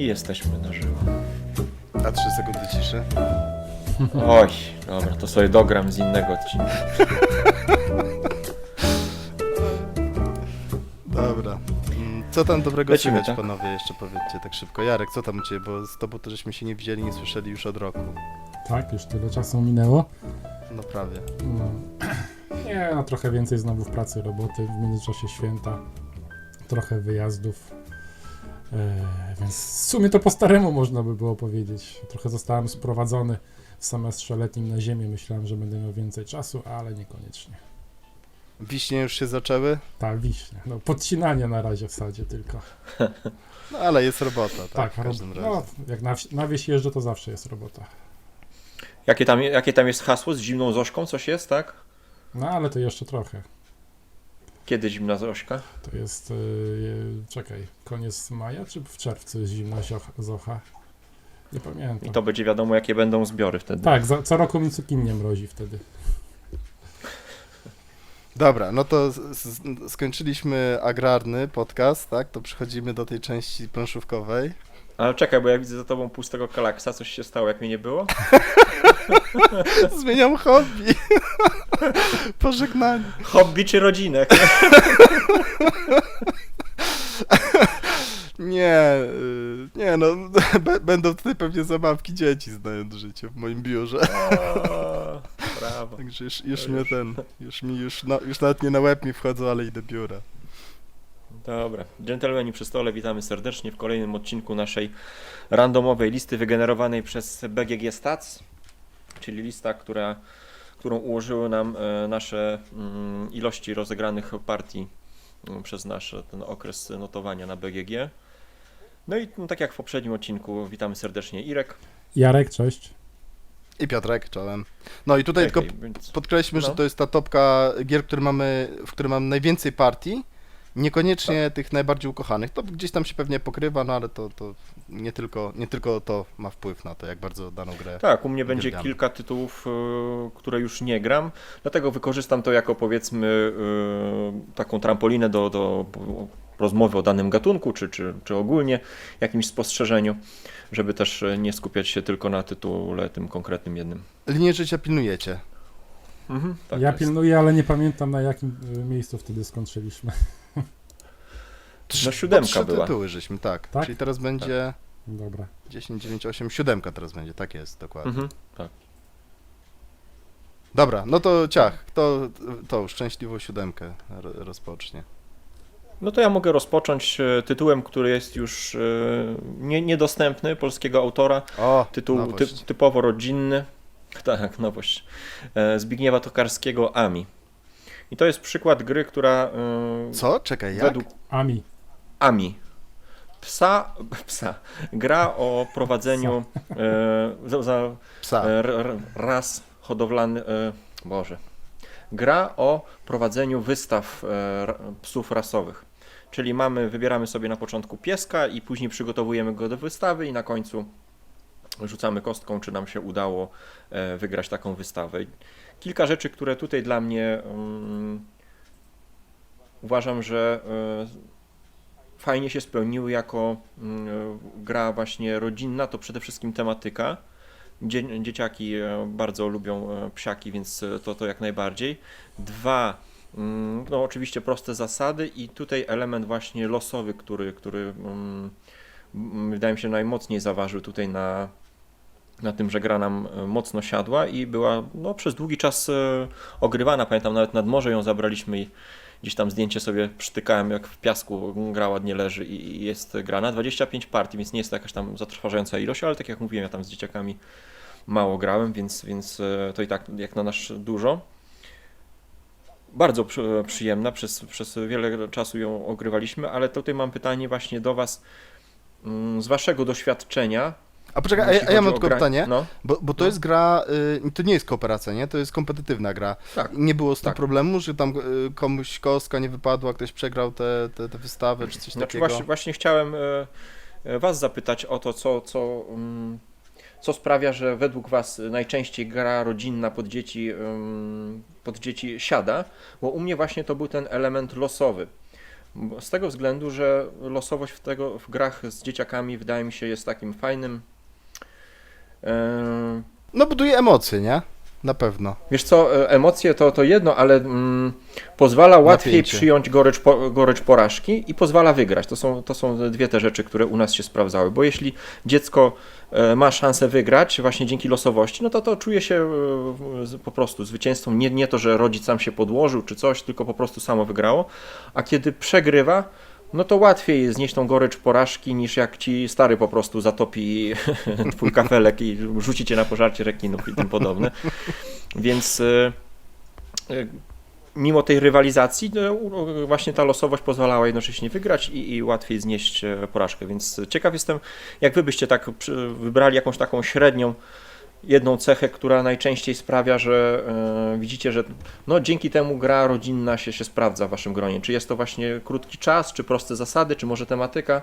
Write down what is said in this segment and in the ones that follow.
I jesteśmy na żywo. A 3 sekundy ciszy? Oj, dobra, to sobie dogram z innego odcinka. Dobra. Co tam dobrego Lecimy, słychać, tak? panowie? Jeszcze powiedzcie tak szybko. Jarek, co tam u ciebie? Bo z tobą to żeśmy się nie widzieli, nie słyszeli już od roku. Tak, już tyle czasu minęło. No prawie. No. Nie, no trochę więcej znowu w pracy roboty, w międzyczasie święta, trochę wyjazdów. Więc w sumie to po staremu można by było powiedzieć. Trochę zostałem sprowadzony w semestrze letnim na ziemię. Myślałem, że będę miał więcej czasu, ale niekoniecznie. Wiśnie już się zaczęły? Ta wiśnia. No, podcinanie na razie w sadzie tylko. No ale jest robota, tak? W każdym razie. no, jak na wieś jeżdżę, to zawsze jest robota. Jakie tam jest hasło z zimną Zośką? Coś jest, tak? No ale to jeszcze trochę. Kiedy zimna Zośka? To jest, czekaj, koniec maja czy w czerwcu jest zimna zocha? Nie pamiętam. I to będzie wiadomo, jakie będą zbiory wtedy. Tak, co roku mi cukinię mrozi wtedy. Dobra, no to skończyliśmy agrarny podcast, tak? To przechodzimy do tej części planszówkowej. Ale czekaj, bo ja widzę za tobą pustego kalaksa. Coś się stało, jak mnie nie było? Zmieniam hobby. Pożegnanie. Hobby czy rodzinek? Nie, no będą tutaj pewnie zabawki dzieci, znając życie w moim biurze. O, brawo. Także już To mnie już nawet nie na łeb mi wchodzą, ale i do biura. Dobra. Dżentelmeni przy stole, witamy serdecznie w kolejnym odcinku naszej randomowej listy wygenerowanej przez BGG Stats, czyli lista, którą ułożyły nam nasze ilości rozegranych partii przez nasz ten okres notowania na BGG. No i tak jak w poprzednim odcinku, witamy serdecznie Irek. Jarek, cześć. I Piotrek, czołem. No i tutaj tylko Więc... podkreślmy, że no. to jest ta topka gier, w której mamy najwięcej partii. Niekoniecznie tych najbardziej ukochanych. To gdzieś tam się pewnie pokrywa, no ale to nie tylko to ma wpływ na to, jak bardzo daną grę. Tak, u mnie będzie uwielbiamy. kilka tytułów, które już nie gram, dlatego wykorzystam to jako powiedzmy taką trampolinę do rozmowy o danym gatunku, czy ogólnie jakimś spostrzeżeniu, żeby też nie skupiać się tylko na tytule tym konkretnym jednym. Linię życia pilnujecie. Tak Ja jest. pilnuję, ale nie pamiętam na jakim miejscu wtedy skończyliśmy. No, 7 Bo 3 była. tytuły żeśmy, tak. Tak? Czyli teraz będzie Dobra. 10, 9, 8, 7 teraz będzie, tak jest, dokładnie. Tak. Dobra, no to ciach, to szczęśliwą 7 rozpocznie. No to ja mogę rozpocząć tytułem, który jest już niedostępny, polskiego autora. O, Tytuł nowość. typowo rodzinny. Tak, nowość. Zbigniewa Tokarskiego Ami. I to jest przykład gry, która Co? Czekaj, jak? według Ami. Ami. Psa. Gra o prowadzeniu Psa. ras hodowlanych. Boże. Gra o prowadzeniu wystaw psów rasowych. Czyli wybieramy sobie na początku pieska i później przygotowujemy go do wystawy i na końcu rzucamy kostką, czy nam się udało wygrać taką wystawę. Kilka rzeczy, które tutaj dla mnie uważam, że fajnie się spełniły jako gra właśnie rodzinna, to przede wszystkim tematyka. Dzieciaki bardzo lubią psiaki, więc to jak najbardziej. 2, no oczywiście proste zasady i tutaj element właśnie losowy, który wydaje mi się najmocniej zaważył tutaj na tym, że gra nam mocno siadła i była przez długi czas ogrywana. Pamiętam, nawet nad morze ją zabraliśmy i gdzieś tam zdjęcie sobie przytykałem, jak w piasku gra ładnie leży i jest grana. 25 partii, więc nie jest to jakaś tam zatrważająca ilość, ale tak jak mówiłem, ja tam z dzieciakami mało grałem, więc to i tak jak na nasz dużo. Bardzo przyjemna, przez wiele czasu ją ogrywaliśmy, ale tutaj mam pytanie właśnie do Was z Waszego doświadczenia. A poczekaj, jeśli a ja chodzi mam o tylko pytanie, No, bo to No. jest gra, to nie jest kooperacja, nie? To jest kompetytywna gra. tak. Nie było z tym Tak. problemu, że tam komuś kostka nie wypadła, ktoś przegrał tę wystawę, czy coś Znaczy takiego? właśnie chciałem Was zapytać o to, co sprawia, że według Was najczęściej gra rodzinna pod dzieci siada, bo u mnie właśnie to był ten element losowy. Z tego względu, że losowość w grach z dzieciakami wydaje mi się jest takim fajnym. No buduje emocje, nie? Na pewno. Wiesz co, emocje to jedno, ale pozwala łatwiej Napięcie. przyjąć gorycz porażki i pozwala wygrać. To są dwie te rzeczy, które u nas się sprawdzały, bo jeśli dziecko ma szansę wygrać właśnie dzięki losowości, no to czuje się po prostu zwycięzcą. Nie to, że rodzic sam się podłożył czy coś, tylko po prostu samo wygrało. A kiedy przegrywa, no to łatwiej jest znieść tą gorycz porażki, niż jak ci stary po prostu zatopi twój kafelek i rzuci cię na pożarcie rekinów i tym podobne. Więc mimo tej rywalizacji właśnie ta losowość pozwalała jednocześnie wygrać i łatwiej znieść porażkę. Więc ciekaw jestem, jak wy byście tak wybrali jakąś taką średnią jedną cechę, która najczęściej sprawia, że widzicie, że no, dzięki temu gra rodzinna się sprawdza w waszym gronie. Czy jest to właśnie krótki czas, czy proste zasady, czy może tematyka,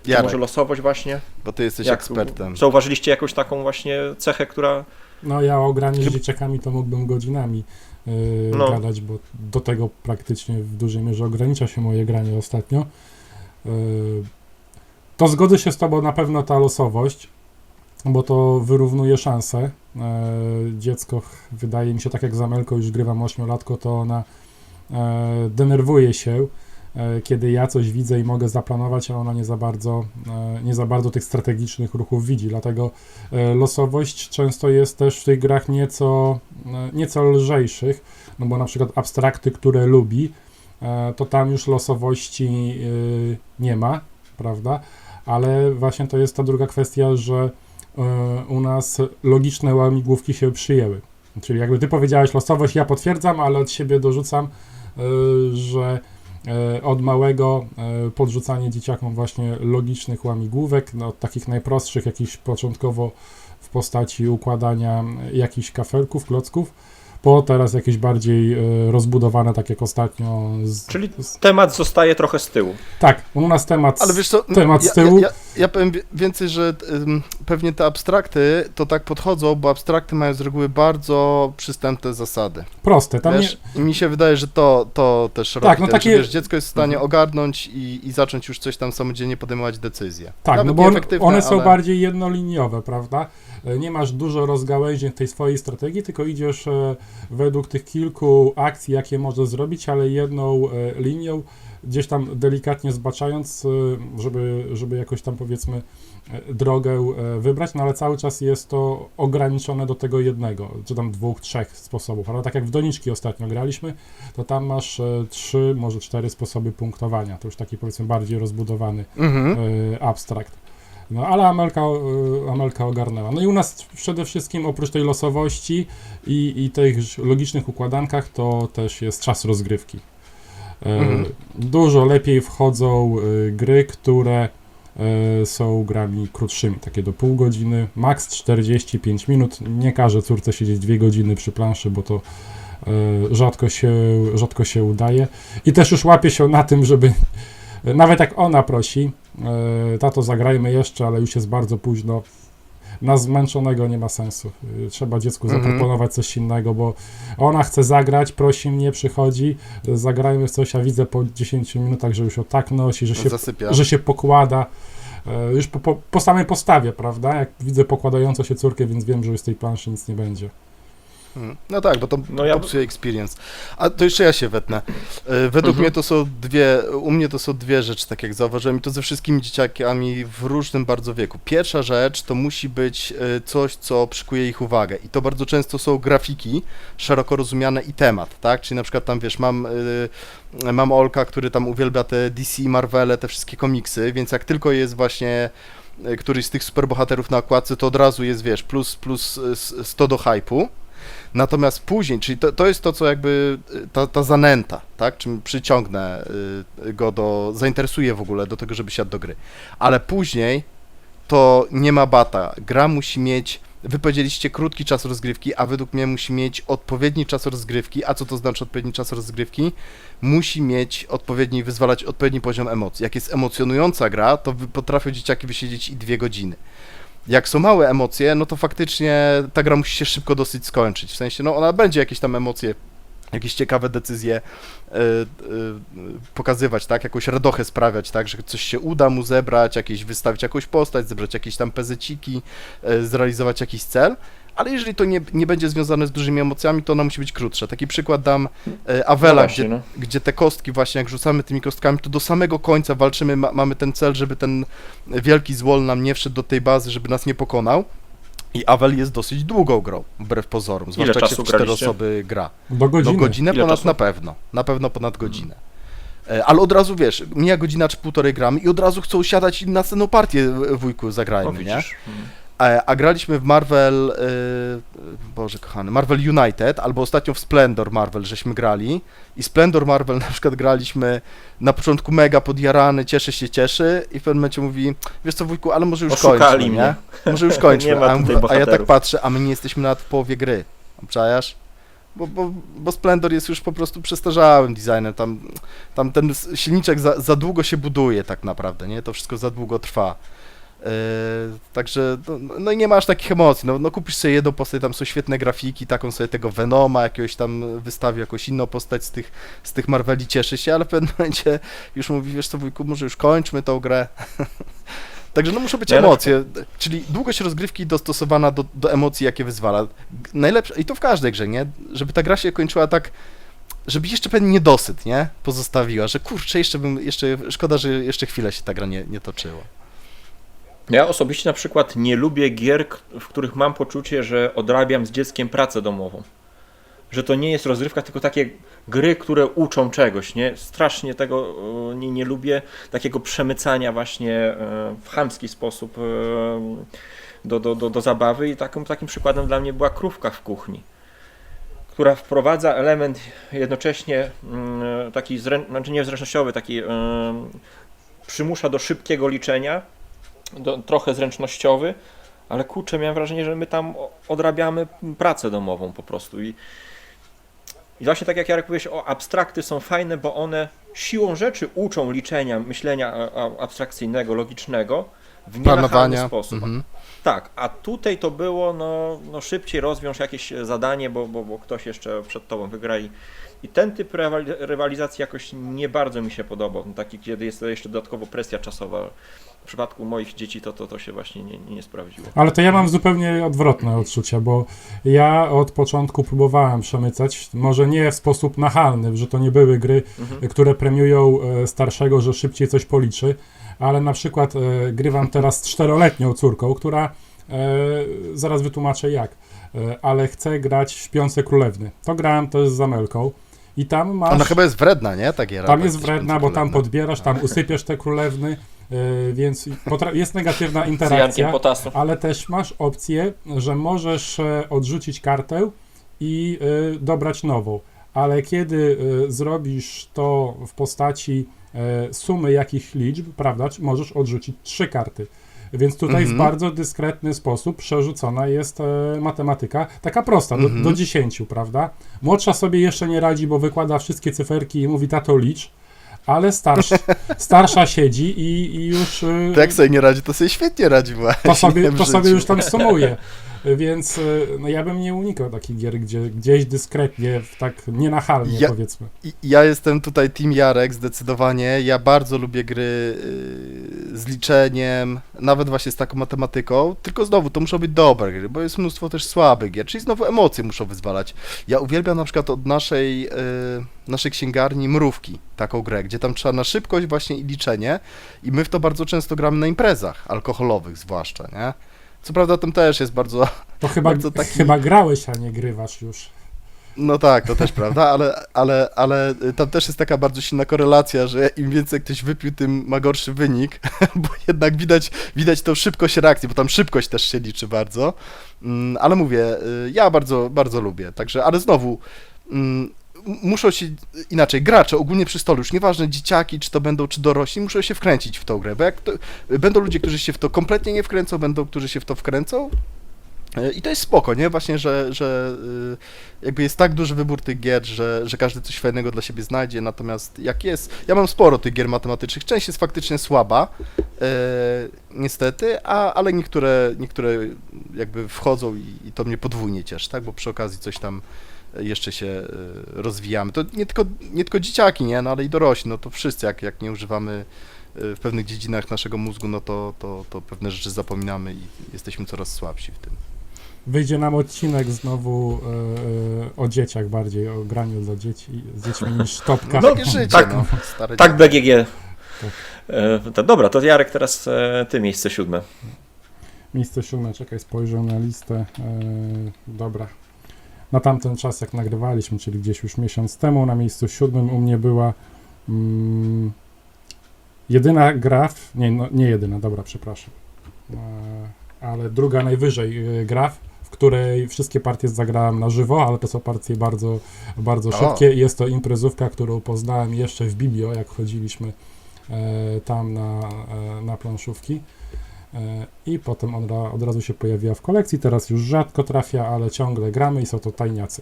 czy Jarek, może losowość właśnie? bo ty jesteś Jak ekspertem. zauważyliście jakąś taką właśnie cechę, która... No ja o graniu z dzieciakami to mógłbym godzinami No. gadać, bo do tego praktycznie w dużej mierze ogranicza się moje granie ostatnio. To zgodzę się z tobą, na pewno ta losowość, bo to wyrównuje szanse. Dziecko, wydaje mi się, tak jak z Amelką już grywam 8-latko, to ona denerwuje się, kiedy ja coś widzę i mogę zaplanować, a ona nie za bardzo tych strategicznych ruchów widzi. Dlatego losowość często jest też w tych grach nieco lżejszych, no bo na przykład abstrakty, które lubi, to tam już losowości nie ma, prawda? Ale właśnie to jest ta druga kwestia, że u nas logiczne łamigłówki się przyjęły. Czyli jakby ty powiedziałeś losowość, ja potwierdzam, ale od siebie dorzucam, że od małego podrzucanie dzieciakom właśnie logicznych łamigłówek, no, takich najprostszych, jakichś początkowo w postaci układania jakichś kafelków, klocków, po teraz jakieś bardziej rozbudowane, tak jak ostatnio. Czyli temat zostaje trochę z tyłu. Tak, u nas temat, Ale wiesz co, temat z tyłu. Ja powiem więcej, że pewnie te abstrakty to tak podchodzą, bo abstrakty mają z reguły bardzo przystępne zasady. Proste, tam Wiesz, i mi się wydaje, że to też robi Tak, no ten, takie- że wiesz, dziecko jest w stanie ogarnąć i zacząć już coś tam samodzielnie podejmować decyzje. Tak, Nawet no bo nieefektywne, one są ale... bardziej jednoliniowe, prawda? Nie masz dużo rozgałęzień tej swojej strategii, tylko idziesz według tych kilku akcji, jakie możesz zrobić, ale jedną linią, gdzieś tam delikatnie zbaczając, żeby jakoś tam, powiedzmy, drogę wybrać, no ale cały czas jest to ograniczone do tego jednego, czy tam 2, 3 sposobów, ale tak jak w doniczki ostatnio graliśmy, to tam masz 3, może 4 sposoby punktowania, to już taki, powiedzmy, bardziej rozbudowany abstrakt. No ale Amelka ogarnęła. No i u nas przede wszystkim oprócz tej losowości i tych logicznych układankach to też jest czas rozgrywki. Dużo lepiej wchodzą gry, które są grami krótszymi, takie do pół godziny, maks 45 minut. Nie każę córce siedzieć 2 godziny przy planszy, bo to rzadko się udaje. I też już łapię się na tym, żeby nawet jak ona prosi, tato zagrajmy jeszcze, ale już jest bardzo późno, na zmęczonego nie ma sensu. Trzeba dziecku zaproponować coś innego, bo ona chce zagrać, prosi mnie, przychodzi, zagrajmy w coś, a widzę po 10 minutach, że już ją tak nosi, Zasypia. że się pokłada. Już po samej postawie, prawda? Jak widzę pokładającą się córkę, więc wiem, że już z tej planszy nic nie będzie. No tak, bo to No ja- popsuje experience. A to jeszcze ja się wetnę. Według mnie to są u mnie to są dwie rzeczy, tak jak zauważyłem, i to ze wszystkimi dzieciakami w różnym bardzo wieku. Pierwsza rzecz to musi być coś, co przykuje ich uwagę, i to bardzo często są grafiki szeroko rozumiane i temat, tak? Czyli na przykład tam, wiesz, mam Olka, który tam uwielbia te DC, Marvele, te wszystkie komiksy, więc jak tylko jest właśnie któryś z tych superbohaterów na okładce, to od razu jest, wiesz, plus 100 do hype'u. Natomiast później, czyli to jest to, co jakby ta zanęta, tak, czym przyciągnę go zainteresuję w ogóle do tego, żeby siadł do gry. Ale później to nie ma bata. Gra musi mieć, wy powiedzieliście, krótki czas rozgrywki, a według mnie musi mieć odpowiedni czas rozgrywki. A co to znaczy odpowiedni czas rozgrywki? Musi mieć wyzwalać odpowiedni poziom emocji. Jak jest emocjonująca gra, to potrafią dzieciaki wysiedzieć i 2 godziny. Jak są małe emocje, no to faktycznie ta gra musi się szybko dosyć skończyć. W sensie, no ona będzie jakieś tam emocje jakieś ciekawe decyzje pokazywać, tak, jakąś radochę sprawiać, tak, że coś się uda mu zebrać, wystawić jakąś postać, zebrać jakieś tam pezeciki, zrealizować jakiś cel, ale jeżeli to nie będzie związane z dużymi emocjami, to ona musi być krótsza. Taki przykład dam Avela, właśnie, gdzie te kostki właśnie, jak rzucamy tymi kostkami, to do samego końca walczymy, mamy ten cel, żeby ten wielki złol nam nie wszedł do tej bazy, żeby nas nie pokonał. I Avel jest dosyć długą grą, wbrew pozorom, zwłaszcza jak się w 4 graliście? osoby gra. Do godziny. No godzinę Ile ponad czasu? na pewno ponad godzinę. Ale od razu wiesz, mija godzina czy półtorej gramy i od razu chcą siadać i na następną partię wujku No zagrajmy, nie? widzisz. A graliśmy w Marvel, Boże kochany, Marvel United, albo ostatnio w Splendor Marvel żeśmy grali i Splendor Marvel na przykład graliśmy na początku mega podjarany, cieszy i w pewnym momencie mówi, wiesz co wujku, ale może już Oszukali kończmy, mnie. nie? Może już kończmy, Nie ma tutaj a ja tak bohaterów. patrzę, a my nie jesteśmy nawet w połowie gry, obczajasz? Bo Splendor jest już po prostu przestarzałym designem, tam ten silniczek za długo się buduje tak naprawdę, nie? To wszystko za długo trwa. Także, no i nie masz takich emocji, no kupisz sobie jedną postać, tam są świetne grafiki, taką sobie tego Venoma jakiegoś tam wystawi, jakąś inną postać z tych Marveli, cieszy się, ale w pewnym momencie już mówi, wiesz co wujku, może już kończmy tą grę. Także no muszą być emocje, czyli długość rozgrywki dostosowana do emocji, jakie wyzwala. Najlepsze, i to w każdej grze, nie? Żeby ta gra się kończyła tak, żeby jeszcze pewien niedosyt, nie? Pozostawiła, że kurczę, szkoda, że jeszcze chwilę się ta gra nie toczyła. Ja osobiście na przykład nie lubię gier, w których mam poczucie, że odrabiam z dzieckiem pracę domową. Że to nie jest rozrywka, tylko takie gry, które uczą czegoś, nie? Strasznie tego nie lubię, takiego przemycania właśnie w chamski sposób do zabawy i takim przykładem dla mnie była Krówka w kuchni, która wprowadza element jednocześnie taki, znaczy nie zręcznościowy, taki przymusza do szybkiego liczenia, trochę zręcznościowy, ale kurczę, miałem wrażenie, że my tam odrabiamy pracę domową po prostu i właśnie tak jak Jarek powiedziałeś, abstrakty są fajne, bo one siłą rzeczy uczą liczenia, myślenia abstrakcyjnego, logicznego w nienachalny sposób. Mhm. Tak, a tutaj to było no szybciej rozwiąż jakieś zadanie, bo ktoś jeszcze przed tobą wygra i ten typ rywalizacji jakoś nie bardzo mi się podobał, taki kiedy jest jeszcze dodatkowo presja czasowa. W przypadku moich dzieci to się właśnie nie sprawdziło. Ale to ja mam zupełnie odwrotne odczucia, bo ja od początku próbowałem przemycać, może nie w sposób nachalny, że to nie były gry, które premiują starszego, że szybciej coś policzy, ale na przykład grywam teraz z 4-letnią córką, która, zaraz wytłumaczę jak, ale chce grać w Śpiące Królewny. To grałem też z Amelką i tam masz... Ona chyba jest wredna, nie? Ta giera. Tam jest wredna, bo tam podbierasz, tam usypiesz te królewny, więc jest negatywna Z Jankiem interakcja, Potasu. ale też masz opcję, że możesz odrzucić kartę i dobrać nową, ale kiedy zrobisz to w postaci sumy jakichś liczb, prawda, możesz odrzucić 3 karty. Więc tutaj w bardzo dyskretny sposób przerzucona jest matematyka, taka prosta, do 10, prawda? Młodsza sobie jeszcze nie radzi, bo wykłada wszystkie cyferki i mówi, tato licz, ale starsza siedzi i już... To jak sobie nie radzi, to sobie świetnie radzi właśnie. To sobie już tam sumuje. Więc no ja bym nie unikał takich gier, gdzie gdzieś dyskretnie, tak nienachalnie powiedzmy. Ja jestem tutaj team Jarek zdecydowanie. Ja bardzo lubię gry z liczeniem, nawet właśnie z taką matematyką, tylko znowu to muszą być dobre gry, bo jest mnóstwo też słabych gier, czyli znowu emocje muszą wyzwalać. Ja uwielbiam na przykład od naszej księgarni Mrówki, taką grę, gdzie tam trzeba na szybkość właśnie i liczenie i my w to bardzo często gramy na imprezach alkoholowych zwłaszcza, nie? Co prawda tam też jest bardzo... To chyba grałeś, a nie grywasz już. No tak, to też prawda, ale tam też jest taka bardzo silna korelacja, że im więcej ktoś wypił, tym ma gorszy wynik, bo jednak widać tą szybkość reakcji, bo tam szybkość też się liczy bardzo, ale mówię, ja bardzo, bardzo lubię, także, ale znowu muszą się, inaczej, gracze ogólnie przy stole, już nieważne dzieciaki, czy to będą, czy dorośli, muszą się wkręcić w tą grę, bo będą ludzie, którzy się w to kompletnie nie wkręcą, będą, którzy się w to wkręcą i to jest spoko, nie? Właśnie, że jakby jest tak duży wybór tych gier, że każdy coś fajnego dla siebie znajdzie, natomiast jak jest, ja mam sporo tych gier matematycznych, część jest faktycznie słaba, niestety, ale niektóre jakby wchodzą i to mnie podwójnie cieszy, tak? Bo przy okazji coś tam jeszcze się rozwijamy. To nie tylko dzieciaki, nie, no ale i dorośli, no to wszyscy, jak nie używamy w pewnych dziedzinach naszego mózgu, no to pewne rzeczy zapominamy i jesteśmy coraz słabsi w tym. Wyjdzie nam odcinek znowu o dzieciach bardziej, o graniu dla dzieci, z dziećmi niż topka. No, życie, tak, no. Stare Tak, BGG. Tak. To dobra, to Jarek teraz ty miejsce 7. Miejsce 7, czekaj, spojrzę na listę. Dobra. Na tamten czas, jak nagrywaliśmy, czyli gdzieś już miesiąc temu, na miejscu 7 u mnie była jedyna gra, nie jedyna, dobra, przepraszam, ale druga najwyżej gra, w której wszystkie partie zagrałem na żywo, ale to są partie bardzo, bardzo szybkie. Jest to imprezówka, którą poznałem jeszcze w Biblio, jak chodziliśmy tam na planszówki. I potem od razu się pojawiła w kolekcji, teraz już rzadko trafia, ale ciągle gramy i są to tajniacy.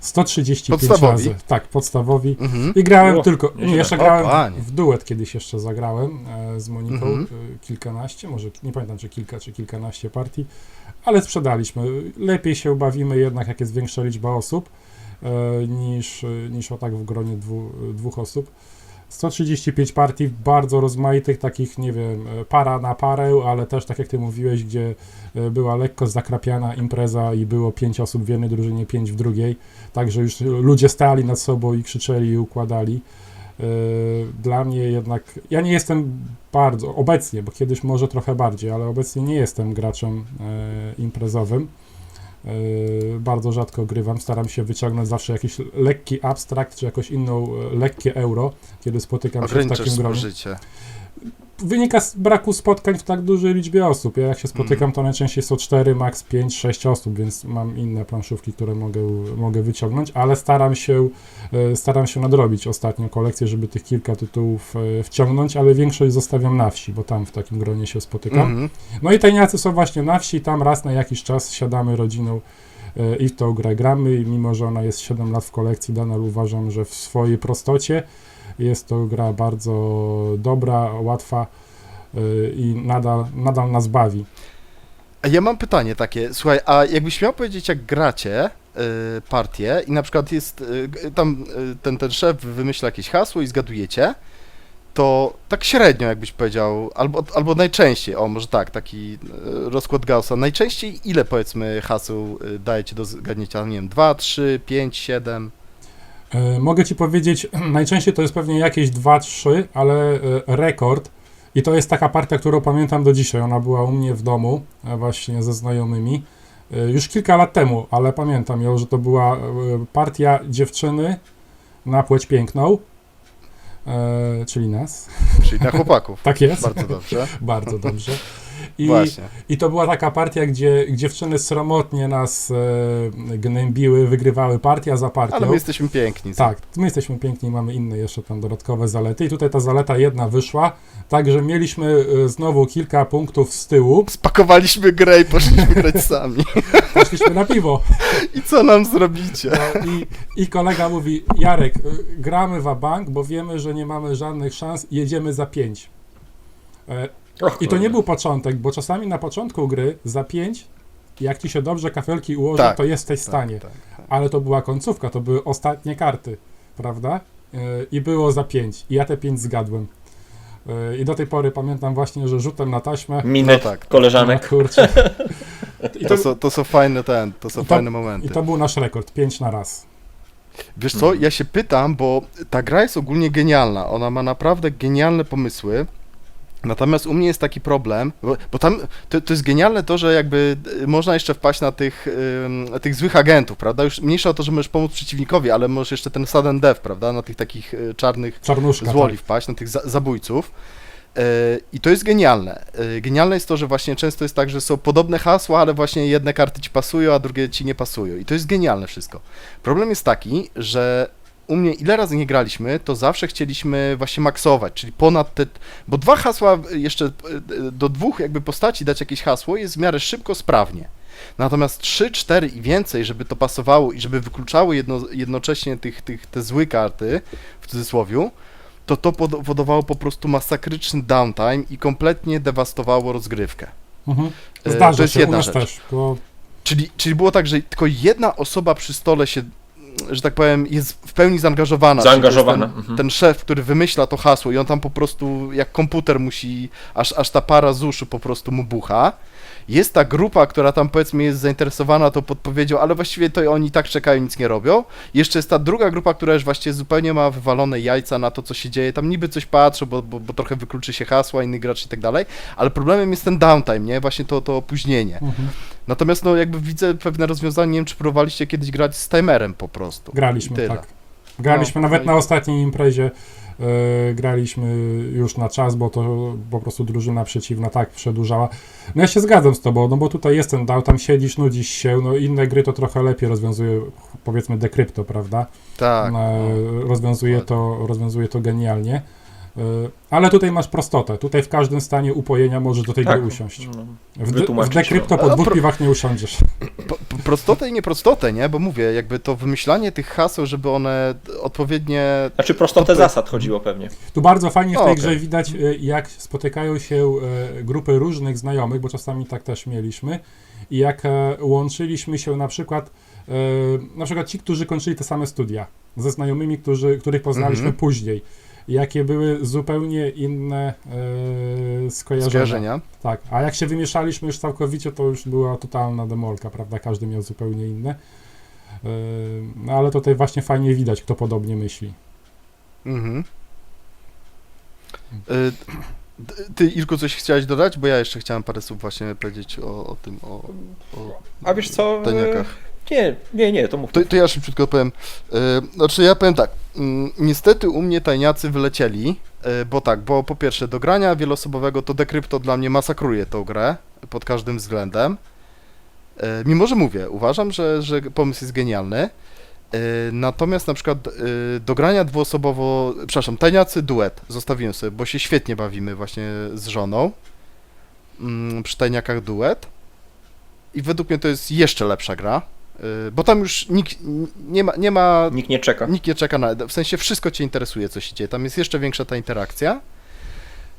135 Podstawowi? razy. Tak, podstawowi. Mhm. I grałem O, tylko, nieźle. jeszcze O, grałem panie. w duet kiedyś jeszcze zagrałem z Moniką, Mhm. kilkanaście, może nie pamiętam czy kilka, czy kilkanaście partii, ale sprzedaliśmy. Lepiej się bawimy jednak jak jest większa liczba osób niż o tak w gronie dwóch osób. 135 partii bardzo rozmaitych, takich, nie wiem, para na parę, ale też tak jak ty mówiłeś, gdzie była lekko zakrapiana impreza i było 5 osób w jednej drużynie, 5 w drugiej, także już ludzie stali nad sobą i krzyczeli i układali. Dla mnie jednak, ja nie jestem bardzo, obecnie, bo kiedyś może trochę bardziej, ale obecnie nie jestem graczem imprezowym. Bardzo rzadko grywam, staram się wyciągnąć zawsze jakiś lekki abstrakt, czy jakąś inną lekkie euro, kiedy spotykam się w Ograniczasz takim gronie. spożycie. Wynika z braku spotkań w tak dużej liczbie osób. Ja jak się spotykam, to najczęściej są 4, max 5, 6 osób, więc mam inne planszówki, które mogę wyciągnąć, ale staram się nadrobić ostatnio kolekcję, żeby tych kilka tytułów wciągnąć, ale większość zostawiam na wsi, bo tam w takim gronie się spotykam. Mhm. No i tajniacy są właśnie na wsi, tam raz na jakiś czas siadamy rodziną i w tą grę gramy, i mimo że ona jest 7 lat w kolekcji, nadal uważam, że w swojej prostocie jest to gra bardzo dobra, łatwa i nadal nas bawi. A ja mam pytanie takie, słuchaj, a jakbyś miał powiedzieć, jak gracie partię i na przykład jest tam ten szef wymyśla jakieś hasło i zgadujecie, to tak średnio jakbyś powiedział, albo najczęściej, może tak, taki rozkład Gaussa, najczęściej ile powiedzmy haseł dajecie do zgadnięcia, nie wiem, 2, 3, 5, 7? Mogę ci powiedzieć, najczęściej to jest pewnie jakieś 2-3, ale rekord, i to jest taka partia, którą pamiętam do dzisiaj, ona była u mnie w domu, właśnie ze znajomymi, już kilka lat temu, ale pamiętam ją, że to była partia dziewczyny na płeć piękną, czyli nas. Czyli na chłopaków. Tak jest. Bardzo dobrze. Bardzo dobrze. Właśnie. I to była taka partia, gdzie dziewczyny sromotnie nas gnębiły, wygrywały partia za partią. Ale my jesteśmy piękni. Tak, my jesteśmy piękni, mamy inne jeszcze tam dodatkowe zalety i tutaj ta zaleta jedna wyszła, także mieliśmy znowu kilka punktów z tyłu. Spakowaliśmy grę i poszliśmy grać sami. Poszliśmy na piwo. I co nam zrobicie? No, i kolega mówi, Jarek, gramy w bank, bo wiemy, że nie mamy żadnych szans, jedziemy za 5. I to nie był początek, bo czasami na początku gry za 5, jak ci się dobrze kafelki ułożą, Tak, to jesteś w stanie. Tak. Ale to była końcówka, to były ostatnie karty, prawda? I było za 5. I ja te 5 zgadłem. I do tej pory pamiętam właśnie, że rzutem na taśmę. Miny No tak. koleżanek. No, kurczę. I To są fajne fajne I momenty. to był nasz rekord, 5 na raz. Wiesz co, ja się pytam, bo ta gra jest ogólnie genialna. Ona ma naprawdę genialne pomysły. Natomiast u mnie jest taki problem, bo tam to jest genialne to, że jakby można jeszcze wpaść na tych złych agentów, prawda? Już mniejsza o to, że możesz pomóc przeciwnikowi, ale możesz jeszcze ten sudden death, prawda? Na tych takich czarnych Czarnuszka, złoli tak. wpaść, na tych zabójców. I to jest genialne. Genialne jest to, że właśnie często jest tak, że są podobne hasła, ale właśnie jedne karty ci pasują, a drugie ci nie pasują. I to jest genialne wszystko. Problem jest taki, że u mnie ile razy nie graliśmy, to zawsze chcieliśmy właśnie maksować, czyli ponad te... Bo 2 hasła, jeszcze do 2 jakby postaci dać jakieś hasło jest w miarę szybko, sprawnie. Natomiast 3, 4 i więcej, żeby to pasowało i żeby wykluczało jednocześnie te złe karty, w cudzysłowiu, to powodowało po prostu masakryczny downtime i kompletnie dewastowało rozgrywkę. Mhm. To Zdarza jest się, u jedna nas rzecz. też, bo Czyli było tak, że tylko jedna osoba przy stole się, że tak powiem, jest w pełni zaangażowana. Zaangażowana. Czyli to jest ten szef, który wymyśla to hasło i on tam po prostu jak komputer musi, aż ta para z uszu po prostu mu bucha. Jest ta grupa, która tam powiedzmy jest zainteresowana tą podpowiedzią, ale właściwie to oni tak czekają, nic nie robią. Jeszcze jest ta druga grupa, która już właściwie zupełnie ma wywalone jajca na to, co się dzieje. Tam niby coś patrzą, bo trochę wykluczy się hasła, inny gracz i tak dalej, ale problemem jest ten downtime, nie? Właśnie to opóźnienie. Natomiast no jakby widzę pewne rozwiązanie, nie wiem czy próbowaliście kiedyś grać z timerem po prostu. Graliśmy, Tyle. tak. Graliśmy No, nawet no na ostatniej imprezie, graliśmy już na czas, bo to po prostu drużyna przeciwna tak przedłużała. No ja się zgadzam z tobą, no bo tutaj jest ten tam siedzisz, nudzisz się, no inne gry to trochę lepiej rozwiązuje, powiedzmy Decrypto, prawda? Tak. Rozwiązuje to genialnie. Ale tutaj masz prostotę. Tutaj w każdym stanie upojenia możesz do tej gry usiąść. No, W wytłumaczyć, Decrypto po no. 2 piwach nie usiądziesz. Prostotę i nieprostotę, nie? Bo mówię, jakby to wymyślanie tych haseł, żeby one odpowiednie... Znaczy prostotę zasad chodziło pewnie. Tu bardzo fajnie w tej Okej. grze widać, jak spotykają się grupy różnych znajomych, bo czasami tak też mieliśmy, i jak łączyliśmy się na przykład ci, którzy kończyli te same studia, ze znajomymi, których poznaliśmy później. Jakie były zupełnie inne skojarzenia. Tak, a jak się wymieszaliśmy już całkowicie, to już była totalna demolka, prawda? Każdy miał zupełnie inne. No ale tutaj właśnie fajnie widać, kto podobnie myśli. Mhm. Ty, Irku, coś chciałeś dodać? Bo ja jeszcze chciałem parę słów właśnie powiedzieć o tym, o A wiesz co? tajniakach. Nie, to mów. To ja szybciutko powiem. Znaczy ja powiem tak, niestety u mnie tajniacy wylecieli, bo po pierwsze do grania wieloosobowego to Decrypto dla mnie masakruje tą grę pod każdym względem. Mimo, że mówię, uważam, że pomysł jest genialny. Natomiast na przykład do grania tajniacy duet zostawiłem sobie, bo się świetnie bawimy właśnie z żoną przy tajniakach duet i według mnie to jest jeszcze lepsza gra, bo tam już nikt nie ma Nikt nie czeka. nikt nie czeka w sensie wszystko cię interesuje, co się dzieje, tam jest jeszcze większa ta interakcja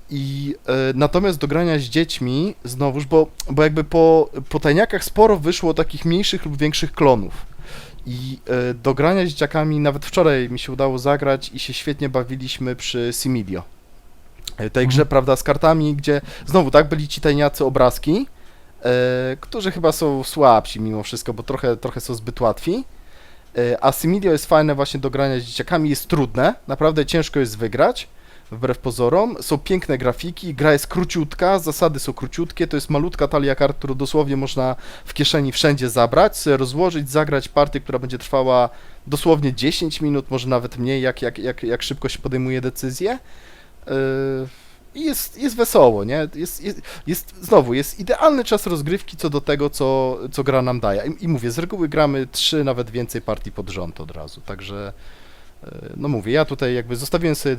i natomiast do grania z dziećmi znowuż, bo jakby po tajniakach sporo wyszło takich mniejszych lub większych klonów. I do grania z dzieciakami nawet wczoraj mi się udało zagrać i się świetnie bawiliśmy przy Simidio. Tej grze, prawda, z kartami, gdzie znowu, tak, byli ci tajniacy obrazki, którzy chyba są słabsi mimo wszystko, bo trochę są zbyt łatwi. A Simidio jest fajne właśnie do grania z dzieciakami, jest trudne, naprawdę ciężko jest wygrać, wbrew pozorom. Są piękne grafiki, gra jest króciutka, zasady są króciutkie, to jest malutka talia kart, którą dosłownie można w kieszeni wszędzie zabrać, sobie rozłożyć, zagrać partię, która będzie trwała dosłownie 10 minut, może nawet mniej, jak szybko się podejmuje decyzję. I jest wesoło, nie? Jest idealny czas rozgrywki co do tego, co gra nam daje. I mówię, z reguły gramy 3, nawet więcej partii pod rząd od razu, także no mówię, ja tutaj jakby zostawiłem sobie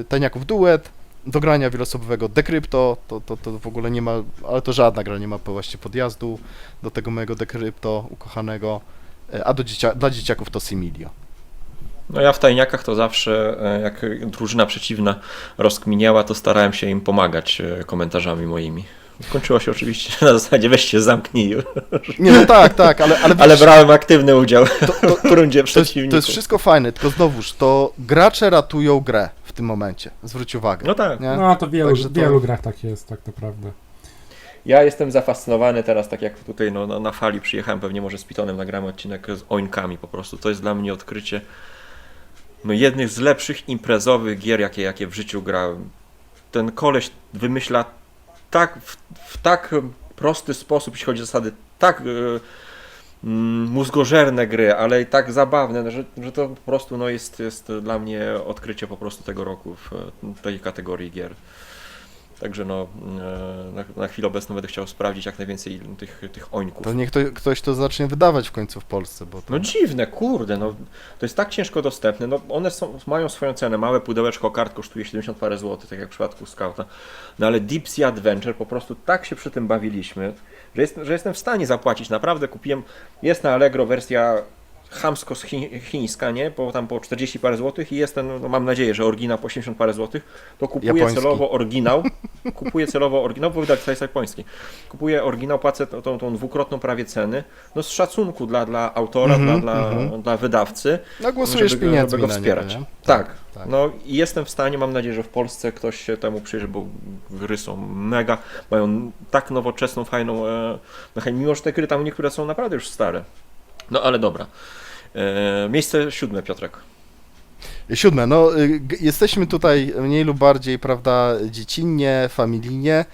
tajniaków duet, do grania wieloosobowego Decrypto, to w ogóle nie ma, ale to żadna gra nie ma właśnie podjazdu do tego mojego Decrypto ukochanego, a dla dzieciaków to Simidio. No ja w tajniakach to zawsze, jak drużyna przeciwna rozkminiała, to starałem się im pomagać komentarzami moimi. Kończyło się oczywiście na zasadzie weź się zamknij. Nie, no tak, Ale brałem aktywny udział w rundzie przeciwników. To jest wszystko fajne, tylko znowuż, to gracze ratują grę w tym momencie, zwróć uwagę. No tak. Nie? No to w Także wielu grach tak jest, tak naprawdę. Ja jestem zafascynowany teraz, tak jak tutaj na fali przyjechałem, pewnie może z Pitonem nagramy odcinek z Oinkami po prostu. To jest dla mnie odkrycie jednych z lepszych imprezowych gier, jakie w życiu grałem. Ten koleś wymyśla w tak prosty sposób, jeśli chodzi o zasady, tak mózgożerne gry, ale i tak zabawne, że to po prostu jest dla mnie odkrycie po prostu tego roku w tej kategorii gier. Także na chwilę obecną będę chciał sprawdzić jak najwięcej tych ońków. To niech ktoś to zacznie wydawać w końcu w Polsce, bo to... No dziwne, kurde, to jest tak ciężko dostępne, one mają swoją cenę, małe pudełeczko kart kosztuje 70 parę złotych, tak jak w przypadku Scouta, no ale Deep Sea Adventure po prostu tak się przy tym bawiliśmy, że jestem w stanie zapłacić, naprawdę kupiłem, jest na Allegro wersja chamsko chińska, nie? Bo tam po 40 parę złotych i jest ten, no mam nadzieję, że oryginał po 80 parę złotych, to kupuję Japoński. celowo oryginał, bo wydać to jest japoński. Kupuję oryginał, płacę tą dwukrotną prawie ceny, no z szacunku dla autora, dla wydawcy, No głosujesz żeby pieniędzmi go na wspierać. niego, nie? Tak, tak. no i jestem w stanie, mam nadzieję, że w Polsce ktoś się temu przyjrzy, bo gry są mega, mają tak nowoczesną, fajną mechanikę, mimo że te gry tam niektóre są naprawdę już stare. No ale dobra. Miejsce 7, Piotrek. 7. No, jesteśmy tutaj mniej lub bardziej, prawda, dziecinnie, familijnie.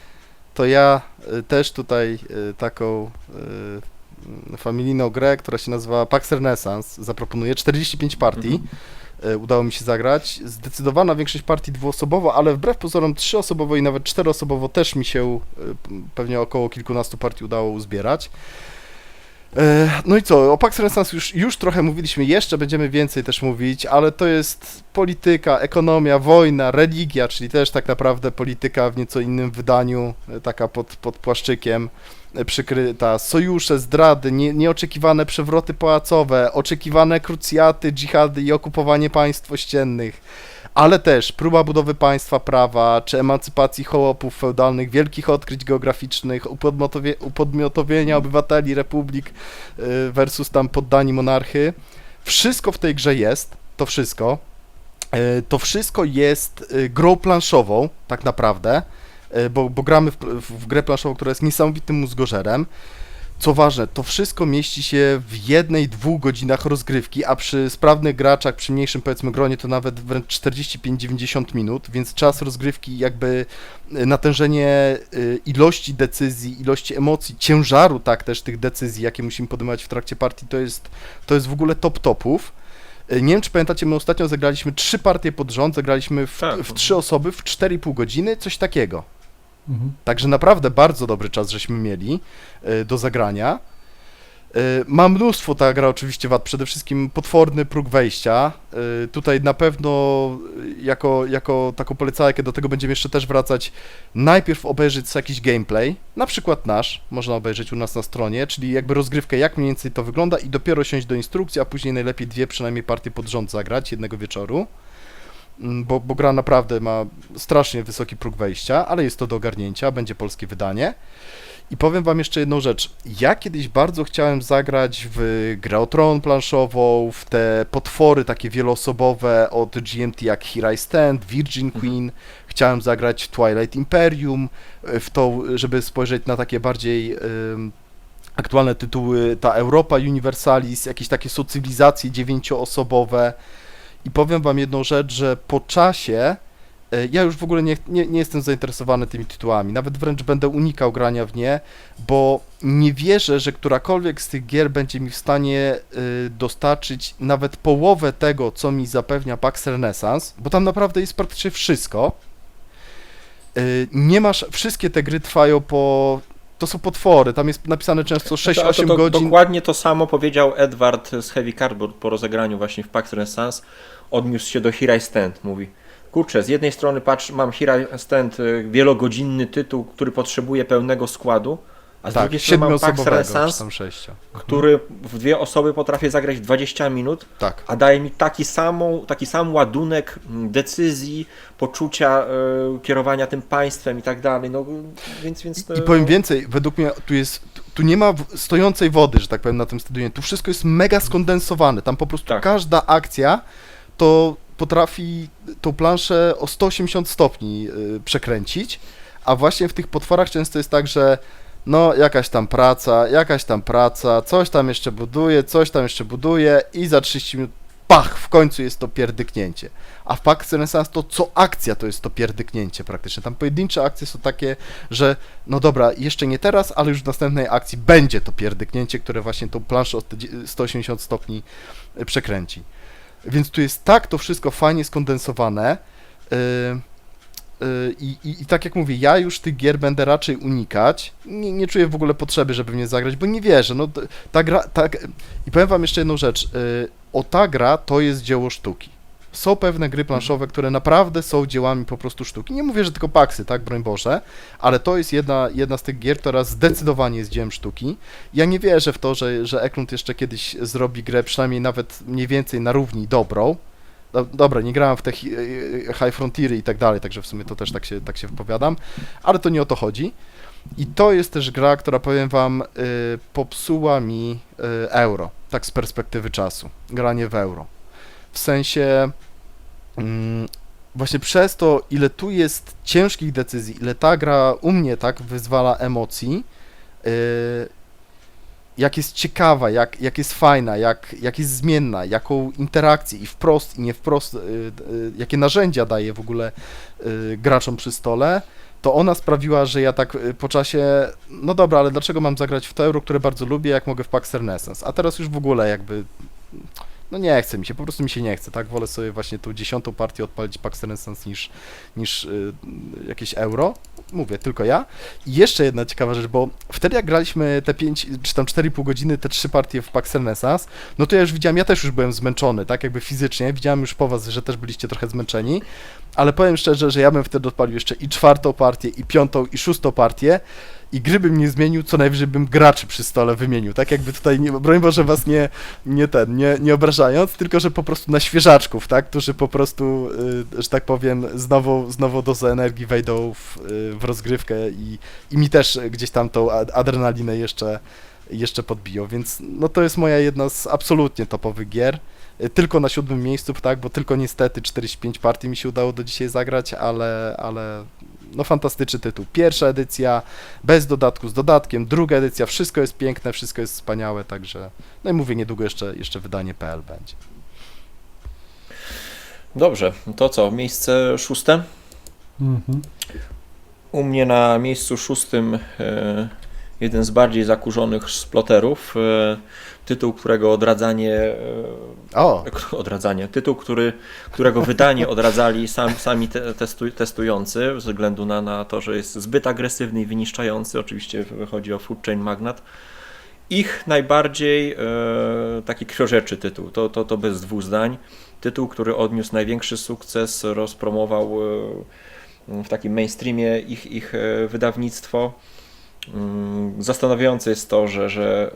To ja też tutaj taką familijną grę, która się nazywa Pax Renaissance, zaproponuję. 45 partii udało mi się zagrać. Zdecydowana większość partii dwuosobowo, ale wbrew pozorom 3-osobowo i nawet 4-osobowo też mi się pewnie około kilkunastu partii udało uzbierać. No i co, o Pax Renaissance już trochę mówiliśmy, jeszcze będziemy więcej też mówić, ale to jest polityka, ekonomia, wojna, religia, czyli też tak naprawdę polityka w nieco innym wydaniu, taka pod płaszczykiem przykryta, sojusze, zdrady, nieoczekiwane przewroty pałacowe, oczekiwane krucjaty, dżihady i okupowanie państw ościennych, ale też próba budowy państwa prawa, czy emancypacji hołopów feudalnych, wielkich odkryć geograficznych, upodmiotowienia obywateli republik versus tam poddani monarchy. Wszystko w tej grze jest, to wszystko. To wszystko jest grą planszową, tak naprawdę, bo gramy w grę planszową, która jest niesamowitym mózgożerem. Co ważne, to wszystko mieści się w 1-2 godzinach rozgrywki, a przy sprawnych graczach, przy mniejszym powiedzmy gronie to nawet wręcz 45-90 minut, więc czas rozgrywki, jakby natężenie ilości decyzji, ilości emocji, ciężaru tak też tych decyzji, jakie musimy podejmować w trakcie partii, to jest w ogóle top topów. Nie wiem, czy pamiętacie, my ostatnio zagraliśmy 3 partie pod rząd, zagraliśmy w 3 osoby w 4,5 godziny, coś takiego. Także naprawdę bardzo dobry czas żeśmy mieli do zagrania. Ma mnóstwo ta gra oczywiście wad, przede wszystkim potworny próg wejścia. Tutaj na pewno jako taką polecajkę, do tego będziemy jeszcze też wracać, najpierw obejrzeć sobie jakiś gameplay, na przykład nasz, można obejrzeć u nas na stronie, czyli jakby rozgrywkę, jak mniej więcej to wygląda i dopiero siąść do instrukcji, a później najlepiej 2 przynajmniej partie pod rząd zagrać jednego wieczoru. Bo gra naprawdę ma strasznie wysoki próg wejścia, ale jest to do ogarnięcia, będzie polskie wydanie. I powiem wam jeszcze jedną rzecz. Ja kiedyś bardzo chciałem zagrać w grę o tron planszową, w te potwory takie wieloosobowe od GMT jak Here I Stand, Virgin Queen. Chciałem zagrać w Twilight Imperium, w to, żeby spojrzeć na takie bardziej aktualne tytuły, ta Europa Universalis, jakieś takie są cywilizacje 9-osobowe. I powiem wam jedną rzecz, że po czasie ja już w ogóle nie jestem zainteresowany tymi tytułami, nawet wręcz będę unikał grania w nie, bo nie wierzę, że którakolwiek z tych gier będzie mi w stanie dostarczyć nawet połowę tego, co mi zapewnia Pax Renaissance, bo tam naprawdę jest praktycznie wszystko. Nie masz, wszystkie te gry trwają to są potwory, tam jest napisane często 6-8 godzin. Dokładnie to samo powiedział Edward z Heavy Cardboard po rozegraniu właśnie w Pax Renaissance. Odniósł się do Here I Stand, mówi. Kurczę, z jednej strony patrz, mam Here I Stand, wielogodzinny tytuł, który potrzebuje pełnego składu, a z drugiej strony mam Pax Renaissance, który w 2 osoby potrafię zagrać w 20 minut, tak. A daje mi taki sam ładunek decyzji, poczucia kierowania tym państwem i tak dalej. No, więc to... I powiem więcej, według mnie tu nie ma stojącej wody, że tak powiem, na tym stadionie. Tu wszystko jest mega skondensowane. Tam po prostu każda akcja to potrafi tą planszę o 180 stopni przekręcić, a właśnie w tych potworach często jest tak, że no jakaś tam praca, coś tam jeszcze buduje i za 30 minut pach, w końcu jest to pierdyknięcie. A w Pax Renaissance to co akcja to jest to pierdyknięcie praktycznie. Tam pojedyncze akcje są takie, że no dobra, jeszcze nie teraz, ale już w następnej akcji będzie to pierdyknięcie, które właśnie tą planszę o 180 stopni przekręci. Więc tu jest tak to wszystko fajnie skondensowane i tak jak mówię, ja już tych gier będę raczej unikać, nie czuję w ogóle potrzeby, żeby w nie zagrać, bo nie wierzę, no ta gra, i powiem wam jeszcze jedną rzecz, ta gra to jest dzieło sztuki. Są pewne gry planszowe, które naprawdę są dziełami po prostu sztuki. Nie mówię, że tylko Paxy, tak, broń Boże, ale to jest jedna z tych gier, która zdecydowanie jest dziełem sztuki. Ja nie wierzę w to, że Eklund jeszcze kiedyś zrobi grę, przynajmniej nawet mniej więcej na równi dobrą. Dobra, nie grałem w te High Frontiery i tak dalej, także w sumie to też tak się wypowiadam, ale to nie o to chodzi. I to jest też gra, która, powiem wam, popsuła mi euro, tak z perspektywy czasu, granie w euro. W sensie właśnie przez to, ile tu jest ciężkich decyzji, ile ta gra u mnie tak wyzwala emocji, jak jest ciekawa, jak jest fajna, jak jest zmienna, jaką interakcję i wprost i nie wprost, jakie narzędzia daje w ogóle graczom przy stole, to ona sprawiła, że ja tak po czasie, no dobra, ale dlaczego mam zagrać w to euro, które bardzo lubię, jak mogę w Pax Renaissance? A teraz już w ogóle jakby, no nie chce mi się, po prostu mi się nie chce, tak? Wolę sobie właśnie tą 10. partię odpalić Pax Renaissance niż jakieś euro. Mówię, tylko ja. I jeszcze jedna ciekawa rzecz, bo wtedy jak graliśmy te 5 czy tam 4,5 godziny, te 3 partie w Pax Renaissance, no to ja już widziałem, ja też już byłem zmęczony, tak? Jakby fizycznie. Widziałem już po was, że też byliście trochę zmęczeni, ale powiem szczerze, że ja bym wtedy odpalił jeszcze i 4. partię, i 5., i 6. partię, i gry bym nie zmienił, co najwyżej bym graczy przy stole wymienił, tak jakby tutaj, nie, broń Boże was nie obrażając, tylko że po prostu na świeżaczków, tak, którzy po prostu, że tak powiem, znowu dozę energii wejdą w rozgrywkę i mi też gdzieś tam tą adrenalinę jeszcze podbiją, więc no to jest moja jedna z absolutnie topowych gier. Tylko na 7. miejscu, tak, bo tylko niestety 45 partii mi się udało do dzisiaj zagrać, ale no fantastyczny tytuł. Pierwsza edycja, bez dodatku, z dodatkiem, druga edycja, wszystko jest piękne, wszystko jest wspaniałe, także, no i mówię, niedługo jeszcze wydanie PL będzie. Dobrze, to co, miejsce 6? Mhm. U mnie na miejscu 6 jeden z bardziej zakurzonych sploterów, tytuł, którego tytuł, którego wydanie odradzali sami testujący, ze względu na to, że jest zbyt agresywny i wyniszczający. Oczywiście chodzi o Food Chain Magnate. Ich najbardziej taki krwiożerczy tytuł, to bez dwóch zdań. Tytuł, który odniósł największy sukces, rozpromował w takim mainstreamie ich wydawnictwo. Zastanawiające jest to, że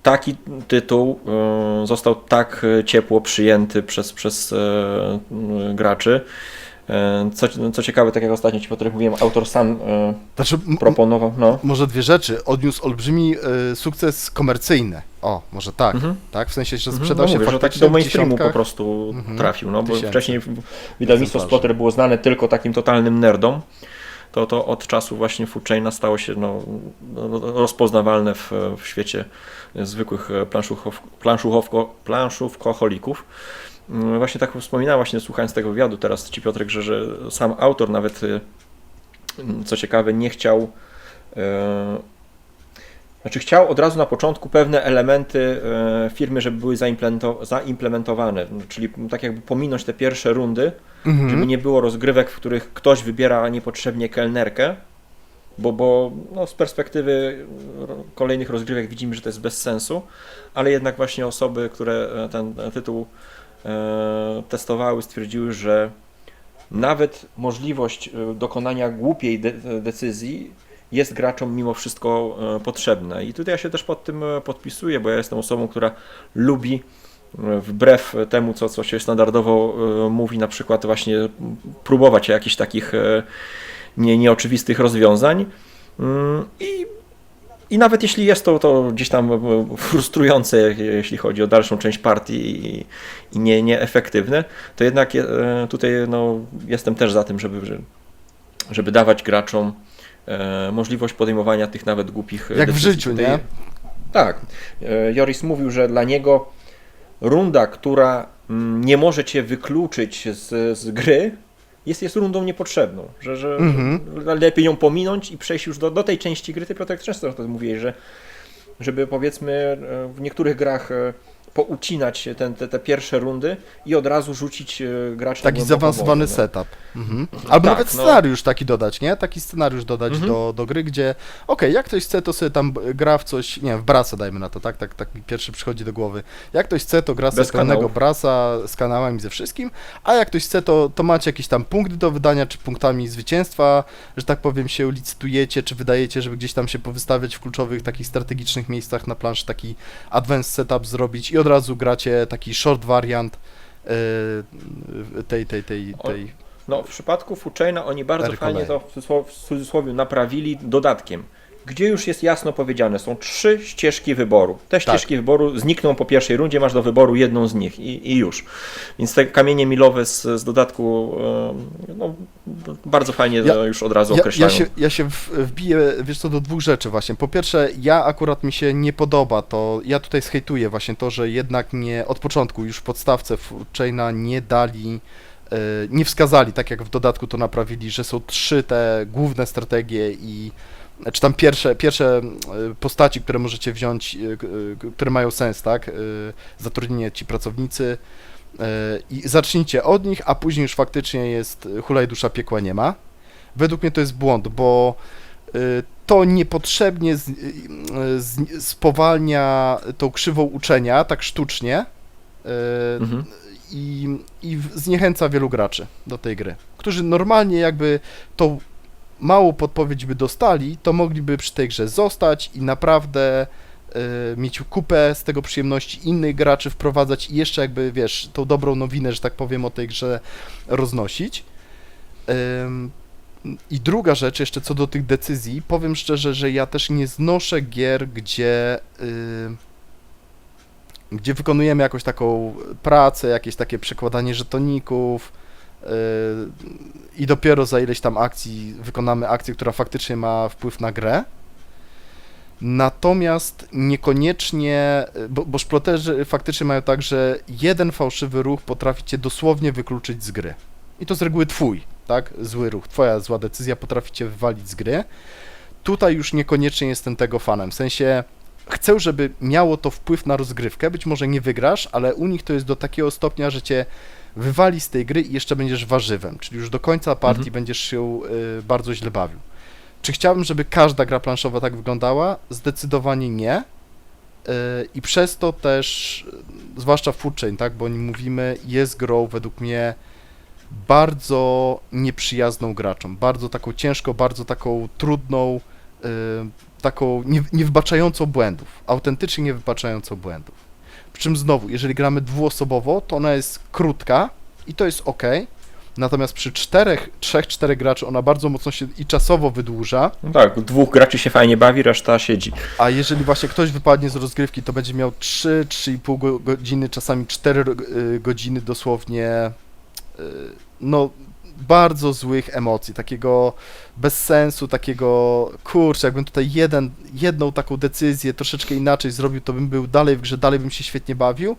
taki tytuł został tak ciepło przyjęty przez graczy. Co ciekawe, tak jak ostatnio Ci, Piotrek, mówiłem, autor sam proponował. No. Może dwie rzeczy. Odniósł olbrzymi sukces komercyjny. O, może tak. Tak? W sensie, że sprzedał się mówię, faktycznie że tak do mainstreamu w po prostu trafił. No, bo tysięcy. wcześniej wydawnictwo Splotter było znane tylko takim totalnym nerdom. To od czasu właśnie Food Chaina stało się rozpoznawalne w świecie zwykłych planszówkoholików. Właśnie tak wspominałem, właśnie słuchając tego wywiadu teraz Ci, Piotrek, że sam autor nawet, co ciekawe, nie chciał, chciał od razu na początku pewne elementy firmy, żeby były zaimplementowane, czyli tak jakby pominąć te pierwsze rundy, żeby nie było rozgrywek, w których ktoś wybiera niepotrzebnie kelnerkę, bo no, z perspektywy kolejnych rozgrywek widzimy, że to jest bez sensu, ale jednak właśnie osoby, które ten tytuł testowały, stwierdziły, że nawet możliwość dokonania głupiej decyzji jest graczom mimo wszystko potrzebna. I tutaj ja się też pod tym podpisuję, bo ja jestem osobą, która lubi, wbrew temu, co się standardowo mówi, na przykład właśnie próbować jakichś takich nieoczywistych rozwiązań. I nawet jeśli jest to gdzieś tam frustrujące, jeśli chodzi o dalszą część partii i nieefektywne, to jednak tutaj no, jestem też za tym, żeby dawać graczom możliwość podejmowania tych nawet głupich decyzji. Jak w życiu, tutaj, nie? Tak. Joris mówił, że dla niego runda, która nie może Cię wykluczyć z gry, jest rundą niepotrzebną, że lepiej ją pominąć i przejść już do tej części gry. Ty, Piotrek, często to mówiłeś, żeby powiedzmy w niektórych grach poucinać te pierwsze rundy i od razu rzucić gracza. Taki zaawansowany setup. Albo tak, nawet no. scenariusz taki dodać, nie? Taki scenariusz dodać do gry, gdzie jak ktoś chce, to sobie tam gra w coś, nie wiem, w Brasa dajmy na to, tak mi pierwszy przychodzi do głowy. Jak ktoś chce, to gra sobie Bez pełnego kanałów. Brasa z kanałami, ze wszystkim, a jak ktoś chce, to macie jakieś tam punkty do wydania, czy punktami zwycięstwa, że tak powiem, się licytujecie, czy wydajecie, żeby gdzieś tam się powystawiać w kluczowych, takich strategicznych miejscach na planszy, taki advanced setup zrobić i od razu gracie taki short variant tej No, w przypadku Foodchaina oni bardzo Ery fajnie Kolei. to w cudzysłowie naprawili dodatkiem, gdzie już jest jasno powiedziane, są 3 ścieżki wyboru. Te ścieżki wyboru znikną po pierwszej rundzie, masz do wyboru jedną z nich i już. Więc te kamienie milowe z dodatku no, bardzo fajnie to już od razu określają. Ja się wbiję, wiesz co, do 2 rzeczy właśnie. Po pierwsze, akurat mi się nie podoba to, ja tutaj zhejtuję właśnie to, że jednak nie od początku już w podstawce Foodchaina nie dali, nie wskazali, tak jak w dodatku to naprawili, że są 3 te główne strategie czy tam pierwsze postaci, które możecie wziąć, które mają sens, tak? Zatrudnienie ci pracownicy i zacznijcie od nich, a później już faktycznie jest hulaj dusza, piekła nie ma. Według mnie to jest błąd, bo to niepotrzebnie spowalnia tą krzywą uczenia tak sztucznie i zniechęca wielu graczy do tej gry, którzy normalnie jakby tą małą podpowiedź by dostali, to mogliby przy tej grze zostać i naprawdę mieć kupę z tego przyjemności, innych graczy wprowadzać i jeszcze jakby, wiesz, tą dobrą nowinę, że tak powiem, o tej grze roznosić. I druga rzecz, jeszcze co do tych decyzji, powiem szczerze, że ja też nie znoszę gier, gdzie wykonujemy jakąś taką pracę, jakieś takie przekładanie żetoników, i dopiero za ileś tam akcji wykonamy akcję, która faktycznie ma wpływ na grę. Natomiast niekoniecznie, bo szploterzy faktycznie mają tak, że jeden fałszywy ruch potrafi cię dosłownie wykluczyć z gry. I to z reguły twój, tak? Zły ruch, twoja zła decyzja potrafi cię wywalić z gry. Tutaj już niekoniecznie jestem tego fanem, w sensie chcę, żeby miało to wpływ na rozgrywkę, być może nie wygrasz, ale u nich to jest do takiego stopnia, że cię wywali z tej gry i jeszcze będziesz warzywem, czyli już do końca partii będziesz się bardzo źle bawił. Czy chciałbym, żeby każda gra planszowa tak wyglądała? Zdecydowanie nie. I przez to też, zwłaszcza Foodchain, tak, bo o nim mówimy, jest grą według mnie bardzo nieprzyjazną graczom, bardzo taką ciężką, bardzo taką trudną, taką niewybaczającą błędów, autentycznie niewybaczającą błędów. Przy czym znowu, jeżeli gramy dwuosobowo, to ona jest krótka i to jest ok, natomiast przy 3-4 graczy ona bardzo mocno się i czasowo wydłuża. No tak, 2 graczy się fajnie bawi, reszta siedzi. A jeżeli właśnie ktoś wypadnie z rozgrywki, to będzie miał 3-3,5 godziny, czasami 4 godziny dosłownie, no bardzo złych emocji, takiego bez sensu, takiego kurczę, jakbym tutaj jedną taką decyzję troszeczkę inaczej zrobił, to bym był dalej w grze, dalej bym się świetnie bawił,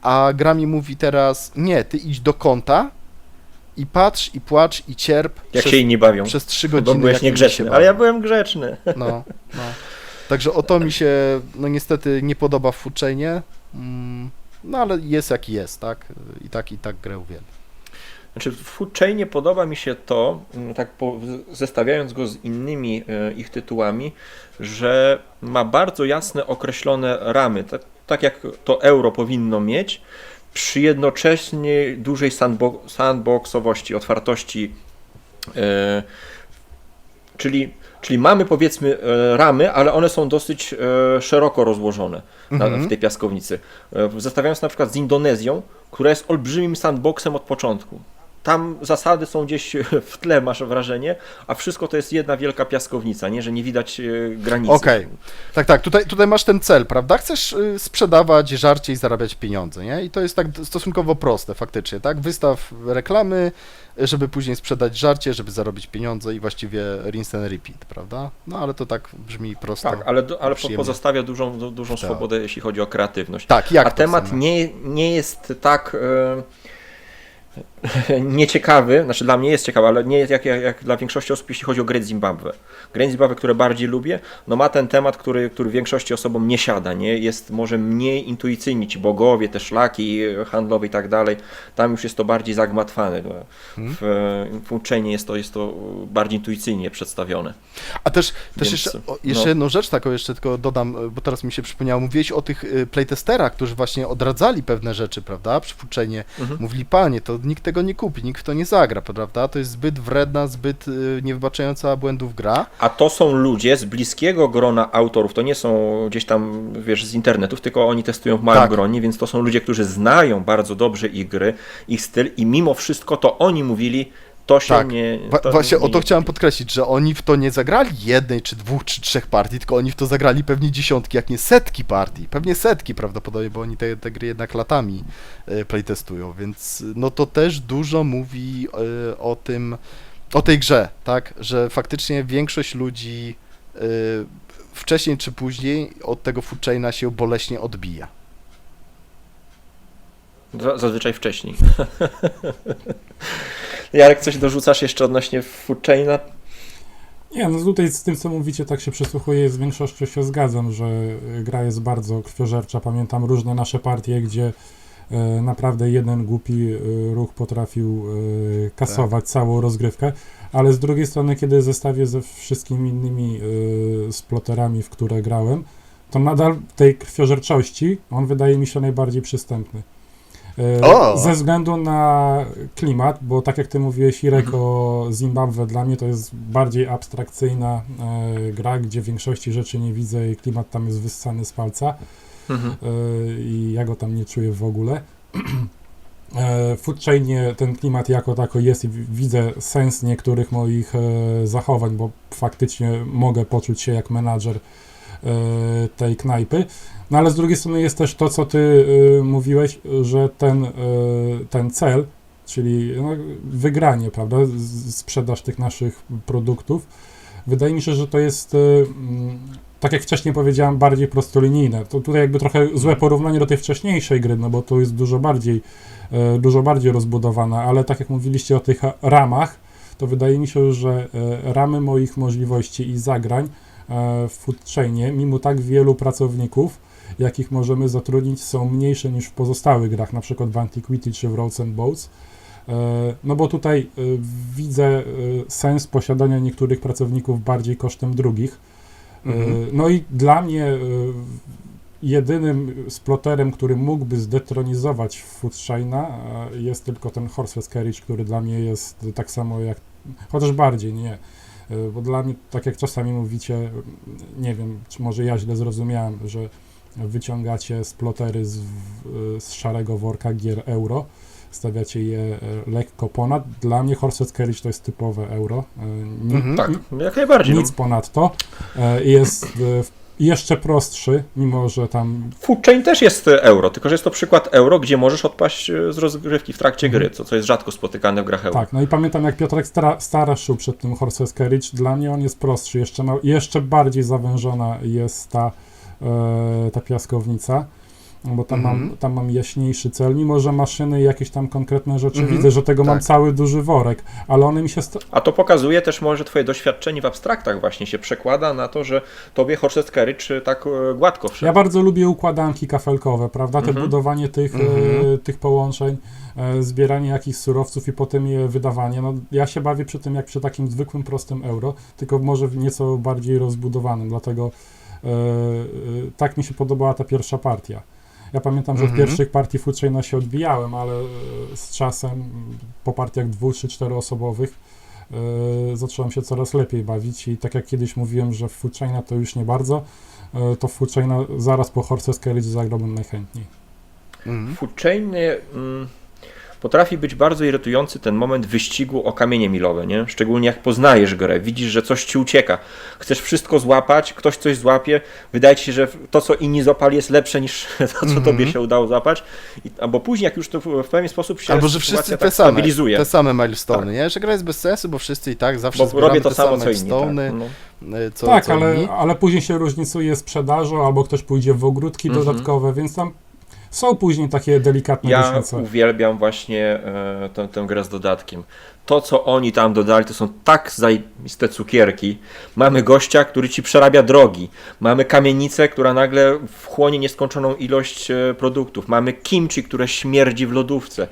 a gra mi mówi teraz, nie, ty idź do kąta i patrz, i płacz, i cierp Jak się inni bawią. przez 3 Bo godziny. byłeś jak inni niegrzeczny, się ale ja bawią. byłem grzeczny. No. Także o to mi się, no niestety nie podoba w Foodchainie, no ale jest jaki jest, tak? I tak grę uwielbiam. Znaczy w Foodchainie podoba mi się to, tak zestawiając go z innymi ich tytułami, że ma bardzo jasne określone ramy, tak jak to euro powinno mieć, przy jednocześnie dużej sandboxowości, otwartości, czyli mamy powiedzmy ramy, ale one są dosyć szeroko rozłożone w tej piaskownicy. Zestawiając na przykład z Indonezją, która jest olbrzymim sandboxem od początku. Tam zasady są gdzieś w tle, masz wrażenie, a wszystko to jest jedna wielka piaskownica, nie, że nie widać granicy. Okej. Tak, tutaj masz ten cel, prawda? Chcesz sprzedawać żarcie i zarabiać pieniądze, nie? I to jest tak stosunkowo proste faktycznie, tak? Wystaw reklamy, żeby później sprzedać żarcie, żeby zarobić pieniądze i właściwie rinse and repeat, prawda? No ale to tak brzmi prosto. Tak, ale przyjemnie. pozostawia dużą swobodę, jeśli chodzi o kreatywność. Tak, jak a to temat samo. nie jest tak nieciekawy, znaczy dla mnie jest ciekawy, ale nie jak dla większości osób, jeśli chodzi o grę Zimbabwe. Grę Zimbabwe, które bardziej lubię, no ma ten temat, który większości osobom nie siada, nie? Jest może mniej intuicyjni ci bogowie, te szlaki handlowe i tak dalej. Tam już jest to bardziej zagmatwane. W uczeniu jest to bardziej intuicyjnie przedstawione. A też Więc, jeszcze no. jedną rzecz taką jeszcze tylko dodam, bo teraz mi się przypomniało. Mówiłeś o tych playtesterach, którzy właśnie odradzali pewne rzeczy, prawda? Przy Foodchainie. Mówili, panie, to nikt tego nie kupi, nikt w to nie zagra, prawda? To jest zbyt wredna, zbyt niewybaczająca błędów gra. A to są ludzie z bliskiego grona autorów, to nie są gdzieś tam, wiesz, z internetów, tylko oni testują w małym Tak. gronie, więc to są ludzie, którzy znają bardzo dobrze ich gry, ich styl i mimo wszystko to oni mówili, to się Tak. nie... Właśnie nie, o to chciałem podkreślić, że oni w to nie zagrali jednej, czy dwóch, czy trzech partii, tylko oni w to zagrali pewnie dziesiątki, jak nie setki partii. Pewnie setki prawdopodobnie, bo oni te gry jednak latami playtestują, więc no to też dużo mówi o tym, o tej grze, tak? Że faktycznie większość ludzi wcześniej czy później od tego Foodchaina się boleśnie odbija. Zazwyczaj wcześniej. Jarek, coś dorzucasz jeszcze odnośnie Foodchaina? Nie, no tutaj z tym, co mówicie, tak się przysłuchuję, z większością się zgadzam, że gra jest bardzo krwiożercza. Pamiętam różne nasze partie, gdzie naprawdę jeden głupi ruch potrafił kasować całą rozgrywkę, ale z drugiej strony, kiedy zestawię ze wszystkimi innymi sploterami, w które grałem, to nadal w tej krwiożerczości on wydaje mi się najbardziej przystępny. Ze względu na klimat, bo tak jak ty mówiłeś, Irek, o Zimbabwe, dla mnie to jest bardziej abstrakcyjna gra, gdzie większości rzeczy nie widzę i klimat tam jest wyssany z palca i ja go tam nie czuję w ogóle. W Foodchainie ten klimat jako tako jest i widzę sens niektórych moich zachowań, bo faktycznie mogę poczuć się jak menadżer tej knajpy. No ale z drugiej strony jest też to, co ty mówiłeś, że ten cel, czyli no, wygranie, prawda, sprzedaż tych naszych produktów, wydaje mi się, że to jest, tak jak wcześniej powiedziałem, bardziej prostolinijne. To tutaj jakby trochę złe porównanie do tej wcześniejszej gry, no bo to jest dużo bardziej rozbudowana, ale tak jak mówiliście o tych ramach, to wydaje mi się, że ramy moich możliwości i zagrań w Foodchainie, mimo tak wielu pracowników, jakich możemy zatrudnić, są mniejsze niż w pozostałych grach, na przykład w Antiquity czy w Roads and Boats. No bo tutaj widzę sens posiadania niektórych pracowników bardziej kosztem drugich. No i dla mnie jedynym sploterem, który mógłby zdetronizować Foodchaina, jest tylko ten Horseless Carriage, który dla mnie jest tak samo jak, chociaż bardziej, nie. Bo dla mnie, tak jak czasami mówicie, nie wiem, czy może ja źle zrozumiałem, że wyciągacie splotery z szarego worka gier euro, stawiacie je lekko ponad. Dla mnie Horseless Carriage to jest typowe euro. Tak, jak najbardziej. Nic ponadto. Jest jeszcze prostszy, mimo że tam... Foodchain też jest euro, tylko że jest to przykład euro, gdzie możesz odpaść z rozgrywki w trakcie gry, co jest rzadko spotykane w grach euro. Tak, no i pamiętam, jak Piotrek straszył przed tym Horseless Carriage, dla mnie on jest prostszy, jeszcze bardziej zawężona jest ta piaskownica, bo tam mam jaśniejszy cel, mimo że maszyny i jakieś tam konkretne rzeczy widzę, że tego mam cały duży worek, ale one mi się... A to pokazuje też może twoje doświadczenie w abstraktach właśnie się przekłada na to, że tobie Horseless Carriage tak gładko wszedł. Ja bardzo lubię układanki kafelkowe, prawda, te budowanie tych połączeń, zbieranie jakichś surowców i potem je wydawanie. No, ja się bawię przy tym jak przy takim zwykłym, prostym euro, tylko może w nieco bardziej rozbudowanym, dlatego tak mi się podobała ta pierwsza partia. Ja pamiętam, że w pierwszych partii Foodchaina się odbijałem, ale z czasem, po partiach 2 czy 4 osobowych, zacząłem się coraz lepiej bawić i tak jak kiedyś mówiłem, że w Foodchaina to już nie bardzo, to w Foodchaina zaraz po Horseless Carriage zagrałbym najchętniej. Foodchain potrafi być bardzo irytujący ten moment wyścigu o kamienie milowe, nie? Szczególnie jak poznajesz grę, widzisz, że coś ci ucieka, chcesz wszystko złapać, ktoś coś złapie, wydaje ci się, że to, co inni złapali, jest lepsze niż to, co tobie się udało złapać, albo później, jak już to w pewien sposób się albo że wszyscy tak stabilizuje. te same milestone, Tak. nie? Że gra jest bez sensu, bo wszyscy i tak zawsze Bo robię to te samo, same co inni. milestone, Tak, co inni. ale później się różnicuje sprzedażą, albo ktoś pójdzie w ogródki dodatkowe, więc tam Są później takie delikatne Ja różnice. uwielbiam właśnie tę grę z dodatkiem. To, co oni tam dodali, to są tak zajebiste cukierki. Mamy gościa, który ci przerabia drogi. Mamy kamienicę, która nagle wchłonie nieskończoną ilość produktów. Mamy kimchi, które śmierdzi w lodówce.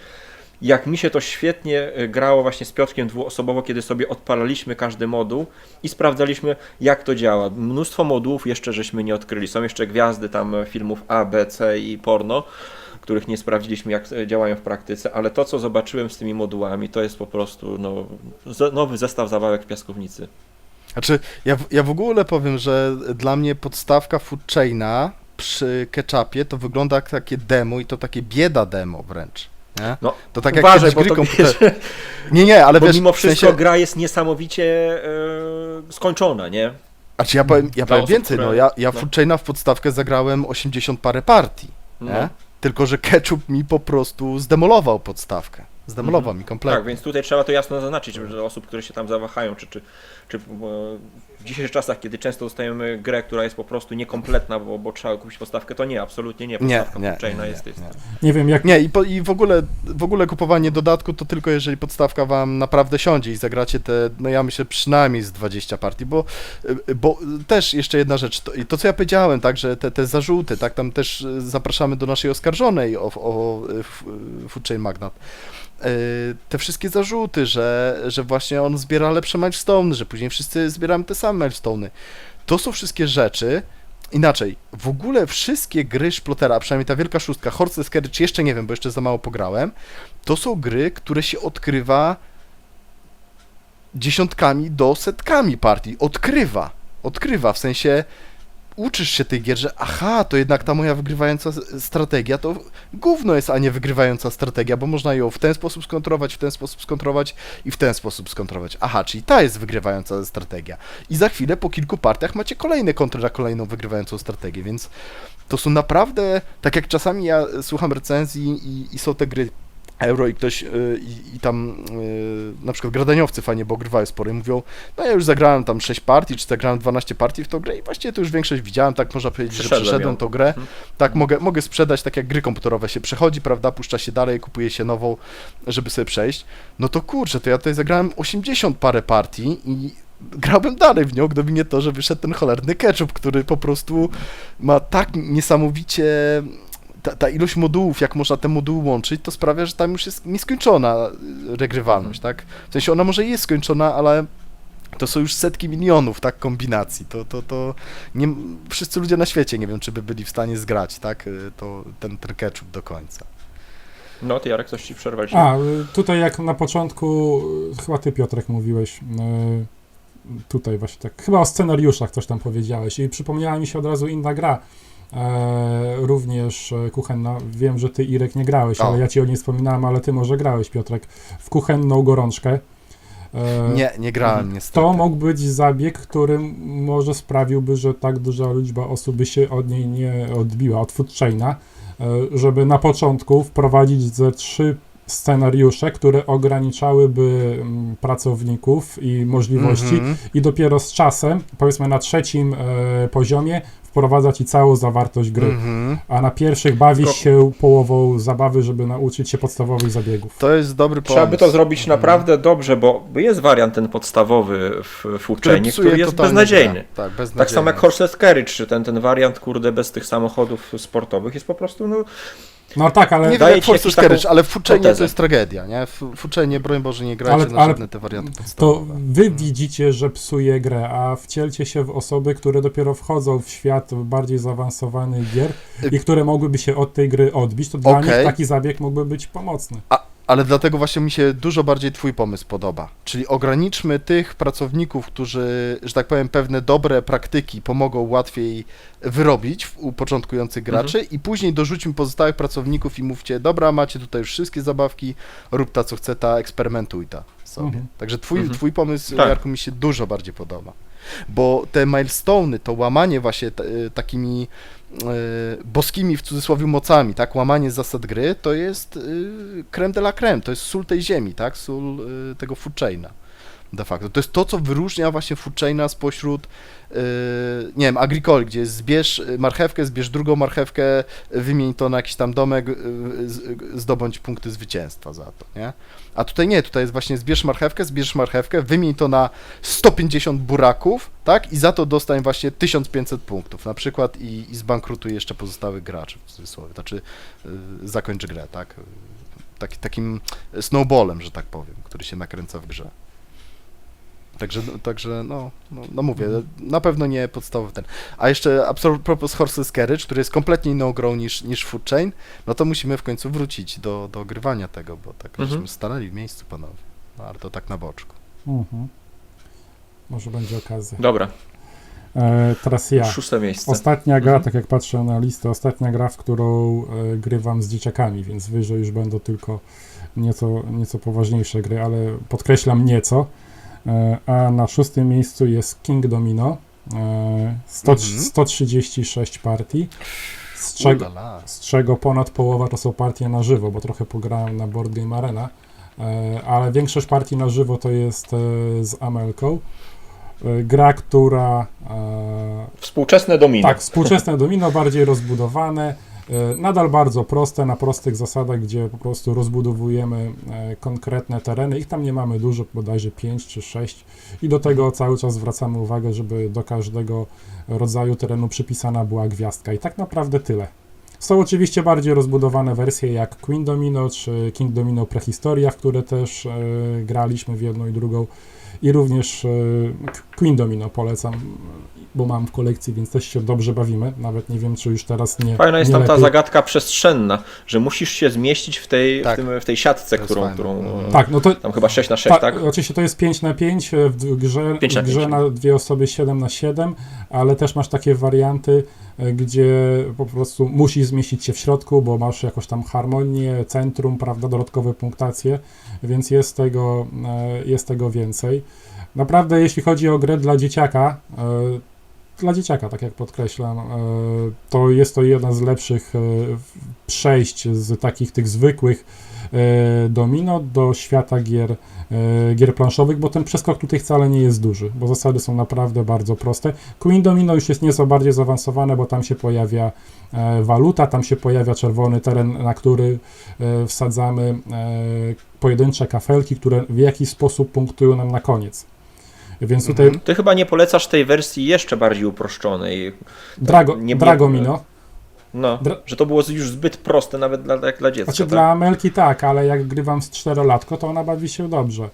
Jak mi się to świetnie grało właśnie z Piotrkiem dwuosobowo, kiedy sobie odpalaliśmy każdy moduł i sprawdzaliśmy, jak to działa. Mnóstwo modułów jeszcze żeśmy nie odkryli. Są jeszcze gwiazdy tam filmów A, B, C i porno, których nie sprawdziliśmy, jak działają w praktyce, ale to, co zobaczyłem z tymi modułami, to jest po prostu nowy zestaw zabawek w piaskownicy. Znaczy, ja w ogóle powiem, że dla mnie podstawka Food Chaina przy ketchupie to wygląda jak takie demo i to takie bieda demo wręcz. Nie? No, To tak uważaj, jak bo gry to komputerowe. Nie, ale bo wiesz, mimo w wszystko sensie, gra jest niesamowicie skończona, nie? znaczy ja powiem osób, więcej, które- no ja no. Food Chaina w podstawkę zagrałem 80 parę partii, nie? No. Tylko że ketchup mi po prostu zdemolował podstawkę. Zdemolował mi kompletnie. Tak, więc tutaj trzeba to jasno zaznaczyć, że osób, które się tam zawahają, czy w dzisiejszych czasach, kiedy często dostajemy grę, która jest po prostu niekompletna, bo trzeba kupić podstawkę, to nie, absolutnie nie. Podstawka Foodchaina jest. Nie wiem, jak Nie, i w ogóle kupowanie dodatku to tylko jeżeli podstawka wam naprawdę siądzie i zagracie te, no ja myślę przynajmniej z 20 partii, bo też jeszcze jedna rzecz, to co ja powiedziałem, tak, że te zarzuty, tak, tam też zapraszamy do naszej oskarżonej o Food Chain Magnat. Te wszystkie zarzuty, że właśnie on zbiera lepsze milestone'y, że później wszyscy zbieramy te same milestone'y. To są wszystkie rzeczy, inaczej, w ogóle wszystkie gry Szplotera, a przynajmniej ta Wielka Szóstka, Horse Carriage, jeszcze nie wiem, bo jeszcze za mało pograłem, to są gry, które się odkrywa dziesiątkami do setkami partii. Odkrywa, w sensie uczysz się tych gier, że aha, to jednak ta moja wygrywająca strategia to gówno jest, a nie wygrywająca strategia, bo można ją w ten sposób skontrować, w ten sposób skontrować i w ten sposób skontrować. Aha, czyli ta jest wygrywająca strategia. I za chwilę po kilku partiach macie kolejne kontry na kolejną wygrywającą strategię, więc to są naprawdę, tak jak czasami ja słucham recenzji i są te gry Euro i ktoś i tam na przykład gradaniowcy fajnie, bo ogrywają sporo i mówią, no ja już zagrałem tam 6 partii, czy zagrałem 12 partii w tą grę i właściwie to już większość widziałem, tak można powiedzieć, że przeszedłem tą grę, tak mogę sprzedać, tak jak gry komputerowe się przechodzi, prawda, puszcza się dalej, kupuje się nową, żeby sobie przejść, no to kurczę, to ja tutaj zagrałem 80 parę partii i grałbym dalej w nią, gdyby nie to, że wyszedł ten cholerny ketchup, który po prostu ma tak niesamowicie... Ta ilość modułów, jak można te moduły łączyć, to sprawia, że tam już jest nieskończona regrywalność, tak? W sensie ona może jest skończona, ale to są już setki milionów, tak, kombinacji. To nie, wszyscy ludzie na świecie nie wiem, czy by byli w stanie zgrać, tak, ten ketchup do końca. No, ty Jarek, coś ci przerwać. tutaj jak na początku, chyba ty Piotrek mówiłeś, tutaj właśnie tak, chyba o scenariuszach coś tam powiedziałeś i przypomniała mi się od razu inna gra, również kuchenna, wiem, że ty Irek nie grałeś, ale ja ci o niej wspominałem, ale ty może grałeś Piotrek, w kuchenną gorączkę. Nie grałem niestety. To mógł być zabieg, który może sprawiłby, że tak duża liczba osób by się od niej nie odbiła, od Food Chaina, żeby na początku wprowadzić ze 3 scenariusze, które ograniczałyby pracowników i możliwości i dopiero z czasem, powiedzmy na 3. poziomie, wprowadza ci całą zawartość gry, a na pierwszych bawi się połową zabawy, żeby nauczyć się podstawowych zabiegów. To jest dobry pomysł. Trzeba by to zrobić naprawdę dobrze, bo jest wariant ten podstawowy w Foodchainie, który jest beznadziejny. Tak, beznadziejny. Tak samo jak Horseless Carriage, czy ten wariant, kurde, bez tych samochodów sportowych jest po prostu, No tak, ale... Nie wiem daje jak ci Force jakąś Carriage, taką ale w Foodchainie to protezę. jest tragedia, nie? W Foodchainie, broń Boże, nie grajcie na żadne te warianty To podstawowe. wy widzicie, że psuje grę, a wcielcie się w osoby, które dopiero wchodzą w świat bardziej zaawansowanych gier i które mogłyby się od tej gry odbić, to dla nich taki zabieg mógłby być pomocny. Ale dlatego właśnie mi się dużo bardziej twój pomysł podoba. Czyli ograniczmy tych pracowników, którzy, że tak powiem, pewne dobre praktyki pomogą łatwiej wyrobić u początkujących graczy i później dorzućmy pozostałych pracowników i mówcie, dobra, macie tutaj już wszystkie zabawki, rób ta co chce ta, eksperymentuj ta sobie. Także twój pomysł, Tak. Jarku, mi się dużo bardziej podoba. Bo te milestone'y, to łamanie właśnie takimi boskimi w cudzysłowie mocami, tak, łamanie zasad gry, to jest crème de la crème, to jest sól tej ziemi, tak, sól tego Food Chaina. de facto. To jest to, co wyróżnia właśnie Foodchaina spośród, nie wiem, Agricoli, gdzie jest zbierz marchewkę, zbierz drugą marchewkę, wymień to na jakiś tam domek, zdobądź punkty zwycięstwa za to, nie? A tutaj nie, tutaj jest właśnie zbierz marchewkę, wymień to na 150 buraków, tak? I za to dostań właśnie 1500 punktów, na przykład i zbankrutuj jeszcze pozostałych graczy, w cudzysłowie, znaczy zakończ grę, tak? Takim snowballem, że tak powiem, który się nakręca w grze. Także no mówię, na pewno nie podstawowy ten. A jeszcze a propos Horses Carriage, który jest kompletnie inną grą niż Foodchain, no to musimy w końcu wrócić do ogrywania tego, bo tak żeśmy stanęli w miejscu, panowie. No, ale to tak na boczku. Może będzie okazja. Dobra, Teraz ja. 6. miejsce. Ostatnia gra, tak jak patrzę na listę, ostatnia gra, w którą grywam z dzieciakami, więc wyżej już będą tylko nieco poważniejsze gry, ale podkreślam nieco. A na 6. miejscu jest King Domino, 136 partii, z czego ponad połowa to są partie na żywo, bo trochę pograłem na Board Game Arena, ale większość partii na żywo to jest z Amelką. Gra, która... Współczesne domino. Tak, współczesne domino, bardziej rozbudowane, nadal bardzo proste, na prostych zasadach, gdzie po prostu rozbudowujemy konkretne tereny. Ich tam nie mamy dużo, bodajże 5 czy 6 i do tego cały czas zwracamy uwagę, żeby do każdego rodzaju terenu przypisana była gwiazdka i tak naprawdę tyle. Są oczywiście bardziej rozbudowane wersje jak Queen Domino czy King Domino Prehistoria, w które też graliśmy w jedną i drugą i również Queen Domino polecam, bo mam w kolekcji, więc też się dobrze bawimy. Nawet nie wiem, czy już teraz nie. Fajna jest nie tam ta lepiej. zagadka przestrzenna, że musisz się zmieścić w tej, Tak. w tej siatce, To jest którą fajne. Tak, no to tam chyba 6/6, tak? oczywiście to jest 5x5 w grze, 5 na w grze 5. na dwie osoby 7x7, ale też masz takie warianty, gdzie po prostu musisz zmieścić się w środku, bo masz jakoś tam harmonię, centrum, prawda, dodatkowe punktacje, więc jest tego więcej. Naprawdę, jeśli chodzi o grę dla dzieciaka, tak jak podkreślam, to jest to jedna z lepszych przejść z takich tych zwykłych domino do świata gier planszowych, bo ten przeskok tutaj wcale nie jest duży, bo zasady są naprawdę bardzo proste. Queen Domino już jest nieco bardziej zaawansowane, bo tam się pojawia waluta, tam się pojawia czerwony teren, na który wsadzamy pojedyncze kafelki, które w jakiś sposób punktują nam na koniec. Więc tutaj Ty chyba nie polecasz tej wersji jeszcze bardziej uproszczonej. nie było- Dragomino. No, że to było już zbyt proste nawet jak dla dziecka. Znaczy tak? dla Amelki tak, ale jak grywam z 4-latko, to ona bawi się dobrze.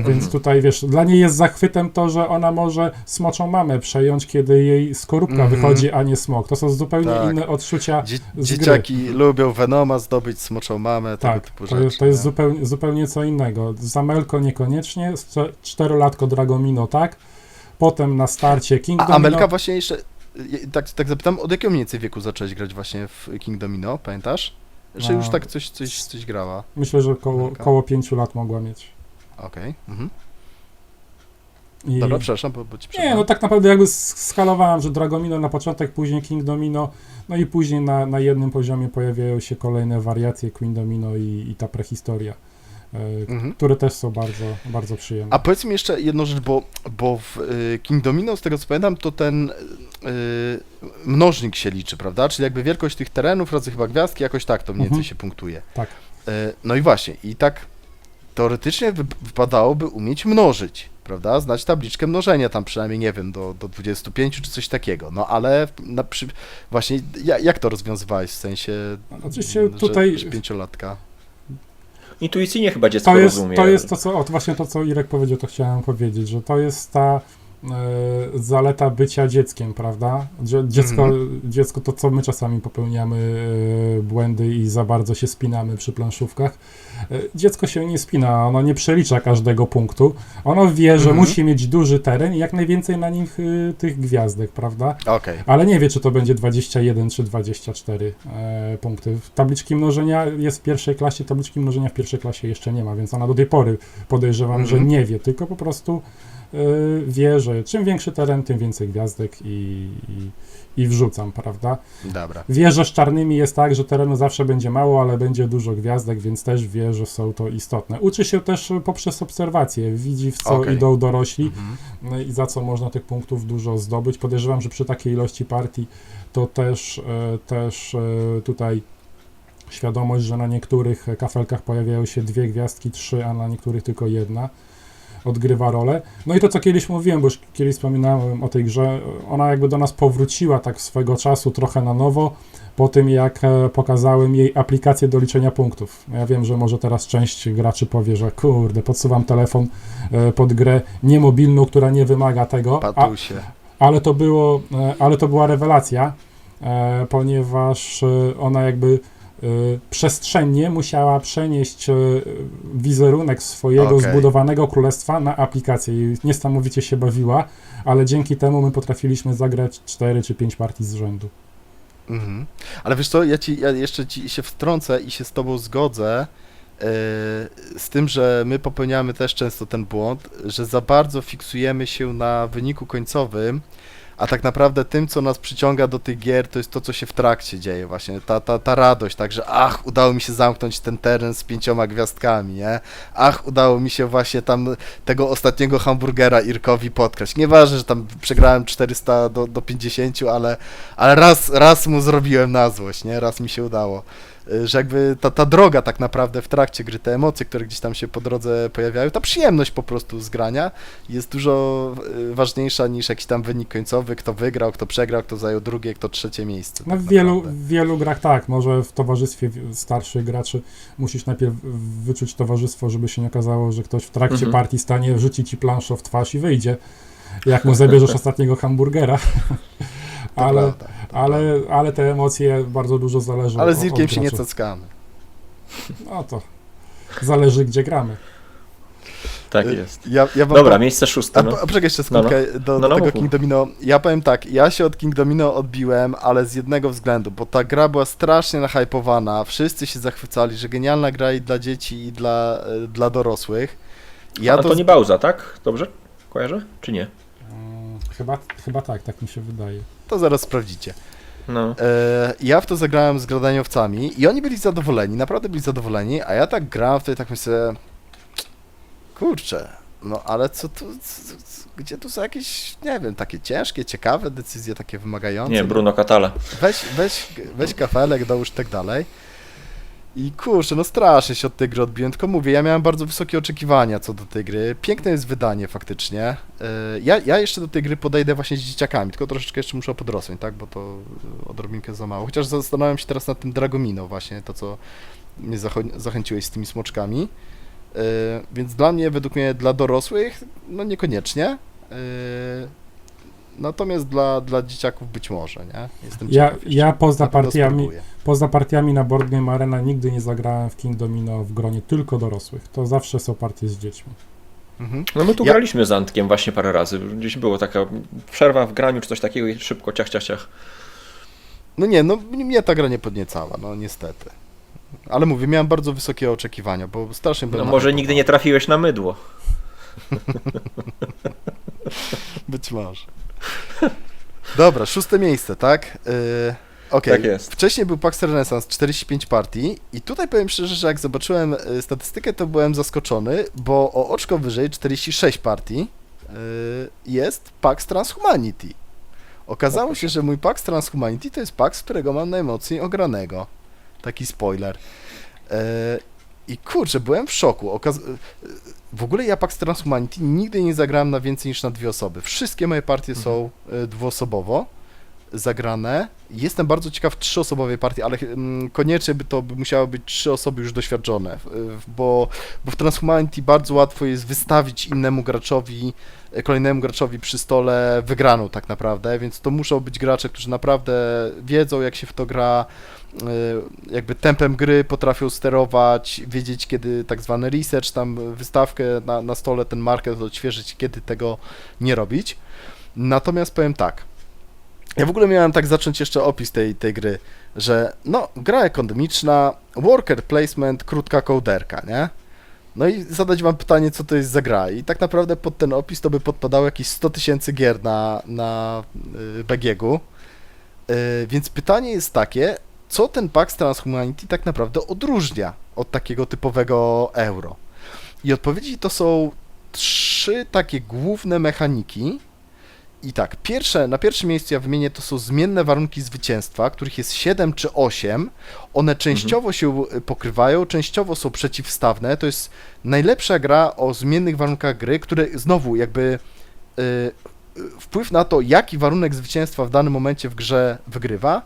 Więc tutaj, wiesz, dla niej jest zachwytem to, że ona może smoczą mamę przejąć, kiedy jej skorupka wychodzi, a nie smok. To są zupełnie Tak. inne odczucia z gry. Dzieciaki lubią Venoma, zdobyć smoczą mamę, tego Tak, typu to rzeczy. jest, to jest nie? zupełnie co innego. Z Amelką niekoniecznie, z 4-latko Dragomino tak, potem na starcie King A Domino. Amelka właśnie jeszcze, tak zapytam, od jakiego mniej więcej wieku zaczęłaś grać właśnie w King Domino, pamiętasz? Że No. już tak coś grała? Myślę, że Amelka. koło 5 lat mogła mieć. Okej. I... Dobra, przepraszam, bo ci Nie, przerwałem. no tak naprawdę jakby skalowałem, że Dragomino na początek, później King Domino, no i później na jednym poziomie pojawiają się kolejne wariacje Queen Domino i ta prehistoria, które też są bardzo, bardzo przyjemne. A powiedz mi jeszcze jedną rzecz, bo w King Domino, z tego co pamiętam, to ten mnożnik się liczy, prawda? Czyli jakby wielkość tych terenów razy chyba gwiazdki, jakoś tak to mniej więcej się punktuje. Tak. No i właśnie, i tak teoretycznie wypadałoby umieć mnożyć, prawda? Znać tabliczkę mnożenia, tam przynajmniej, nie wiem, do 25 czy coś takiego. No ale właśnie jak to rozwiązywałeś, w sensie, Oczywiście tutaj że 5-latka? Intuicyjnie chyba dziecko to jest rozumie. to, jest to co, właśnie to, co Irek powiedział, to chciałem powiedzieć, że to jest ta zaleta bycia dzieckiem, prawda? Dziecko to, co my czasami popełniamy błędy i za bardzo się spinamy przy planszówkach. Dziecko się nie spina, ono nie przelicza każdego punktu. Ono wie, że musi mieć duży teren i jak najwięcej na nich tych gwiazdek, prawda? Okej. Ale nie wie, czy to będzie 21 czy 24 punkty. Tabliczki mnożenia jest w pierwszej klasie, tabliczki mnożenia w pierwszej klasie jeszcze nie ma, więc ona do tej pory podejrzewam, że nie wie, tylko po prostu wie, że czym większy teren, tym więcej gwiazdek i wrzucam, prawda? Dobra. Wie, że z czarnymi jest tak, że terenu zawsze będzie mało, ale będzie dużo gwiazdek, więc też wie, że są to istotne. Uczy się też poprzez obserwację, widzi w co Okej. idą dorośli Mhm. no i za co można tych punktów dużo zdobyć. Podejrzewam, że przy takiej ilości partii to też tutaj świadomość, że na niektórych kafelkach pojawiają się 2 gwiazdki, 3, a na niektórych tylko 1. Odgrywa rolę. No i to, co kiedyś mówiłem, bo już kiedyś wspominałem o tej grze, ona jakby do nas powróciła tak swego czasu trochę na nowo, po tym jak pokazałem jej aplikację do liczenia punktów. Ja wiem, że może teraz część graczy powie, że kurde, podsuwam telefon pod grę niemobilną, która nie wymaga tego, Patusie. ale to była rewelacja, ponieważ ona jakby przestrzennie musiała przenieść wizerunek swojego Okej. zbudowanego królestwa na aplikację i niesamowicie się bawiła, ale dzięki temu my potrafiliśmy zagrać 4 czy 5 partii z rzędu. Mhm. Ale wiesz co, ja jeszcze ci się wtrącę i się z tobą zgodzę, z tym, że my popełniamy też często ten błąd, że za bardzo fiksujemy się na wyniku końcowym, a tak naprawdę tym, co nas przyciąga do tych gier, to jest to, co się w trakcie dzieje właśnie, ta radość, tak, że udało mi się zamknąć ten teren z 5 gwiazdkami, nie? Udało mi się właśnie tam tego ostatniego hamburgera Irkowi podkraść. Nieważne, że tam przegrałem 400 do 50, ale raz mu zrobiłem na złość, nie? Raz mi się udało. Że jakby ta droga tak naprawdę w trakcie gry, te emocje, które gdzieś tam się po drodze pojawiają, ta przyjemność po prostu z grania jest dużo ważniejsza niż jakiś tam wynik końcowy, kto wygrał, kto przegrał, kto zajął drugie, kto trzecie miejsce. No tak w wielu grach tak, może w towarzystwie starszych graczy musisz najpierw wyczuć towarzystwo, żeby się nie okazało, że ktoś w trakcie partii stanie, rzuci ci planszą w twarz i wyjdzie, jak mu zabierzesz ostatniego hamburgera. Ale te emocje bardzo dużo zależą Ale z Irkiem od się nie graczy. cackamy. No to zależy, gdzie gramy. Tak jest. Ja wam Dobra, miejsce 6. No. Poczekaj jeszcze sekundkę do tego mów. King Domino. Ja powiem tak, ja się od King Domino odbiłem, ale z jednego względu, bo ta gra była strasznie nahypowana, wszyscy się zachwycali, że genialna gra i dla dzieci, i dla dorosłych. A to nie Bauza, tak? Dobrze? Kojarzę? Czy nie? Chyba tak mi się wydaje. To zaraz sprawdzicie. No. Ja w to zagrałem z gradaniowcami i oni byli zadowoleni, naprawdę byli zadowoleni, a ja tak grałem wtedy, tak myślę, kurczę, no ale gdzie tu są jakieś, nie wiem, takie ciężkie, ciekawe decyzje, takie wymagające? Nie, Bruno Catala. Weź kafelek, dołóż i tak dalej. I kurczę, no strasznie się od tej gry odbiłem, tylko mówię, ja miałem bardzo wysokie oczekiwania co do tej gry. Piękne jest wydanie faktycznie. Ja jeszcze do tej gry podejdę właśnie z dzieciakami, tylko troszeczkę jeszcze muszę podrosnąć, tak, bo to odrobinkę za mało. Chociaż zastanawiam się teraz nad tym Dragomino właśnie, to co mnie zachęciłeś z tymi smoczkami. Więc dla mnie, według mnie, dla dorosłych, no niekoniecznie. Natomiast dla dzieciaków być może, nie? Jestem ciekaw jeszcze. Ja Spróbuję. poza partiami na Board Game Arena nigdy nie zagrałem w King Domino w gronie tylko dorosłych. To zawsze są partie z dziećmi. Mhm. No my tu graliśmy z Antkiem właśnie parę razy. Gdzieś było taka przerwa w graniu czy coś takiego i szybko ciach. No nie, no mnie ta gra nie podniecała, no niestety. Ale mówię, miałem bardzo wysokie oczekiwania, bo strasznie byłem No może nahypowany. nigdy nie trafiłeś na mydło. Być może. Dobra, 6. miejsce, tak? Okej. Tak jest. Wcześniej był PAX Renaissance, 45 partii i tutaj powiem szczerze, że jak zobaczyłem statystykę, to byłem zaskoczony, bo o oczko wyżej, 46 partii, jest PAX Transhumanity. Okazało się, że mój PAX Transhumanity to jest PAX, którego mam najmocniej ogranego. Taki spoiler. I kurczę, byłem w szoku. W ogóle ja PAX Transhumanity nigdy nie zagrałem na więcej niż na 2 osoby. Wszystkie moje partie są dwuosobowo zagrane. Jestem bardzo ciekaw 3-osobowej partii, ale koniecznie by musiały być 3 osoby już doświadczone, bo w Transhumanity bardzo łatwo jest wystawić kolejnemu graczowi przy stole wygraną tak naprawdę, więc to muszą być gracze, którzy naprawdę wiedzą, jak się w to gra, jakby tempem gry potrafią sterować, wiedzieć, kiedy tak zwany research, tam wystawkę na stole, ten marker odświeżyć, kiedy tego nie robić. Natomiast powiem tak, ja w ogóle miałem tak zacząć jeszcze opis tej gry, że no, gra ekonomiczna, worker placement, krótka kołderka, nie? No i zadać wam pytanie, co to jest za gra. I tak naprawdę pod ten opis to by podpadało jakieś 100 000 gier na BGG-u. Więc pytanie jest takie, co ten Pax Transhumanity tak naprawdę odróżnia od takiego typowego euro? I odpowiedzi to są 3 takie główne mechaniki. I tak, na pierwszym miejscu ja wymienię, to są zmienne warunki zwycięstwa, których jest 7 czy 8. One częściowo się pokrywają, częściowo są przeciwstawne. To jest najlepsza gra o zmiennych warunkach gry, które znowu jakby wpływ na to, jaki warunek zwycięstwa w danym momencie w grze wygrywa,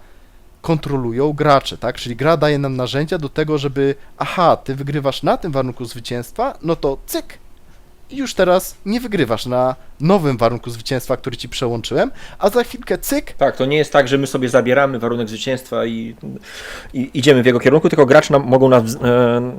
kontrolują gracze, tak? Czyli gra daje nam narzędzia do tego, żeby ty wygrywasz na tym warunku zwycięstwa, no to cyk, i już teraz nie wygrywasz na nowym warunku zwycięstwa, który ci przełączyłem, a za chwilkę cyk. Tak, to nie jest tak, że my sobie zabieramy warunek zwycięstwa i idziemy w jego kierunku, tylko gracze mogą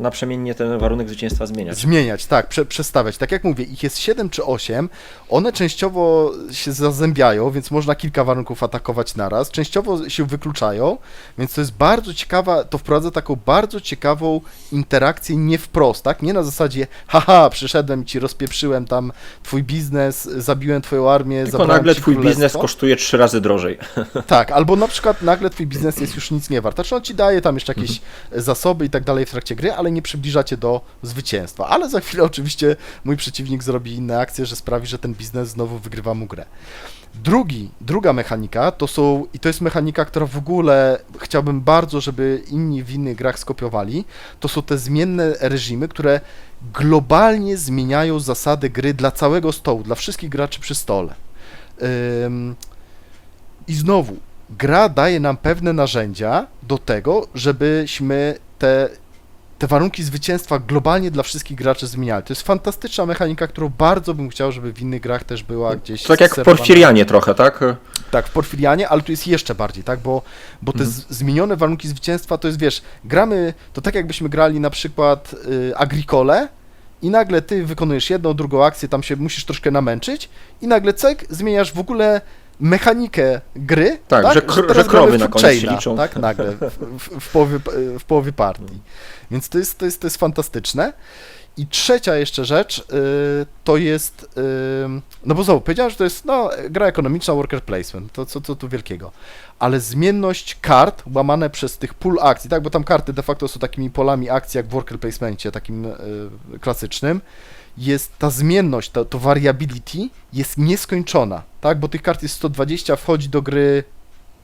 naprzemiennie ten warunek zwycięstwa zmieniać. Zmieniać, tak, przestawiać. Tak jak mówię, ich jest 7 czy 8, one częściowo się zazębiają, więc można kilka warunków atakować naraz, częściowo się wykluczają, więc to jest bardzo ciekawa, to wprowadza taką bardzo ciekawą interakcję nie wprost, tak? Nie na zasadzie, przyszedłem i ci rozpieprzyłem tam twój biznes, zabiłem twoją armię, Tylko zabrałem nagle ci twój królestwo. biznes kosztuje 3 razy drożej. Tak, albo na przykład nagle twój biznes jest już nic nie wart. Znaczy on ci daje tam jeszcze jakieś zasoby i tak dalej w trakcie gry, ale nie przybliża cię do zwycięstwa. Ale za chwilę oczywiście mój przeciwnik zrobi inne akcje, że sprawi, że ten biznes znowu wygrywa mu grę. Druga mechanika to jest mechanika, która w ogóle chciałbym bardzo, żeby inni w innych grach skopiowali, to są te zmienne reżimy, które globalnie zmieniają zasady gry dla całego stołu, dla wszystkich graczy przy stole. I znowu, gra daje nam pewne narzędzia do tego, żebyśmy te warunki zwycięstwa globalnie dla wszystkich graczy zmieniali. To jest fantastyczna mechanika, którą bardzo bym chciał, żeby w innych grach też była gdzieś Tak jak w serwowana. Porfirianie trochę, tak? Tak, w Porfirianie, ale tu jest jeszcze bardziej, tak, bo te zmienione warunki zwycięstwa to jest, wiesz, gramy, to tak jakbyśmy grali na przykład Agricole i nagle ty wykonujesz jedną, drugą akcję, tam się musisz troszkę namęczyć i nagle zmieniasz w ogóle mechanikę gry, Tak, że teraz krowy gramy na w koniec się Chaina, liczą. tak, nagle, w połowie partii. Więc to jest fantastyczne. I trzecia jeszcze rzecz, to jest, no bo znowu, powiedziałem, że to jest gra ekonomiczna, worker placement, to co tu wielkiego, ale zmienność kart łamane przez tych pól akcji, tak, bo tam karty de facto są takimi polami akcji, jak w worker placemencie, takim klasycznym, jest ta zmienność, to variability jest nieskończona, tak, bo tych kart jest 120, wchodzi do gry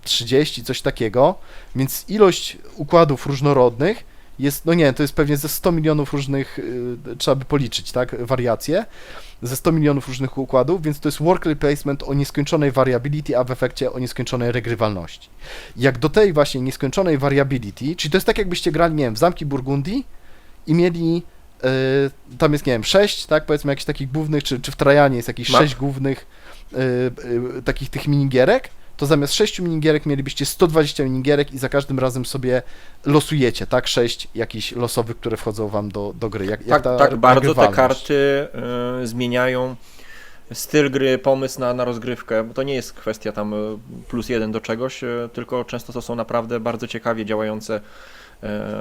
30, coś takiego, więc ilość układów różnorodnych jest, to jest pewnie ze 100 milionów różnych, trzeba by policzyć, tak, wariacje, ze 100 milionów różnych układów, więc to jest worker placement o nieskończonej variability, a w efekcie o nieskończonej regrywalności. Jak do tej właśnie nieskończonej variability, czyli to jest tak jakbyście grali, nie wiem, w Zamki Burgundii i mieli, tam jest, nie wiem, 6, tak, powiedzmy jakichś takich głównych, czy w Trajanie jest jakieś 6 głównych takich tych minigierek, to zamiast 6 minigierek mielibyście 120 minigierek i za każdym razem sobie losujecie, tak, 6 jakichś losowych, które wchodzą wam do gry. Tak bardzo te karty zmieniają styl gry, pomysł na rozgrywkę, bo to nie jest kwestia tam +1 do czegoś, tylko często to są naprawdę bardzo ciekawie działające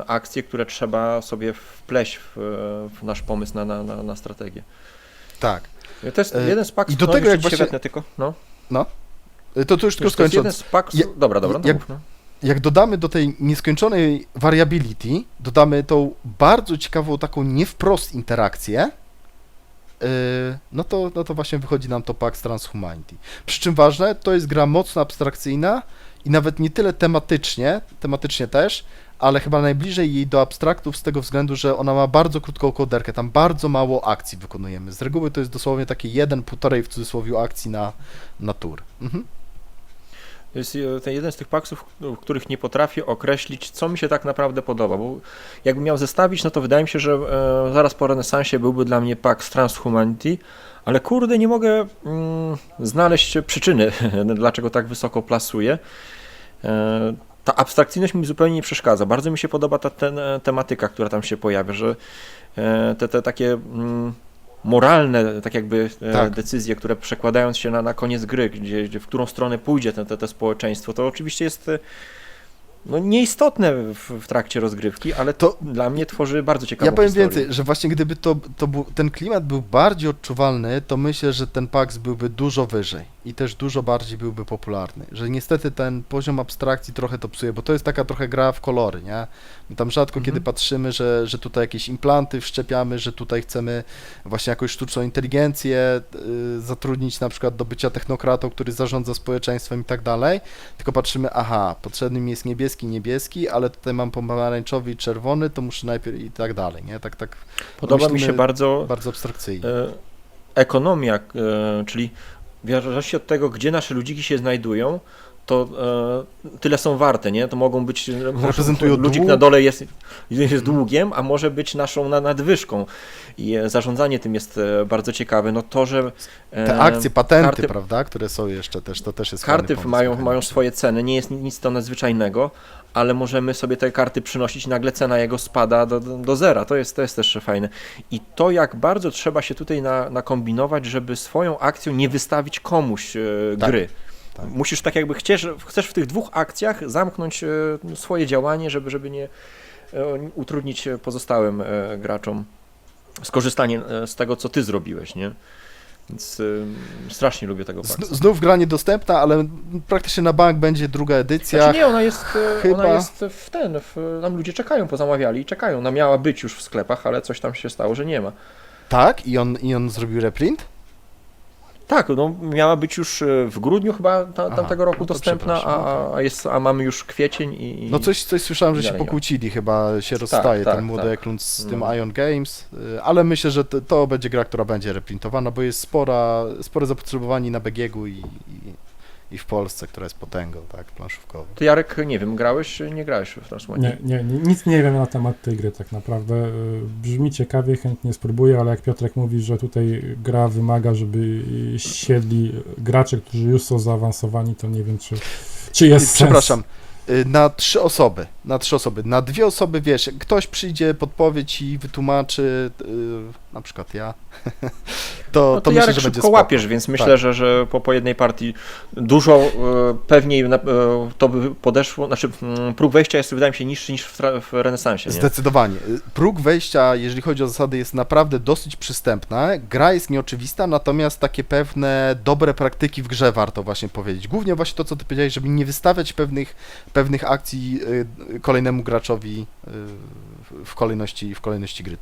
akcje, które trzeba sobie wpleść w nasz pomysł na strategię. Tak. To jest jeden z paksów, i do tego jak właśnie... wetnę tylko, To już tylko skończę. Jeden z paksów... Dobra, jak dodamy do tej nieskończonej variability, dodamy tą bardzo ciekawą taką nie wprost interakcję, no to właśnie wychodzi nam to Pax Transhumanity. Przy czym ważne, to jest gra mocno abstrakcyjna i nawet nie tyle tematycznie też, ale chyba najbliżej jej do abstraktów z tego względu, że ona ma bardzo krótką koderkę, tam bardzo mało akcji wykonujemy. Z reguły to jest dosłownie takie 1,5 w cudzysłowie akcji na tur. To jest ten jeden z tych paksów, w których nie potrafię określić, co mi się tak naprawdę podoba, bo jakbym miał zestawić, no to wydaje mi się, że zaraz po renesansie byłby dla mnie Pax Transhumanity, ale kurde, nie mogę znaleźć przyczyny, dlaczego tak wysoko plasuję. Ta abstrakcyjność mi zupełnie nie przeszkadza. Bardzo mi się podoba ta tematyka, która tam się pojawia, że te takie moralne tak jakby decyzje, które przekładając się na koniec gry, w którą stronę pójdzie te społeczeństwo, to oczywiście jest no, nieistotne w trakcie rozgrywki, ale to dla mnie tworzy bardzo ciekawą Ja powiem historię. więcej, że właśnie gdyby ten klimat był bardziej odczuwalny, to myślę, że ten PAX byłby dużo wyżej i też dużo bardziej byłby popularny. Że niestety ten poziom abstrakcji trochę to psuje, bo to jest taka trochę gra w kolory, nie? My tam rzadko kiedy patrzymy, że tutaj jakieś implanty wszczepiamy, że tutaj chcemy właśnie jakąś sztuczną inteligencję zatrudnić na przykład do bycia technokratą, który zarządza społeczeństwem i tak dalej, tylko patrzymy, aha, potrzebny mi jest niebieski, ale tutaj mam pomarańczowy i czerwony, to muszę najpierw i tak dalej, nie? Tak Podoba mi się myślimy bardzo bardzo abstrakcyjnie. ekonomia, czyli w zależności od tego, gdzie nasze ludziki się znajdują, to tyle są warte, nie? To mogą być, Reprezentują ludzik dług. na dole jest długiem, a może być naszą nadwyżką i zarządzanie tym jest bardzo ciekawe. No to, że Te akcje, patenty, karty, prawda, które są jeszcze też, to też jest karty fajny pomysł mają mechaniczny. swoje ceny, nie jest nic to nadzwyczajnego, ale możemy sobie te karty przynosić, nagle cena jego spada do zera. To jest też fajne. I to, jak bardzo trzeba się tutaj nakombinować, żeby swoją akcją nie wystawić komuś Tak. gry. Tak. Musisz tak jakby chcesz w tych dwóch akcjach zamknąć swoje działanie, żeby nie utrudnić pozostałym graczom skorzystanie z tego, co ty zrobiłeś, nie? Więc strasznie lubię tego paksu. Znów gra niedostępna, ale praktycznie na bank będzie druga edycja. Znaczy nie, ona jest chyba- tam ludzie czekają, pozamawiali i czekają. Ona miała być już w sklepach, ale coś tam się stało, że nie ma. Tak? I on zrobił reprint? Tak, no miała być już w grudniu chyba Aha, tamtego roku no to dostępna, przepraszam, a mamy już kwiecień i... No coś słyszałem, że się dalej nie ma. pokłócili, chyba się rozstaje tak, ten młody tak. Eklund z tym No. Ion Games, ale myślę, że to będzie gra, która będzie reprintowana, bo jest spore zapotrzebowanie na BGG-u i w Polsce, która jest potęgą, tak, planszówkową. Ty, Jarek, nie wiem, grałeś? Nie grałeś w Transmanie? Nie, nic nie wiem na temat tej gry tak naprawdę. Brzmi ciekawie, chętnie spróbuję, ale jak Piotrek mówi, że tutaj gra wymaga, żeby siedli gracze, którzy już są zaawansowani, to nie wiem, czy jest sens. Przepraszam, na 3 osoby, na 2 osoby, wiesz, ktoś przyjdzie, podpowie ci, wytłumaczy, na przykład ja, to No ty, myślę, Jarek, że będzie szybko spoko. łapiesz, więc myślę, że po jednej partii dużo pewniej to by podeszło, znaczy próg wejścia jest, wydaje mi się, niższy niż w renesansie, nie? Zdecydowanie. Próg wejścia, jeżeli chodzi o zasady, jest naprawdę dosyć przystępna. Gra jest nieoczywista, natomiast takie pewne dobre praktyki w grze warto właśnie powiedzieć. Głównie właśnie to, co ty powiedziałeś, żeby nie wystawiać pewnych akcji kolejnemu graczowi w kolejności gry.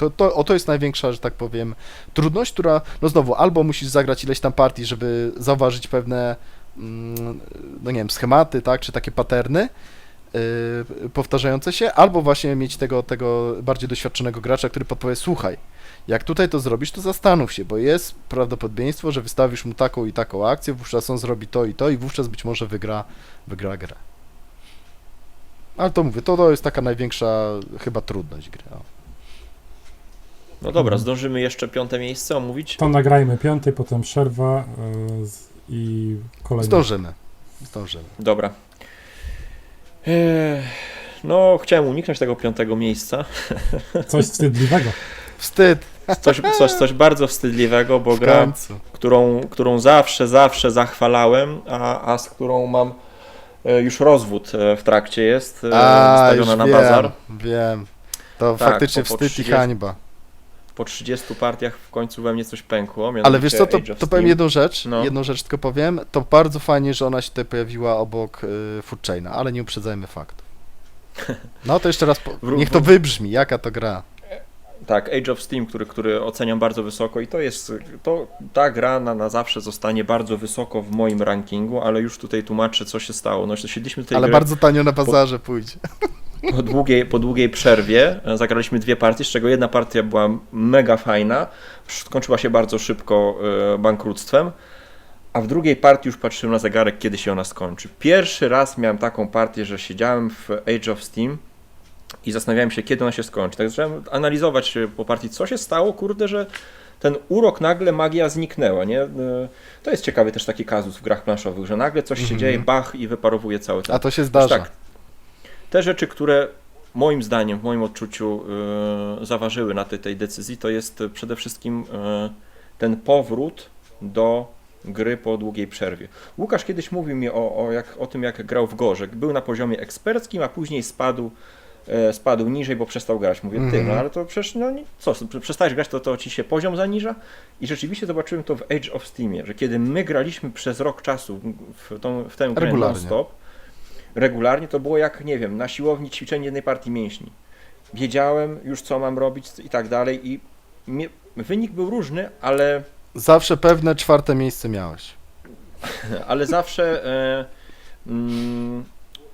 To jest największa, że tak powiem, trudność, która, no znowu, albo musisz zagrać ileś tam partii, żeby zauważyć pewne, no nie wiem, schematy, tak, czy takie paterny, powtarzające się, albo właśnie mieć tego bardziej doświadczonego gracza, który podpowie, słuchaj, jak tutaj to zrobisz, to zastanów się, bo jest prawdopodobieństwo, że wystawisz mu taką i taką akcję, wówczas on zrobi to i wówczas być może wygra grę. Ale to mówię, to jest taka największa chyba trudność gry. O. No dobra, zdążymy jeszcze 5. miejsce omówić. To nagrajmy 5, potem przerwa i kolejny. Zdążymy. Dobra. No, chciałem uniknąć tego 5. miejsca. Coś wstydliwego. Wstyd Coś bardzo wstydliwego, bo w gra, końcu. którą zawsze zachwalałem, a z którą mam już rozwód w trakcie jest, wystawiona już na wiem, bazar. Wiem. To Tak, faktycznie po wstyd 30 i hańba. Po 30 partiach w końcu we mnie coś pękło. Ale mianowicie wiesz co, to Age of powiem Steam. jedną rzecz tylko powiem, to bardzo fajnie, że ona się tutaj pojawiła obok Food Chaina, ale nie uprzedzajmy faktów. No to jeszcze raz, niech to wybrzmi, jaka to gra. Tak, Age of Steam, który oceniam bardzo wysoko i ta gra na zawsze zostanie bardzo wysoko w moim rankingu, ale już tutaj tłumaczę, co się stało. No, siedliśmy tutaj Ale bardzo tanio na bazarze pójdzie. po długiej przerwie, zagraliśmy 2 partie, z czego jedna partia była mega fajna, skończyła się bardzo szybko bankructwem, a w drugiej partii już patrzyłem na zegarek, kiedy się ona skończy. Pierwszy raz miałem taką partię, że siedziałem w Age of Steam i zastanawiałem się, kiedy ona się skończy. Tak zacząłem analizować po partii, co się stało, kurde, że ten urok, nagle magia zniknęła, nie? To jest ciekawy też taki kazus w grach planszowych, że nagle coś się dzieje, bach i wyparowuje cały ten. A to się zdarza. Tak, te rzeczy, które moim zdaniem, w moim odczuciu zaważyły na tej decyzji, to jest przede wszystkim ten powrót do gry po długiej przerwie. Łukasz kiedyś mówił mi o tym, jak grał w Gorze. Był na poziomie eksperckim, a później spadł niżej, bo przestał grać. Mówię, ty, no ale to przecież, no co, przestałeś grać, to ci się poziom zaniża? I rzeczywiście zobaczyłem to w Age of Steamie, że kiedy my graliśmy przez rok czasu w tę grę non-stop, regularnie, to było jak, nie wiem, na siłowni ćwiczenie jednej partii mięśni. Wiedziałem już, co mam robić i tak dalej i wynik był różny, ale Zawsze pewne 4. miejsce miałeś. zawsze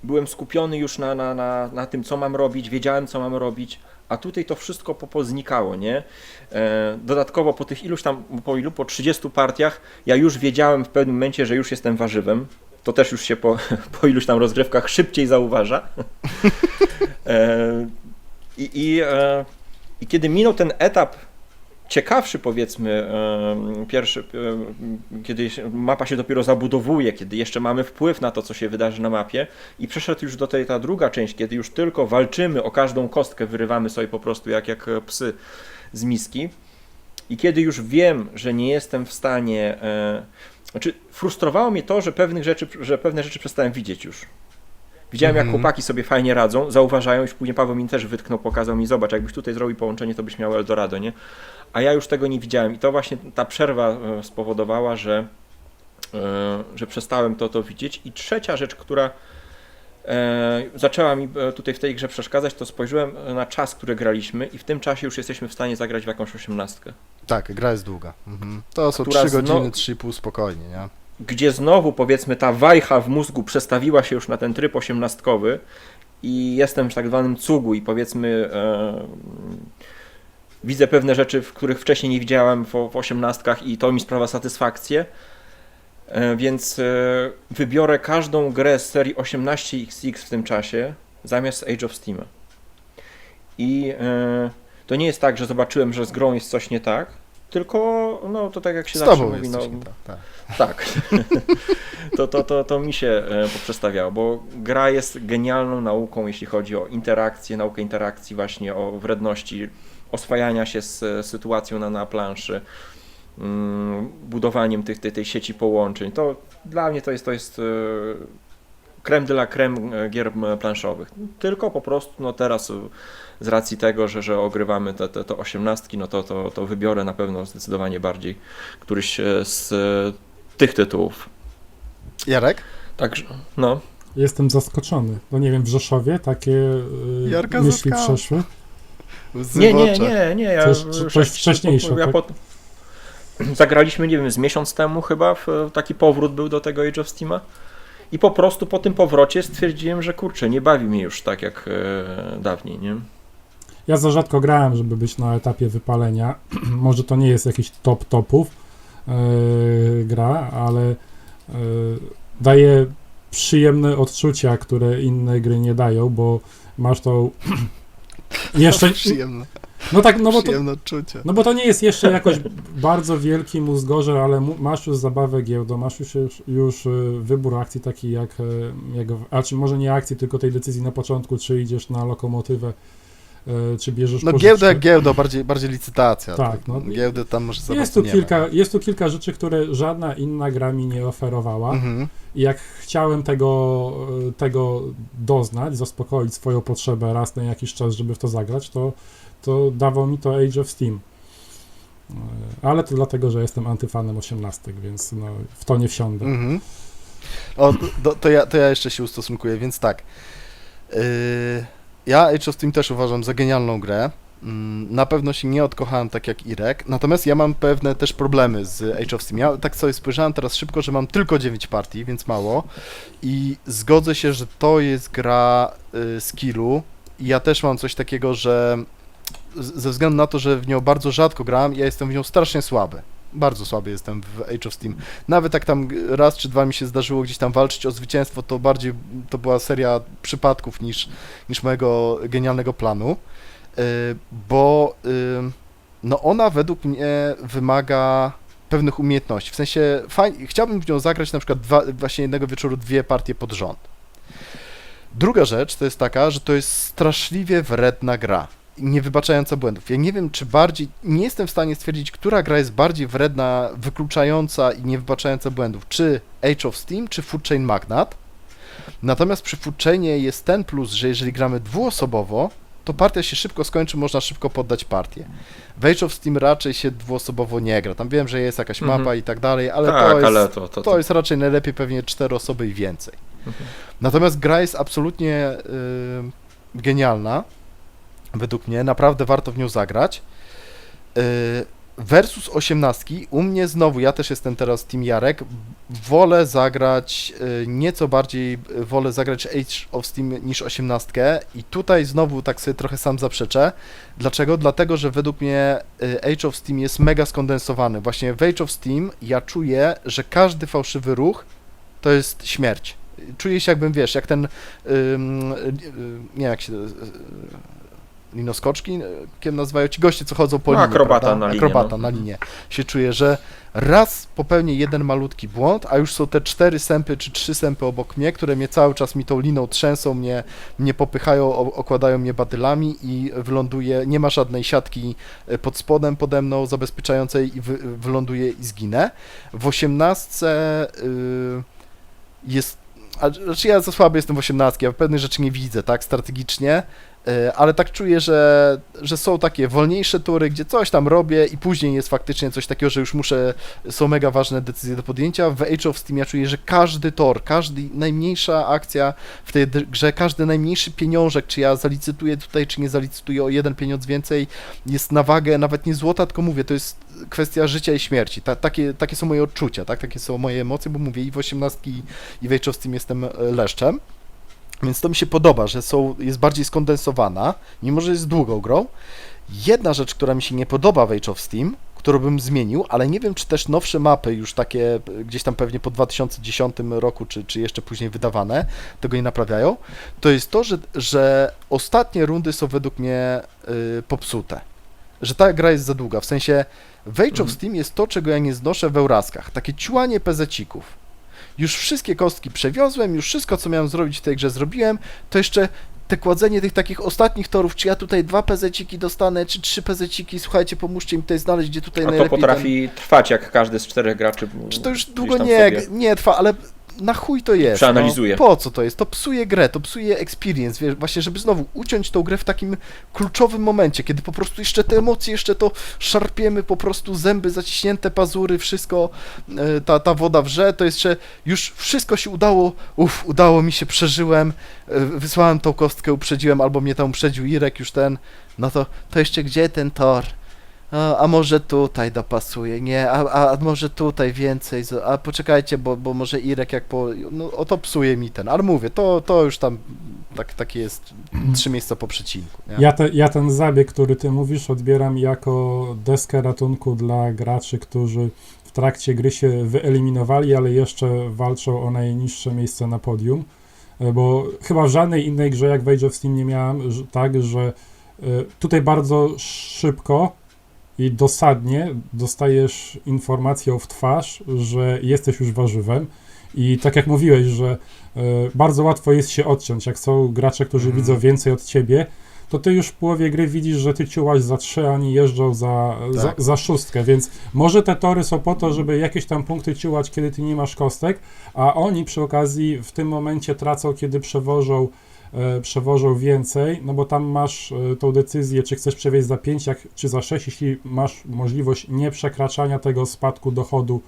byłem skupiony już na tym, co mam robić, wiedziałem, co mam robić, a tutaj to wszystko poznikało, nie? Dodatkowo po 30 partiach ja już wiedziałem w pewnym momencie, że już jestem warzywem. To też już się po iluś tam rozgrywkach szybciej zauważa. I kiedy minął ten etap ciekawszy, powiedzmy, pierwszy, kiedy mapa się dopiero zabudowuje, kiedy jeszcze mamy wpływ na to, co się wydarzy na mapie i przeszedł już do ta druga część, kiedy już tylko walczymy o każdą kostkę, wyrywamy sobie po prostu jak psy z miski i kiedy już wiem, że nie jestem w stanie, znaczy frustrowało mnie to, że pewne rzeczy przestałem widzieć już. Widziałem, jak chłopaki sobie fajnie radzą, zauważają, już później Paweł mi też wytknął, pokazał mi, zobacz, jakbyś tutaj zrobił połączenie, to byś miał Eldorado, nie? A ja już tego nie widziałem i to właśnie ta przerwa spowodowała, że przestałem to widzieć. I trzecia rzecz, która zaczęła mi tutaj w tej grze przeszkadzać, to spojrzałem na czas, który graliśmy i w tym czasie już jesteśmy w stanie zagrać w jakąś 18. Tak, gra jest długa. To są Która 3 godziny, 3,5 spokojnie, nie? Gdzie znowu, powiedzmy, ta wajcha w mózgu przestawiła się już na ten tryb 18 i jestem w tak zwanym cugu i powiedzmy widzę pewne rzeczy, w których wcześniej nie widziałem w 18 i to mi sprawia satysfakcję, więc wybiorę każdą grę z serii 18XX w tym czasie zamiast Age of Steam. I to nie jest tak, że zobaczyłem, że z grą jest coś nie tak, tylko no to tak jak się Z zawsze tobą mówi, jest no coś nie tak, tak. tak. To mi się poprzestawiało, bo gra jest genialną nauką, jeśli chodzi o interakcję, naukę interakcji, właśnie o wredności, oswajania się z sytuacją na planszy, budowaniem tej sieci połączeń. To dla mnie to jest creme de la creme gier planszowych. Tylko po prostu no teraz z racji tego, że ogrywamy te 18, no to wybiorę na pewno zdecydowanie bardziej któryś z tych tytułów. Jarek? Także, no. Jestem zaskoczony. No nie wiem, w Rzeszowie takie Jarka myśli zaskała. przeszły. Łzy Nie. w oczach. Ja Coś wcześniejsze, tak? Zagraliśmy, nie wiem, z miesiąc temu chyba, taki powrót był do tego Age of Steama i po prostu po tym powrocie stwierdziłem, że kurczę, nie bawi mnie już tak jak dawniej, nie? Ja za rzadko grałem, żeby być na etapie wypalenia. Może to nie jest jakiś top topów gra, ale daje przyjemne odczucia, które inne gry nie dają, bo masz to jeszcze... Przyjemne. No tak, no bo to, Przyjemne odczucie. no bo to nie jest jeszcze jakoś bardzo wielki mózgorze, ale masz już zabawę giełdą, masz już wybór akcji taki jak a czy może nie akcji, tylko tej decyzji na początku, czy idziesz na lokomotywę, czy bierzesz No pożyczkę. giełda jak giełda, bardziej licytacja. Tak, no. Giełdy tam może za Jest bardzo tu, nie ma. jest tu kilka rzeczy, które żadna inna gra mi nie oferowała. Mhm. I jak chciałem tego doznać, zaspokoić swoją potrzebę raz na jakiś czas, żeby w to zagrać, to dawał mi to Age of Steam. Ale to dlatego, że jestem antyfanem 18, więc no, w to nie wsiądę. Mhm. O, to ja jeszcze się ustosunkuję, więc tak. Ja Age of Steam też uważam za genialną grę. Na pewno się nie odkochałem tak jak Irek, natomiast ja mam pewne też problemy z Age of Steam. Ja tak sobie spojrzałem teraz szybko, że mam tylko 9 partii, więc mało i zgodzę się, że to jest gra skillu i ja też mam coś takiego, że ze względu na to, że w nią bardzo rzadko grałem, ja jestem w nią strasznie słaby. Bardzo słaby jestem w Age of Steam. Nawet jak tam raz czy dwa mi się zdarzyło gdzieś tam walczyć o zwycięstwo, to bardziej to była seria przypadków niż mojego genialnego planu. Bo no ona według mnie wymaga pewnych umiejętności. W sensie chciałbym w nią zagrać na przykład właśnie jednego wieczoru 2 partie pod rząd. Druga rzecz to jest taka, że to jest straszliwie wredna gra. nie wybaczająca błędów. Ja nie wiem, czy bardziej, nie jestem w stanie stwierdzić, która gra jest bardziej wredna, wykluczająca i nie wybaczająca błędów, czy Age of Steam, czy Food Chain Magnate. Natomiast przy Food Chainie jest ten plus, że jeżeli gramy dwuosobowo, to partia się szybko skończy, można szybko poddać partię. W Age of Steam raczej się dwuosobowo nie gra. Tam wiem, że jest jakaś mapa i tak dalej, ale Tak, to jest, ale to jest raczej najlepiej pewnie 4 osoby i więcej. Natomiast gra jest absolutnie genialna, według mnie, naprawdę warto w nią zagrać. Versus 18, u mnie znowu, ja też jestem teraz Team Jarek, wolę zagrać nieco bardziej, wolę zagrać Age of Steam niż 18 i tutaj znowu tak sobie trochę sam zaprzeczę. Dlaczego? Dlatego, że według mnie Age of Steam jest mega skondensowany. Właśnie w Age of Steam ja czuję, że każdy fałszywy ruch to jest śmierć. Czuję się jakbym, wiesz, jak ten, nie wiem jak się, linoskoczki, kiem nazywają ci goście, co chodzą po No, linie, akrobata prawda? na linię, Akrobata no. na linię. Się czuję, że raz popełnię jeden malutki błąd, a już są te 4 sępy czy 3 sępy obok mnie, które mnie cały czas mi tą liną trzęsą, mnie popychają, okładają mnie batylami i wyląduję, nie ma żadnej siatki pod spodem pode mną zabezpieczającej i wyląduję i zginę. W 18 jest, znaczy ja za słaby jestem w 18, ja pewnych rzeczy nie widzę, tak, strategicznie, ale tak czuję, że są takie wolniejsze tury, gdzie coś tam robię i później jest faktycznie coś takiego, że już są mega ważne decyzje do podjęcia. W Age of Steam ja czuję, że każdy tor, najmniejsza akcja w tej grze, każdy najmniejszy pieniążek, czy ja zalicytuję tutaj, czy nie zalicytuję o jeden pieniądz więcej, jest na wagę nawet nie złota, tylko mówię, to jest kwestia życia i śmierci. Takie są moje odczucia, tak? Takie są moje emocje, bo mówię, i w 18 i w Age of Steam jestem leszczem. Więc to mi się podoba, że jest bardziej skondensowana, mimo że jest długą grą. Jedna rzecz, która mi się nie podoba w Age of Steam, którą bym zmienił, ale nie wiem, czy też nowsze mapy, już takie gdzieś tam pewnie po 2010 roku, czy jeszcze później wydawane, tego nie naprawiają, to jest to, że ostatnie rundy są według mnie popsute. Że ta gra jest za długa, w sensie w Age of Steam jest to, czego ja nie znoszę w Euraskach, takie ciułanie pezecików. Już wszystkie kostki przewiozłem, już wszystko, co miałem zrobić w tej grze zrobiłem, to jeszcze te kładzenie tych takich ostatnich torów, czy ja tutaj 2 pezeciki dostanę, czy 3 pezeciki, słuchajcie, pomóżcie mi tutaj znaleźć, gdzie tutaj A to najlepiej potrafi trwać, jak każdy z 4 graczy. Czy to już gdzieś długo tam nie, sobie- nie trwa, ale na chuj to jest. Przeanalizuje. No, po co to jest? To psuje grę, to psuje experience, wiesz, właśnie, żeby znowu uciąć tą grę w takim kluczowym momencie, kiedy po prostu jeszcze te emocje, jeszcze to szarpiemy, po prostu zęby zaciśnięte, pazury, wszystko, ta woda wrze, to jeszcze już wszystko się udało, udało mi się, przeżyłem, wysłałem tą kostkę, uprzedziłem, albo mnie tam uprzedził Irek już no to jeszcze gdzie ten tor? A może tutaj dopasuje, nie, a może tutaj więcej, a poczekajcie, bo może Irek no o to psuje mi ale mówię, to już tam takie jest 3 miejsca po przecinku, nie? Ja ten zabieg, który ty mówisz, odbieram jako deskę ratunku dla graczy, którzy w trakcie gry się wyeliminowali, ale jeszcze walczą o najniższe miejsce na podium, bo chyba w żadnej innej grze jak w Age of Steam nie miałem tak, że tutaj bardzo szybko i dosadnie dostajesz informację w twarz, że jesteś już warzywem i tak jak mówiłeś, że bardzo łatwo jest się odciąć, jak są gracze, którzy widzą więcej od ciebie, to ty już w połowie gry widzisz, że ty ciułaś za 3, a oni jeżdżą za 6, więc może te tory są po to, żeby jakieś tam punkty ciułać, kiedy ty nie masz kostek, a oni przy okazji w tym momencie tracą, kiedy przewożą więcej, no bo tam masz tą decyzję, czy chcesz przewieźć za 5, czy za 6, jeśli masz możliwość nieprzekraczania tego spadku dochodu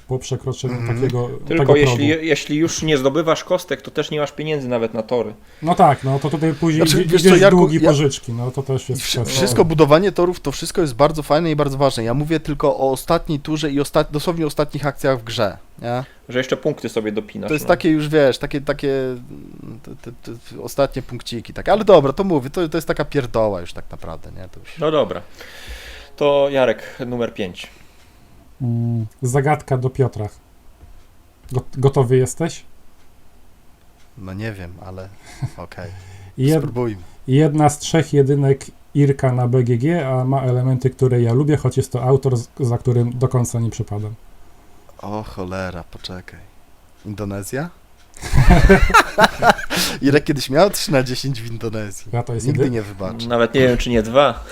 po przekroczeniu takiego Tylko tego jeśli już nie zdobywasz kostek, to też nie masz pieniędzy nawet na tory. No tak, no to tutaj później Znaczy, wiesz idziesz co, Jarku, długi pożyczki, no to też jest Wszystko, budowanie torów, to wszystko jest bardzo fajne i bardzo ważne. Ja mówię tylko o ostatniej turze i dosłownie ostatnich akcjach w grze, nie? Że jeszcze punkty sobie dopinasz. To jest takie już, wiesz, takie te ostatnie punkciki, takie. Ale dobra, to mówię, to jest taka pierdoła już tak naprawdę, nie? To już... No dobra. To Jarek, numer 5. Zagadka do Piotra. Gotowy jesteś? No nie wiem, ale okej. Jed- Spróbujmy. Jedna z 3 jedynek Irka na BGG, a ma elementy, które ja lubię, choć jest to autor, za którym do końca nie przypadam. O cholera, poczekaj. Indonezja? Irek kiedyś miał 3 na 10 w Indonezji. A to jest Nigdy jedynka. nie wybaczy. Nawet nie wiem, czy nie 2.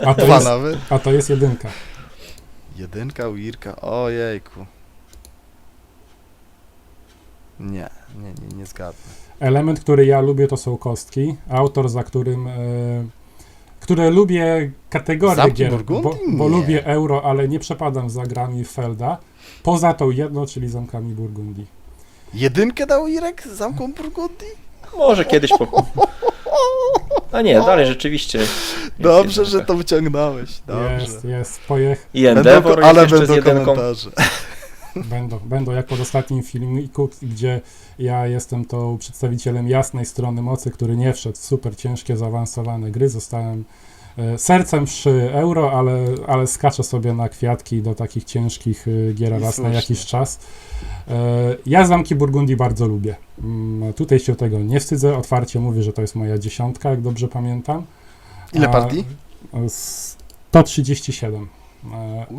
A to 2 jest, nawet. a to jest jedynka. Jedynka u Irka, ojejku. Nie zgadnę. Element, który ja lubię, to są kostki. Autor, za które lubię kategorię Zamki gier, Burgundii? bo Nie. lubię euro, ale nie przepadam za grami Felda. Poza tą jedną, czyli zamkami Burgundii. Jedynkę dał Irek z zamką Burgundii? Może kiedyś A nie, dalej rzeczywiście. jest Dobrze, że jedynka. to wyciągnąłeś. Dobrze. Jest, I Endeavor ale jest jeszcze z będą jedynką. komentarze. Będą jak pod ostatnim filmiku, gdzie ja jestem tą przedstawicielem jasnej strony mocy, który nie wszedł w super ciężkie, zaawansowane gry. Zostałem sercem przy euro, ale skaczę sobie na kwiatki do takich ciężkich gier raz na słusznie. jakiś czas. Ja zamki Burgundii bardzo lubię. Tutaj się tego nie wstydzę. Otwarcie mówię, że to jest moja 10, jak dobrze pamiętam. Ile partii? 137.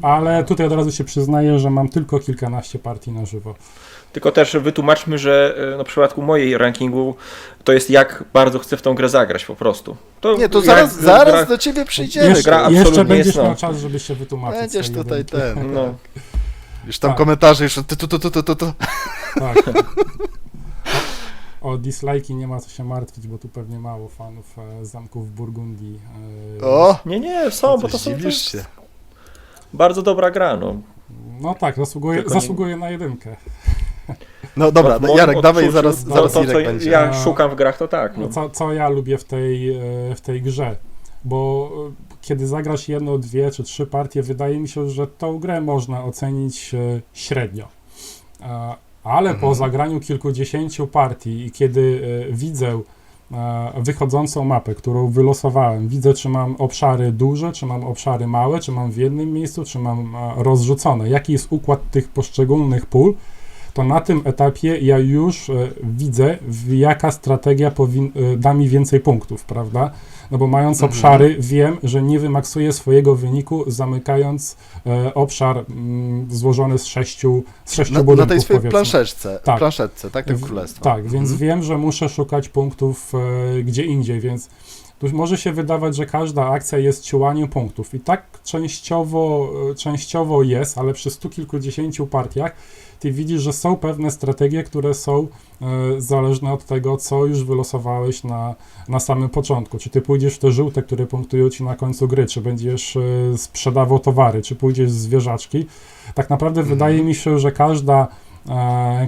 Ale tutaj od razu się przyznaję, że mam tylko kilkanaście partii na żywo. Tylko też wytłumaczmy, że na przypadku mojej rankingu to jest jak bardzo chcę w tą grę zagrać po prostu. Nie, to jak zaraz gra- do ciebie przyjdziemy. Jeszcze, gra absolutnie jeszcze będziesz jest, no. miał czas, żeby się wytłumaczyć. Będziesz z tej tutaj jedynki. ten. No. Już tam Tak. komentarze już to. Tak. O dislike'i nie ma co się martwić, bo tu pewnie mało fanów zamków w Burgundii. O! Nie, są, bo to są Dziwisz się. bardzo dobra gra, no. No tak, Tylko nie- zasługuje na jedynkę. No dobra, W moim Jarek, dawaj, odczuciu zaraz to, Irek co będzie. ja No. szukam w grach, to tak. No. Co ja lubię w tej grze? Bo kiedy zagrasz jedno, dwie czy trzy partie, wydaje mi się, że tą grę można ocenić średnio. Ale po zagraniu kilkudziesięciu partii i kiedy widzę wychodzącą mapę, którą wylosowałem, widzę, czy mam obszary duże, czy mam obszary małe, czy mam w jednym miejscu, czy mam rozrzucone, jaki jest układ tych poszczególnych pól, to na tym etapie ja już widzę, jaka strategia da mi więcej punktów, prawda? No bo mając obszary, wiem, że nie wymaksuję swojego wyniku, zamykając obszar złożony z sześciu budynków, Na tej swojej powiedzmy. Tak. planszetce, tak, tego królestwa. Tak, więc wiem, że muszę szukać punktów gdzie indziej, więc tu może się wydawać, że każda akcja jest ciułaniem punktów i tak częściowo jest, ale przy stu kilkudziesięciu partiach ty widzisz, że są pewne strategie, które są zależne od tego, co już wylosowałeś na samym początku. Czy ty pójdziesz w te żółte, które punktują ci na końcu gry, czy będziesz sprzedawał towary, czy pójdziesz z zwierzaczki. Tak naprawdę wydaje mi się, że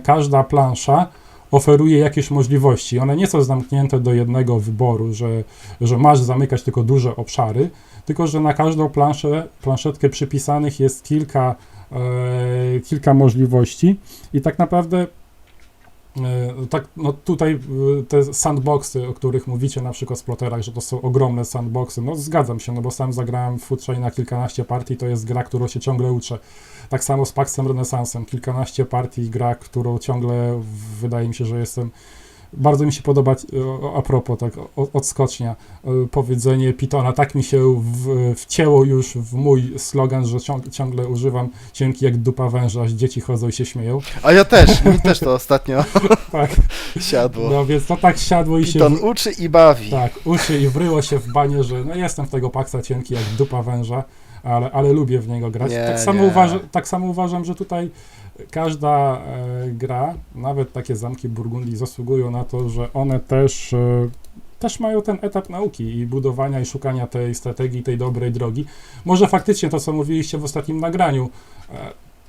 każda plansza oferuje jakieś możliwości. One nie są zamknięte do jednego wyboru, że masz zamykać tylko duże obszary, tylko że na każdą planszetkę przypisanych jest kilka możliwości i tak naprawdę tutaj te sandboxy, o których mówicie na przykład w Sploterach, że to są ogromne sandboxy, no zgadzam się, no bo sam zagrałem w Food Chain na kilkanaście partii, to jest gra, którą się ciągle uczę. Tak samo z Paxem Renesansem, kilkanaście partii, gra, którą ciągle wydaje mi się, że jestem. Bardzo mi się podoba, a propos, tak odskocznia, powiedzenie Pitona, tak mi się wcięło już w mój slogan, że ciągle używam cienki jak dupa węża, aż dzieci chodzą i się śmieją. A ja też, mi też to ostatnio Tak, siadło. no więc to tak siadło i się... Piton uczy i bawi. Tak, uszy i wryło się w banie, że no jestem w tego Paxa cienki jak dupa węża, ale lubię w niego grać. Nie, Tak samo uważam, że tutaj każda gra, nawet takie zamki Burgundii zasługują na to, że one też mają ten etap nauki i budowania i szukania tej strategii, tej dobrej drogi. Może faktycznie to, co mówiliście w ostatnim nagraniu,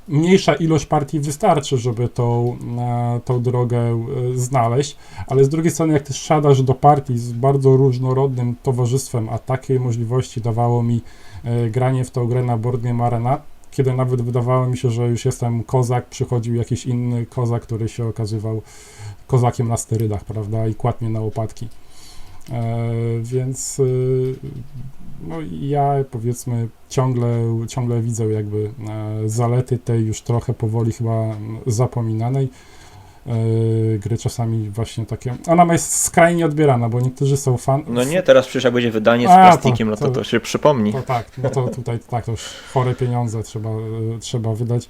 mniejsza ilość partii wystarczy, żeby tą drogę znaleźć, ale z drugiej strony, jak ty siadasz do partii z bardzo różnorodnym towarzystwem, a takiej możliwości dawało mi granie w tą grę na Board Game Arena, kiedy nawet wydawało mi się, że już jestem kozak, przychodził jakiś inny kozak, który się okazywał kozakiem na sterydach, prawda, i kładł mnie na łopatki. Więc no, ja powiedzmy ciągle widzę jakby zalety tej już trochę powoli chyba zapominanej gry, czasami właśnie takie, ona jest skrajnie odbierana, bo niektórzy są No nie, teraz przecież jak będzie wydanie z A, plastikiem, no to- to się przypomni. to tak, no to tutaj tak, to już chore pieniądze trzeba wydać,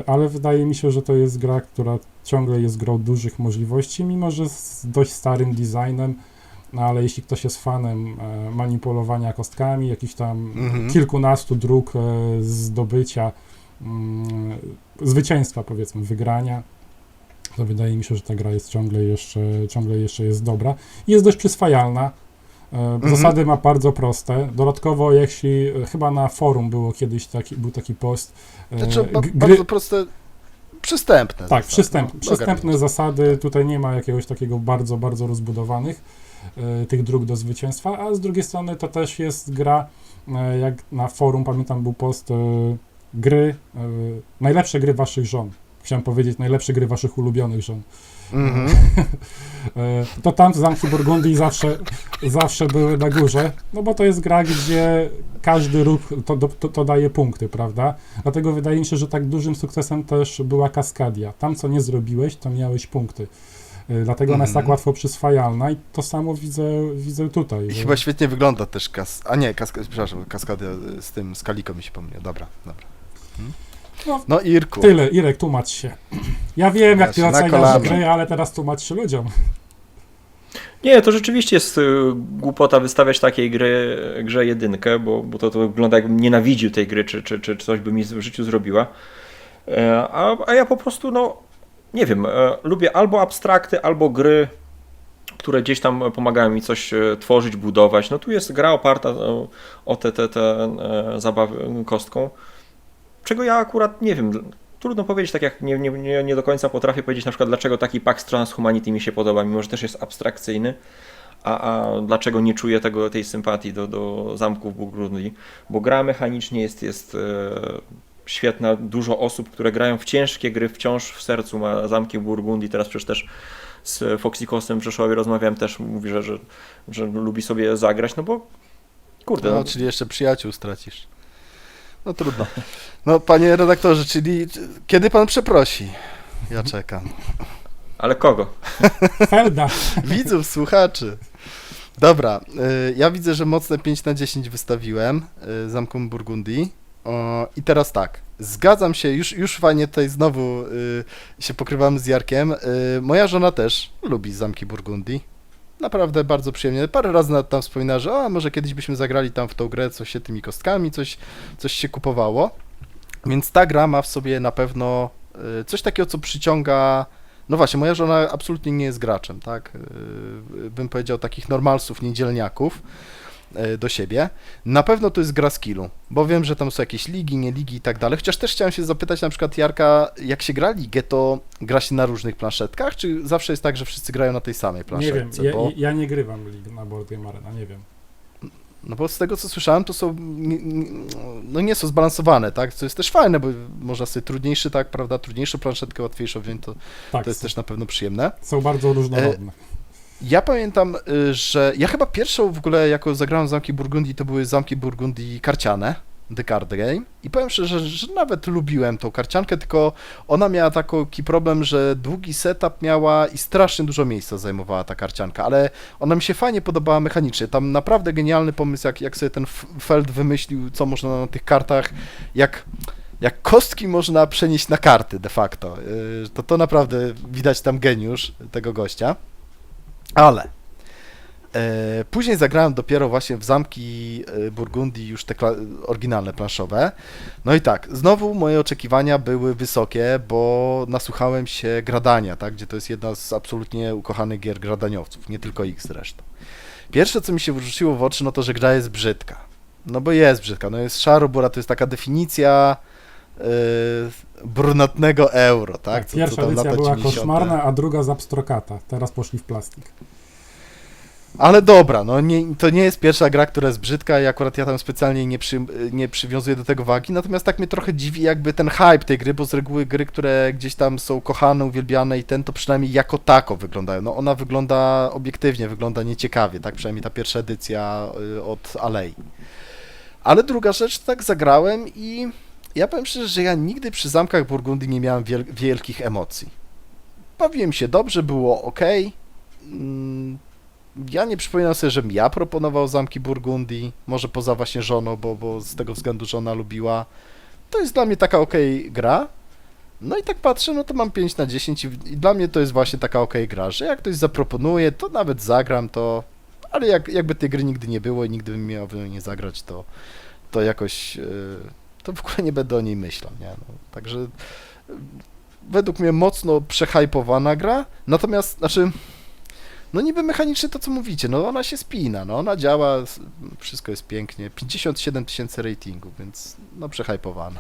ale wydaje mi się, że to jest gra, która ciągle jest grą dużych możliwości, mimo że z dość starym designem, no ale jeśli ktoś jest fanem manipulowania kostkami, jakichś tam kilkunastu dróg zdobycia, zwycięstwa powiedzmy, wygrania, to wydaje mi się, że ta gra jest ciągle jeszcze jest dobra i jest dość przyswajalna. Zasady ma bardzo proste. Dodatkowo, jeśli chyba na forum było kiedyś był taki post. Znaczy, bardzo proste, przystępne. Tak, zasady, przystępne zasady. Tutaj nie ma jakiegoś takiego bardzo, bardzo rozbudowanych tych dróg do zwycięstwa, a z drugiej strony to też jest gra, jak na forum, pamiętam, był post najlepsze gry waszych żon. Chciałem powiedzieć, najlepsze gry waszych ulubionych żon. To tam Zamki Burgundii zawsze były na górze, no bo to jest gra, gdzie każdy ruch to daje punkty, prawda? Dlatego wydaje mi się, że tak dużym sukcesem też była Kaskadia. Tam, co nie zrobiłeś, to miałeś punkty. Dlatego ona jest tak łatwo przyswajalna i to samo widzę tutaj. I chyba świetnie wygląda też Kaskadia z Kaliko mi się pomyliło. Dobra. No Irku. Tyle, Irek, tłumacz się. Ja wiem, jak ty Właśnie, na oceniasz kolana. gry, ale teraz tłumacz się ludziom. Nie, to rzeczywiście jest głupota wystawiać takiej grze jedynkę, bo to wygląda, jakbym nienawidził tej gry, czy coś by mi w życiu zrobiła. A ja po prostu, no, nie wiem, lubię albo abstrakty, albo gry, które gdzieś tam pomagają mi coś tworzyć, budować. No tu jest gra oparta o te zabawy kostką, czego ja akurat nie wiem. Trudno powiedzieć, tak jak nie do końca potrafię powiedzieć na przykład, dlaczego taki Pax Transhumanity mi się podoba, mimo że też jest abstrakcyjny, a dlaczego nie czuję tej sympatii do Zamków Burgundii, bo gra mechanicznie jest świetna, dużo osób, które grają w ciężkie gry, wciąż w sercu ma Zamki Burgundii, teraz przecież też z Foxikosem w Rzeszowie rozmawiałem, też mówi, że lubi sobie zagrać, no bo kurde. No, czyli jeszcze przyjaciół stracisz. No trudno. No panie redaktorze, czyli kiedy pan przeprosi? Ja czekam. Ale kogo? Felda. Widzów, słuchaczy. Dobra, ja widzę, że mocne 5/10 wystawiłem Zamkom Burgundii. I teraz tak, zgadzam się, już fajnie tutaj znowu się pokrywamy z Jarkiem. Moja żona też lubi Zamki Burgundii. Naprawdę bardzo przyjemnie. Parę razy nawet tam wspominała, że może kiedyś byśmy zagrali tam w tą grę, coś się tymi kostkami, coś się kupowało. Więc ta gra ma w sobie na pewno coś takiego, co przyciąga. No właśnie, moja żona absolutnie nie jest graczem, tak? Bym powiedział takich normalsów, niedzielniaków do siebie. Na pewno to jest gra skillu, bo wiem, że tam są jakieś ligi, nie ligi i tak dalej. Chociaż też chciałem się zapytać na przykład Jarka, jak się gra ligę, to gra się na różnych planszetkach, czy zawsze jest tak, że wszyscy grają na tej samej Nie planszetce? wiem, Bo... ja nie grywam na Board Game Arena, nie wiem. No bo z tego, co słyszałem, to są, nie są zbalansowane, tak? Co jest też fajne, bo można sobie trudniejszą planszetkę, łatwiejszą wziąć, Tak, to jest też na pewno przyjemne. są bardzo różnorodne. Ja pamiętam, że ja chyba pierwszą w ogóle, jako zagrałem Zamki Burgundii, to były Zamki Burgundii karciane, The Card Game, i powiem szczerze, że nawet lubiłem tą karciankę, tylko ona miała taki problem, że długi setup miała i strasznie dużo miejsca zajmowała ta karcianka, ale ona mi się fajnie podobała mechanicznie. Tam naprawdę genialny pomysł, jak sobie ten Feld wymyślił, co można na tych kartach, jak kostki można przenieść na karty de facto. To naprawdę widać tam geniusz tego gościa. Ale później zagrałem dopiero właśnie w Zamki Burgundii, już te oryginalne planszowe. No i tak, znowu moje oczekiwania były wysokie, bo nasłuchałem się Gradania, tak, gdzie to jest jedna z absolutnie ukochanych gier gradaniowców, nie tylko ich zresztą. Pierwsze, co mi się rzuciło w oczy, no to, że gra jest brzydka. No bo jest brzydka, no jest szaro-bura, to jest taka definicja brunatnego euro, tak? Pierwsza edycja była koszmarna, a druga z abstrokata. Teraz poszli w plastik. Ale dobra, no to nie jest pierwsza gra, która jest brzydka i akurat ja tam specjalnie nie przywiązuję do tego wagi, natomiast tak mnie trochę dziwi jakby ten hype tej gry, bo z reguły gry, które gdzieś tam są kochane, uwielbiane to przynajmniej jako tako wyglądają. No ona wygląda obiektywnie, wygląda nieciekawie, tak? Przynajmniej ta pierwsza edycja od Alei. Ale druga rzecz, tak zagrałem i ja powiem szczerze, że ja nigdy przy Zamkach Burgundii nie miałem wielkich emocji. Bawiłem się dobrze, było ok. Ja nie przypominam sobie, żebym ja proponował Zamki Burgundii, może poza właśnie żoną, bo z tego względu żona lubiła. To jest dla mnie taka gra, No i tak patrzę, no to mam 5 na 10 i dla mnie to jest właśnie taka okej gra, że jak ktoś zaproponuje, to nawet zagram to, ale jakby tej gry nigdy nie było i nigdy bym miał w nią nie zagrać, to jakoś, to w ogóle nie będę o niej myślał, nie? No, także według mnie mocno przehypowana gra, natomiast, znaczy, no niby mechanicznie to, co mówicie, no ona się spina, no ona działa, wszystko jest pięknie, 57 000 ratingu, więc no przehypowana,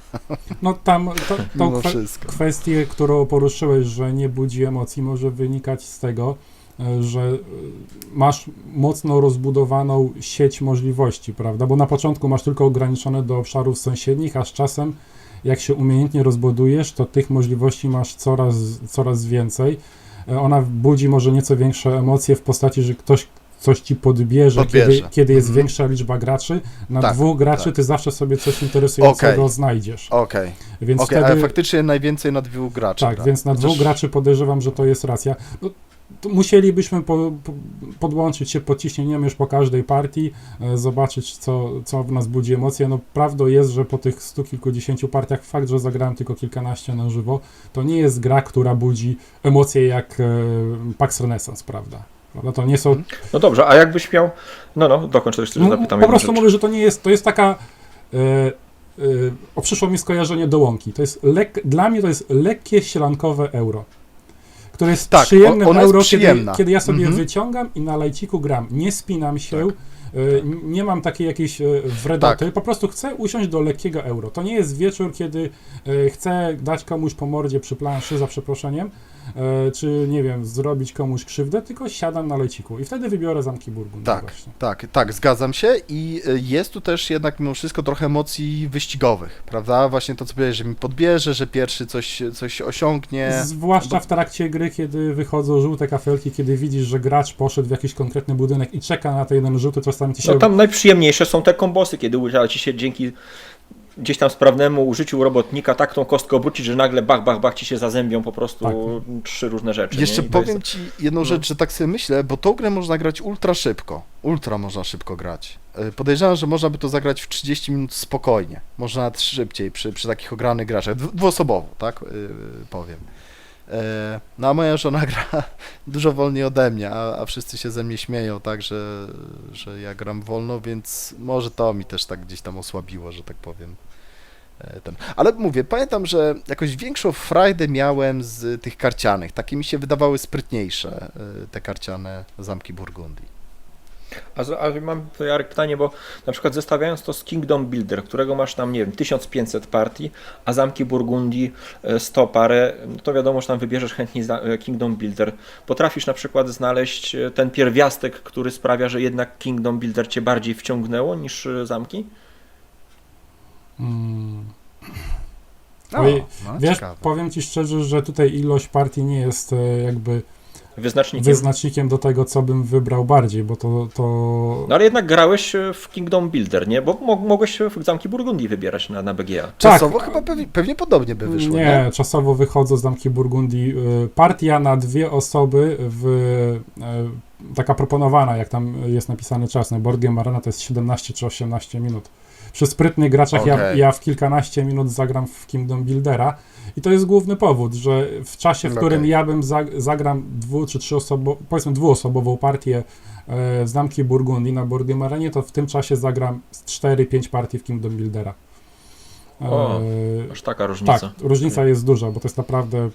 No tam tą mimo wszystko. kwestię, którą poruszyłeś, że nie budzi emocji, może wynikać z tego, że masz mocno rozbudowaną sieć możliwości, prawda? Bo na początku masz tylko ograniczone do obszarów sąsiednich, a z czasem, jak się umiejętnie rozbudujesz, to tych możliwości masz coraz więcej. Ona budzi może nieco większe emocje w postaci, że ktoś coś ci podbierze. Kiedy jest większa liczba graczy. Na Tak, 2 graczy tak. ty zawsze sobie coś interesującego znajdziesz. Okej, Więc ale wtedy, faktycznie najwięcej na 2 graczy. tak, gra. więc na 2 Chociaż- graczy podejrzewam, że to jest racja. No, to musielibyśmy podłączyć się pod ciśnieniem już po każdej partii, zobaczyć, co w nas budzi emocje. No, prawdą jest, że po tych 100 kilkudziesięciu partiach fakt, że zagrałem tylko kilkanaście na żywo, to nie jest gra, która budzi emocje jak Pax Renaissance, prawda? To nie są... No dobrze, a jakbyś miał... No, dokończ, to jeszcze zapytam po jedną prostu rzecz. mówię, że to jest taka... przyszło mi skojarzenie do łąki. To jest dla mnie to jest lekkie, sielankowe euro. Które jest Tak, przyjemnym ona jest euro, przyjemna. kiedy ja sobie Mhm. wyciągam i na lajciku gram. Nie spinam się, Tak. nie mam takiej jakiejś wredoty, Tak. po prostu chcę usiąść do lekkiego euro. To nie jest wieczór, kiedy chcę dać komuś po mordzie przy planszy, za przeproszeniem, czy nie wiem, zrobić komuś krzywdę, tylko siadam na lajciku i wtedy wybiorę Zamki Burgundii właśnie. Tak, zgadzam się i jest tu też jednak mimo wszystko trochę emocji wyścigowych, prawda? Właśnie to, co powiedziałeś, że mi podbierze, że pierwszy coś osiągnie. Zwłaszcza w trakcie gry, kiedy wychodzą żółte kafelki, kiedy widzisz, że gracz poszedł w jakiś konkretny budynek i czeka na ten jeden żółty, czasami ci się... No tam najprzyjemniejsze są te kombosy, kiedy uda ci się dzięki gdzieś tam sprawnemu użyciu robotnika tak tą kostkę obrócić, że nagle bach ci się zazębią po prostu Tak. 3 różne rzeczy. Jeszcze nie? I to powiem jest- ci jedną rzecz, że tak sobie myślę, bo tą grę można grać ultra szybko. Ultra można szybko grać. Podejrzewam, że można by to zagrać w 30 minut spokojnie. Można nawet szybciej przy takich ogranych graczach. Dwuosobowo, tak? Powiem. No a moja żona gra dużo wolniej ode mnie, a wszyscy się ze mnie śmieją, tak, że ja gram wolno, więc może to mi też tak gdzieś tam osłabiło, że tak powiem. Ale mówię, pamiętam, że jakoś większą frajdę miałem z tych karcianych. Takie mi się wydawały sprytniejsze, te karciane Zamki Burgundii. A mam Jarek pytanie, bo na przykład zestawiając to z Kingdom Builder, którego masz tam, nie wiem, 1500 partii, a Zamki Burgundii 100 parę, no to wiadomo, że tam wybierzesz chętnie Kingdom Builder. Potrafisz na przykład znaleźć ten pierwiastek, który sprawia, że jednak Kingdom Builder cię bardziej wciągnęło niż zamki? Oj, wiesz, ciekawe. powiem ci szczerze, że tutaj ilość partii nie jest jakby Wyznacznikiem. wyznacznikiem do tego, co bym wybrał bardziej, bo to... No ale jednak grałeś w Kingdom Builder, nie? Bo mogłeś w Zamki Burgundii wybierać na BGA. Czasowo chyba pewnie podobnie by wyszło, nie? Nie, czasowo wychodzą z Zamki Burgundii. Partia na 2 osoby taka proponowana, jak tam jest napisany czas, na Board Game Arena to jest 17 czy 18 minut. Przy sprytnych graczach Okej. ja w kilkanaście minut zagram w Kingdom Buildera i to jest główny powód, że w czasie, w którym ja bym zagram powiedzmy dwuosobową partię w Zamki Burgundii na Board Game Arenie, to w tym czasie zagram z 4-5 partii w Kingdom Buildera. Aż taka różnica. Tak, różnica jest duża, bo to jest naprawdę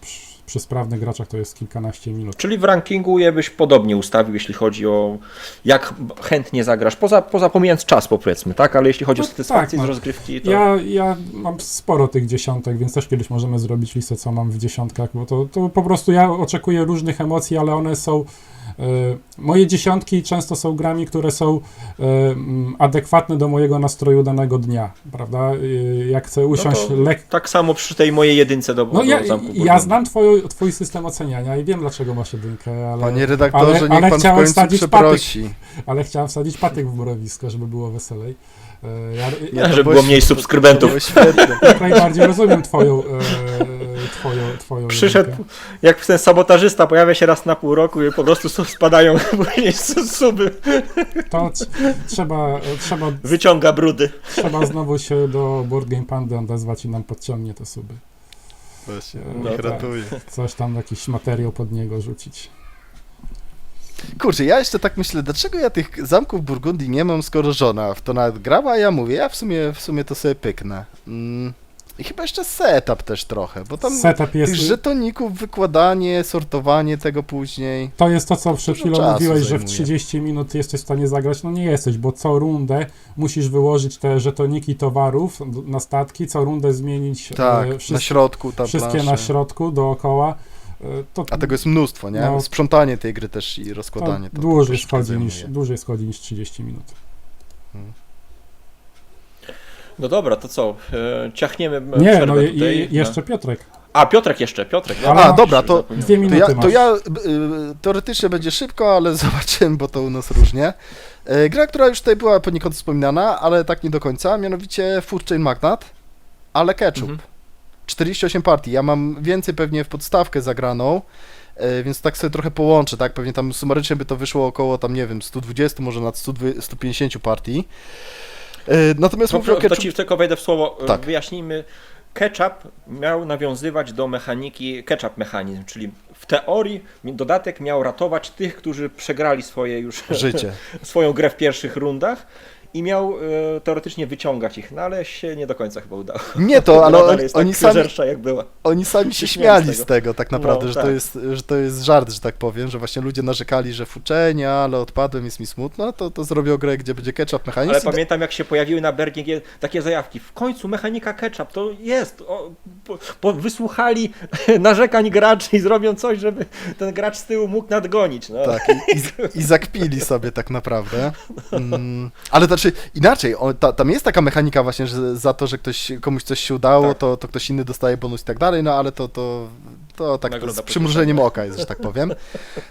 przy sprawnych graczach to jest kilkanaście minut. Czyli w rankingu je byś podobnie ustawił, jeśli chodzi o jak chętnie zagrasz, poza pomijając czas powiedzmy, tak? Ale jeśli chodzi o No satysfakcję tak, z rozgrywki, to... Ja mam sporo tych dziesiątek, więc też kiedyś możemy zrobić listę, co mam w dziesiątkach, bo to po prostu ja oczekuję różnych emocji, ale one są... moje dziesiątki często są grami, które są adekwatne do mojego nastroju danego dnia, prawda? Jak chcę usiąść No to tak samo przy tej mojej jedynce do Zamku Burgundii. ja znam twój system oceniania i wiem, dlaczego masz jedynkę, ale... Panie redaktorze, niech ale pan w chciałem końcu wsadzić przeprosi. Ale chciałem wsadzić patyk w mrowisko, żeby było weselej. Nie, to żeby było było mniej świetne, subskrybentów. to było świetne. Jak najbardziej rozumiem twoją Przyszedł, jedynkę. jak ten sabotażysta pojawia się raz na pół roku i po prostu spadają później suby, To trzeba wyciąga brudy. znowu się do Board Game Pandy odezwać i nam podciągnie te suby. Właśnie, No niech tak. ratuje. Coś tam, jakiś materiał pod niego rzucić. Kurczę, ja jeszcze tak myślę, dlaczego ja tych zamków Burgundii nie mam, skoro żona w to nawet grała, a ja mówię, ja w sumie to sobie pyknę. I chyba jeszcze setup też trochę, bo tam Setup jest... tych żetoników, wykładanie, sortowanie tego później. To jest to, co przed Dużo chwilą czasu mówiłeś, że w zajmuje. 30 minut jesteś w stanie zagrać. No nie jesteś, bo co rundę musisz wyłożyć te żetoniki towarów na statki, co rundę zmienić Tak, na wszystkie, środku ta wszystkie na plansze. środku, dookoła. To, A tego jest mnóstwo, nie? No. Sprzątanie tej gry też i to rozkładanie. To dłużej troszeczkę zajmuje. schodzi niż 30 minut. No dobra, to co? Ciachniemy Nie, przerwę no tutaj. i jeszcze Piotrek. A, Piotrek jeszcze, Piotrek. Ale- A, dobra, to, Zapomniałem. 2 to minuty ja, masz. to ja teoretycznie będzie szybko, ale zobaczymy, bo to u nas różnie. Gra, która już tutaj była poniekąd wspominana, ale tak nie do końca, mianowicie Food Chain Magnate, ale ketchup. Mhm. 48 partii, ja mam więcej pewnie w podstawkę zagraną, więc tak sobie trochę połączę, tak, pewnie tam sumarycznie by to wyszło około tam, nie wiem, 120, może nad 150 partii. Natomiast mówię o To ketchup... ci tylko wejdę w słowo. Tak. Wyjaśnijmy. Ketchup miał nawiązywać do mechaniki, ketchup mechanizm, czyli w teorii dodatek miał ratować tych, którzy przegrali swoje już Życie. swoją grę w pierwszych rundach i miał teoretycznie wyciągać ich, no ale się nie do końca chyba udało. Nie to, ale Nadal jest oni tak sami... żersza jak była. Oni sami się śmiali śmiali z z tego tak naprawdę, No, że to jest żart, że tak powiem, że właśnie ludzie narzekali, że fuczenia, ale odpadłem, jest mi smutno, to zrobią grę, gdzie będzie ketchup mechanizm. Ale pamiętam, jak się pojawiły na BRGG takie zajawki. W końcu mechanika ketchup to jest. Wysłuchali narzekań graczy i zrobią coś, żeby ten gracz z tyłu mógł nadgonić. No. Tak, i zakpili sobie tak naprawdę. Ale znaczy inaczej, tam jest taka mechanika właśnie, że za to, że komuś coś się udało, Tak. to ktoś inny dostaje bonus i tak dalej, no ale to tak Nagroda z przymrużeniem oka jest, że tak powiem.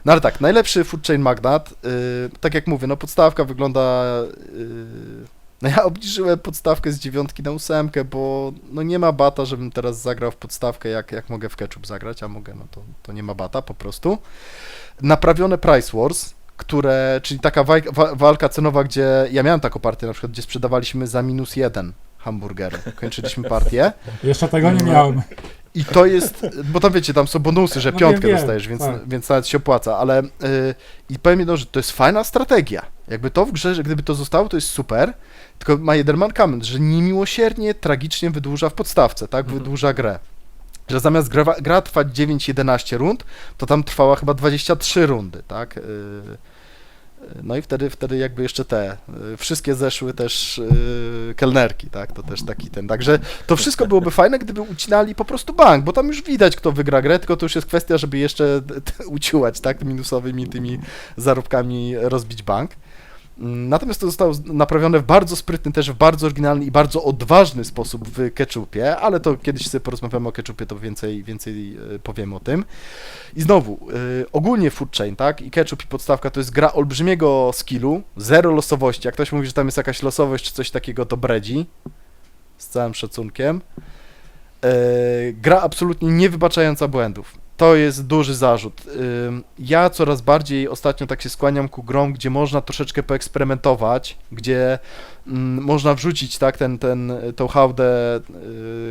No ale tak, najlepszy Food Chain Magnate, tak jak mówię, no podstawka wygląda... No ja obniżyłem podstawkę z 9 na 8, bo no nie ma bata, żebym teraz zagrał w podstawkę, jak mogę w ketchup zagrać, a mogę, no to nie ma bata po prostu. Naprawione Price Wars, czyli taka walka cenowa, gdzie ja miałem taką partię na przykład, gdzie sprzedawaliśmy za -1 hamburgery. Kończyliśmy partię. Jeszcze tego nie miałem. I to jest, bo tam wiecie, tam są bonusy, że No piątkę wiem, dostajesz, tak. więc nawet się opłaca, ale i powiem jedno, że to jest fajna strategia. Jakby to w grze, że gdyby to zostało, to jest super, tylko ma jeden mankament, że niemiłosiernie, tragicznie wydłuża w podstawce, tak, wydłuża grę. Że zamiast gra trwać 9-11 rund, to tam trwała chyba 23 rundy, tak. No i wtedy jakby jeszcze wszystkie zeszły też kelnerki, tak, to też taki także to wszystko byłoby fajne, gdyby ucinali po prostu bank, bo tam już widać, kto wygra grę, tylko to już jest kwestia, żeby jeszcze uciułać, tak, minusowymi tymi zarobkami rozbić bank. Natomiast to zostało naprawione w bardzo sprytny, też w bardzo oryginalny i bardzo odważny sposób w ketchupie, ale to kiedyś sobie porozmawiamy o ketchupie, to więcej powiemy o tym. I znowu, ogólnie Food Chain, tak, i ketchup i podstawka to jest gra olbrzymiego skillu, zero losowości. Jak ktoś mówi, że tam jest jakaś losowość czy coś takiego, to bredzi, z całym szacunkiem. Gra absolutnie nie wybaczająca błędów. To jest duży zarzut. Ja coraz bardziej ostatnio tak się skłaniam ku grom, gdzie można troszeczkę poeksperymentować, gdzie można wrzucić tak, tą hałdę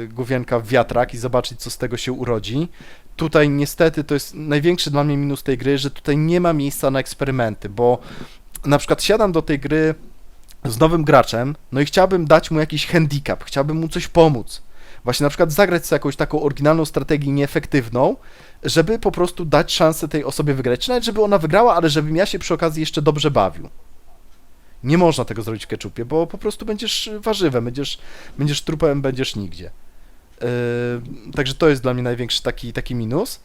gówienka w wiatrak i zobaczyć, co z tego się urodzi. Tutaj niestety to jest największy dla mnie minus tej gry, że tutaj nie ma miejsca na eksperymenty, bo na przykład siadam do tej gry z nowym graczem, no i chciałbym dać mu jakiś handicap, chciałbym mu coś pomóc. Właśnie na przykład zagrać sobie jakąś taką oryginalną strategię nieefektywną, żeby po prostu dać szansę tej osobie wygrać. Czy nawet, żeby ona wygrała, ale żebym ja się przy okazji jeszcze dobrze bawił. Nie można tego zrobić w ketchupie, bo po prostu będziesz warzywem, będziesz trupem, będziesz nigdzie. Także to jest dla mnie największy taki minus.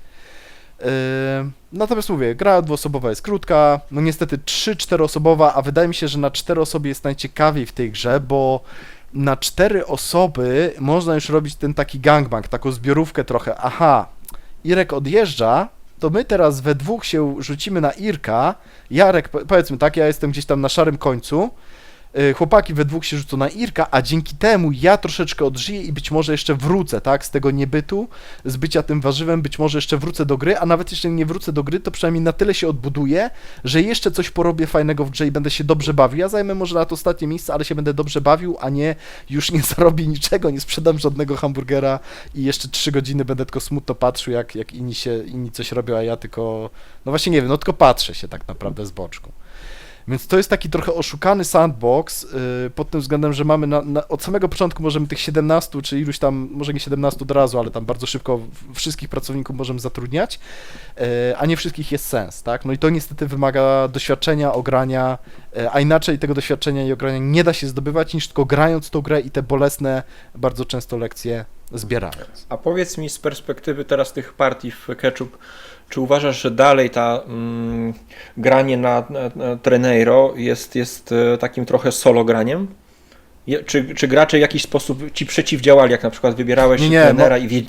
Natomiast mówię, gra dwuosobowa jest krótka, no niestety 3-4 osobowa, a wydaje mi się, że na 4 osoby jest najciekawiej w tej grze, bo na 4 osoby można już robić ten taki gangbang, taką zbiorówkę trochę. Aha, Irek odjeżdża, to my teraz we dwóch się rzucimy na Irka. Jarek, powiedzmy tak, ja jestem gdzieś tam na szarym końcu. chłopaki we dwóch się rzucą na Irka, a dzięki temu ja troszeczkę odżyję i być może jeszcze wrócę, tak, z tego niebytu, z bycia tym warzywem, być może jeszcze wrócę do gry, a nawet jeśli nie wrócę do gry, to przynajmniej na tyle się odbuduję, że jeszcze coś porobię fajnego w grze i będę się dobrze bawił. Ja zajmę może na to ostatnie miejsce, ale się będę dobrze bawił, a nie już nie zarobię niczego, nie sprzedam żadnego hamburgera i jeszcze 3 godziny będę tylko smutno patrzył, jak inni coś robią, a ja tylko, no właśnie nie wiem, no tylko patrzę się tak naprawdę z boczku. Więc to jest taki trochę oszukany sandbox pod tym względem, że mamy od samego początku możemy tych 17 czy iluś tam, może nie 17 od razu, ale tam bardzo szybko wszystkich pracowników możemy zatrudniać, a nie wszystkich jest sens, tak? No i to niestety wymaga doświadczenia, ogrania, a inaczej tego doświadczenia i ogrania nie da się zdobywać niż tylko grając tą grę i te bolesne bardzo często lekcje zbierając. A powiedz mi z perspektywy teraz tych partii w Ketchup, czy uważasz, że dalej ta granie na Treneiro jest takim trochę solo graniem? Czy gracze w jakiś sposób ci przeciwdziałali, jak na przykład wybierałeś trenera i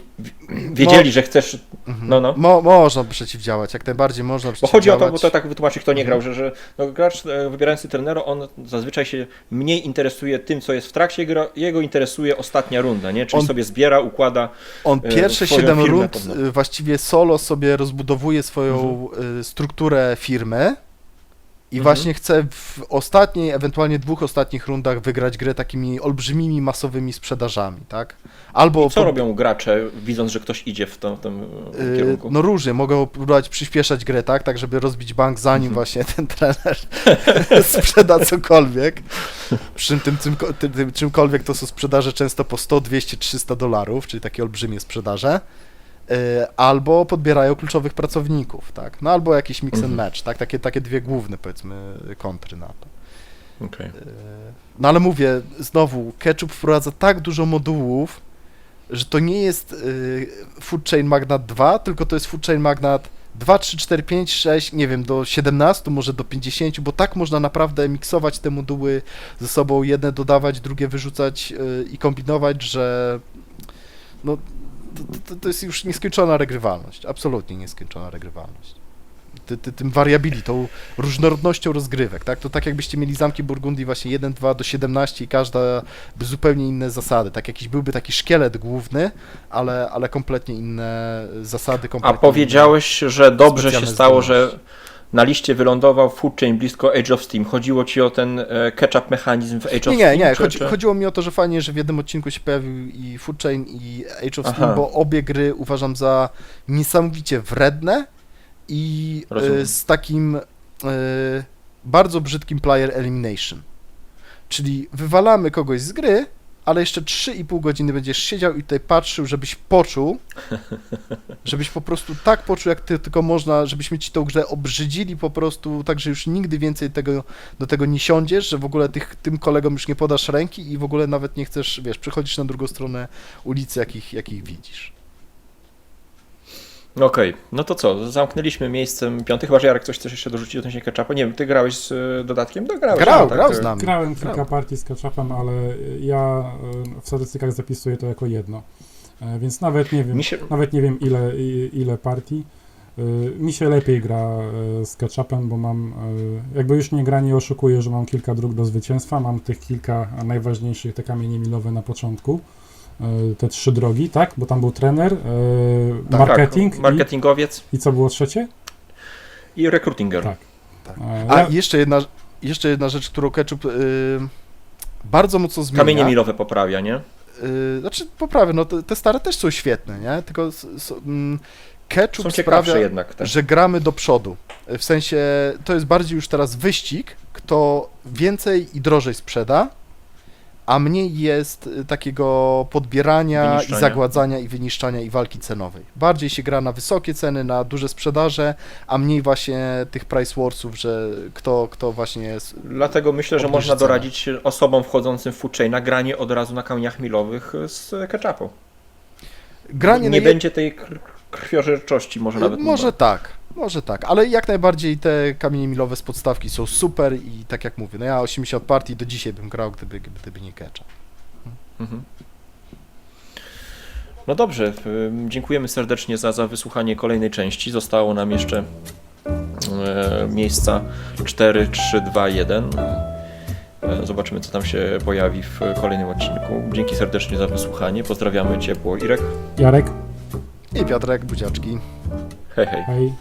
wiedzieli, że chcesz... No. Można przeciwdziałać, jak najbardziej można Bo przeciwdziałać. chodzi o to, bo to tak wytłumaczyć, kto nie grał, że gracz wybierający trenera, on zazwyczaj się mniej interesuje tym, co jest w trakcie gry, jego interesuje ostatnia runda, nie? Czyli sobie zbiera, układa On pierwsze swoją 7 firmę rund pod nogi. właściwie solo sobie rozbudowuje swoją strukturę firmy i właśnie chce w ostatniej, ewentualnie 2 ostatnich rundach wygrać grę takimi olbrzymimi, masowymi sprzedażami, tak? Albo Co robią gracze, widząc, że ktoś idzie w tym kierunku? no różnie, mogą próbować przyspieszać grę, tak żeby rozbić bank, zanim właśnie ten trener sprzeda cokolwiek. Przy tym czymkolwiek to są sprzedaże często po 100, 200, 300 dolarów, czyli takie olbrzymie sprzedaże. Albo podbierają kluczowych pracowników, tak? No albo jakiś mix and match, tak? Takie dwie główne, powiedzmy, kontry na to. Okay. No ale mówię, znowu, Ketchup wprowadza tak dużo modułów, że to nie jest Food Chain Magnate 2, tylko to jest Food Chain Magnate 2, 3, 4, 5, 6, nie wiem, do 17, może do 50, bo tak można naprawdę miksować te moduły ze sobą, jedne dodawać, drugie wyrzucać i kombinować, że no to jest już nieskończona regrywalność, absolutnie nieskończona regrywalność. Tym variability, różnorodnością rozgrywek, tak? To tak jakbyście mieli zamki Burgundii właśnie 1, 2 do 17 i każda by zupełnie inne zasady, tak jakiś byłby taki szkielet główny, ale kompletnie inne zasady. A powiedziałeś, że dobrze się stało, że na liście wylądował Food Chain blisko Age of Steam. Chodziło ci o ten catch-up mechanizm w Age of Steam? Nie. Chodziło mi o to, że fajnie, że w jednym odcinku się pojawił i Food Chain i Age of Steam, bo obie gry uważam za niesamowicie wredne i z takim bardzo brzydkim player elimination. Czyli wywalamy kogoś z gry, ale jeszcze 3,5 godziny będziesz siedział i tutaj patrzył, żebyś poczuł, żebyś po prostu tak poczuł, jak tylko można, żebyśmy ci tą grę obrzydzili po prostu, tak, że już nigdy więcej do tego nie siądziesz, że w ogóle tym kolegom już nie podasz ręki i w ogóle nawet nie chcesz, wiesz, przychodzisz na drugą stronę ulicy, jakich widzisz. Okej, no to co, zamknęliśmy miejscem 5, chyba że Jarek coś chcesz jeszcze dorzucić odnośnie ketchupa. Nie wiem, ty grałeś z dodatkiem? No, grał z nami. Grałem kilka partii z ketchupem, ale ja w statystykach zapisuję to jako jedno. Więc nawet nie wiem ile partii. Mi się lepiej gra z ketchupem, bo mam, jakby już nie gra nie oszukuje, że mam kilka dróg do zwycięstwa, mam tych kilka najważniejszych, te kamienie milowe na początku. Te 3 drogi, tak? Bo tam był trener, marketing. Tak, marketingowiec. I co było trzecie? I recruitinger. Tak. A jeszcze jedna rzecz, którą Ketchup bardzo mocno zmienia. Kamienie milowe poprawia, nie? Znaczy poprawia, no te stare też są świetne, nie? Tylko Ketchup sprawia, jednak, tak. że gramy do przodu. W sensie to jest bardziej już teraz wyścig, kto więcej i drożej sprzeda, a mniej jest takiego podbierania i zagładzania i wyniszczania i walki cenowej. Bardziej się gra na wysokie ceny, na duże sprzedaże, a mniej właśnie tych price warsów, że kto właśnie jest. Dlatego myślę, że można doradzić osobom wchodzącym w Food Chain nagranie od razu na kamieniach milowych z ketchupu. Nie będzie tej krwiożerczości może nawet. Może tak, ale jak najbardziej te kamienie milowe z podstawki są super i tak jak mówię, no ja 80 partii do dzisiaj bym grał, gdyby nie ketchup. No dobrze, dziękujemy serdecznie za wysłuchanie kolejnej części. Zostało nam jeszcze miejsca 4, 3, 2, 1. Zobaczymy, co tam się pojawi w kolejnym odcinku. Dzięki serdecznie za wysłuchanie. Pozdrawiamy ciepło. Irek. Jarek, I Piotrek, buziaczki. Hej, hej. hej.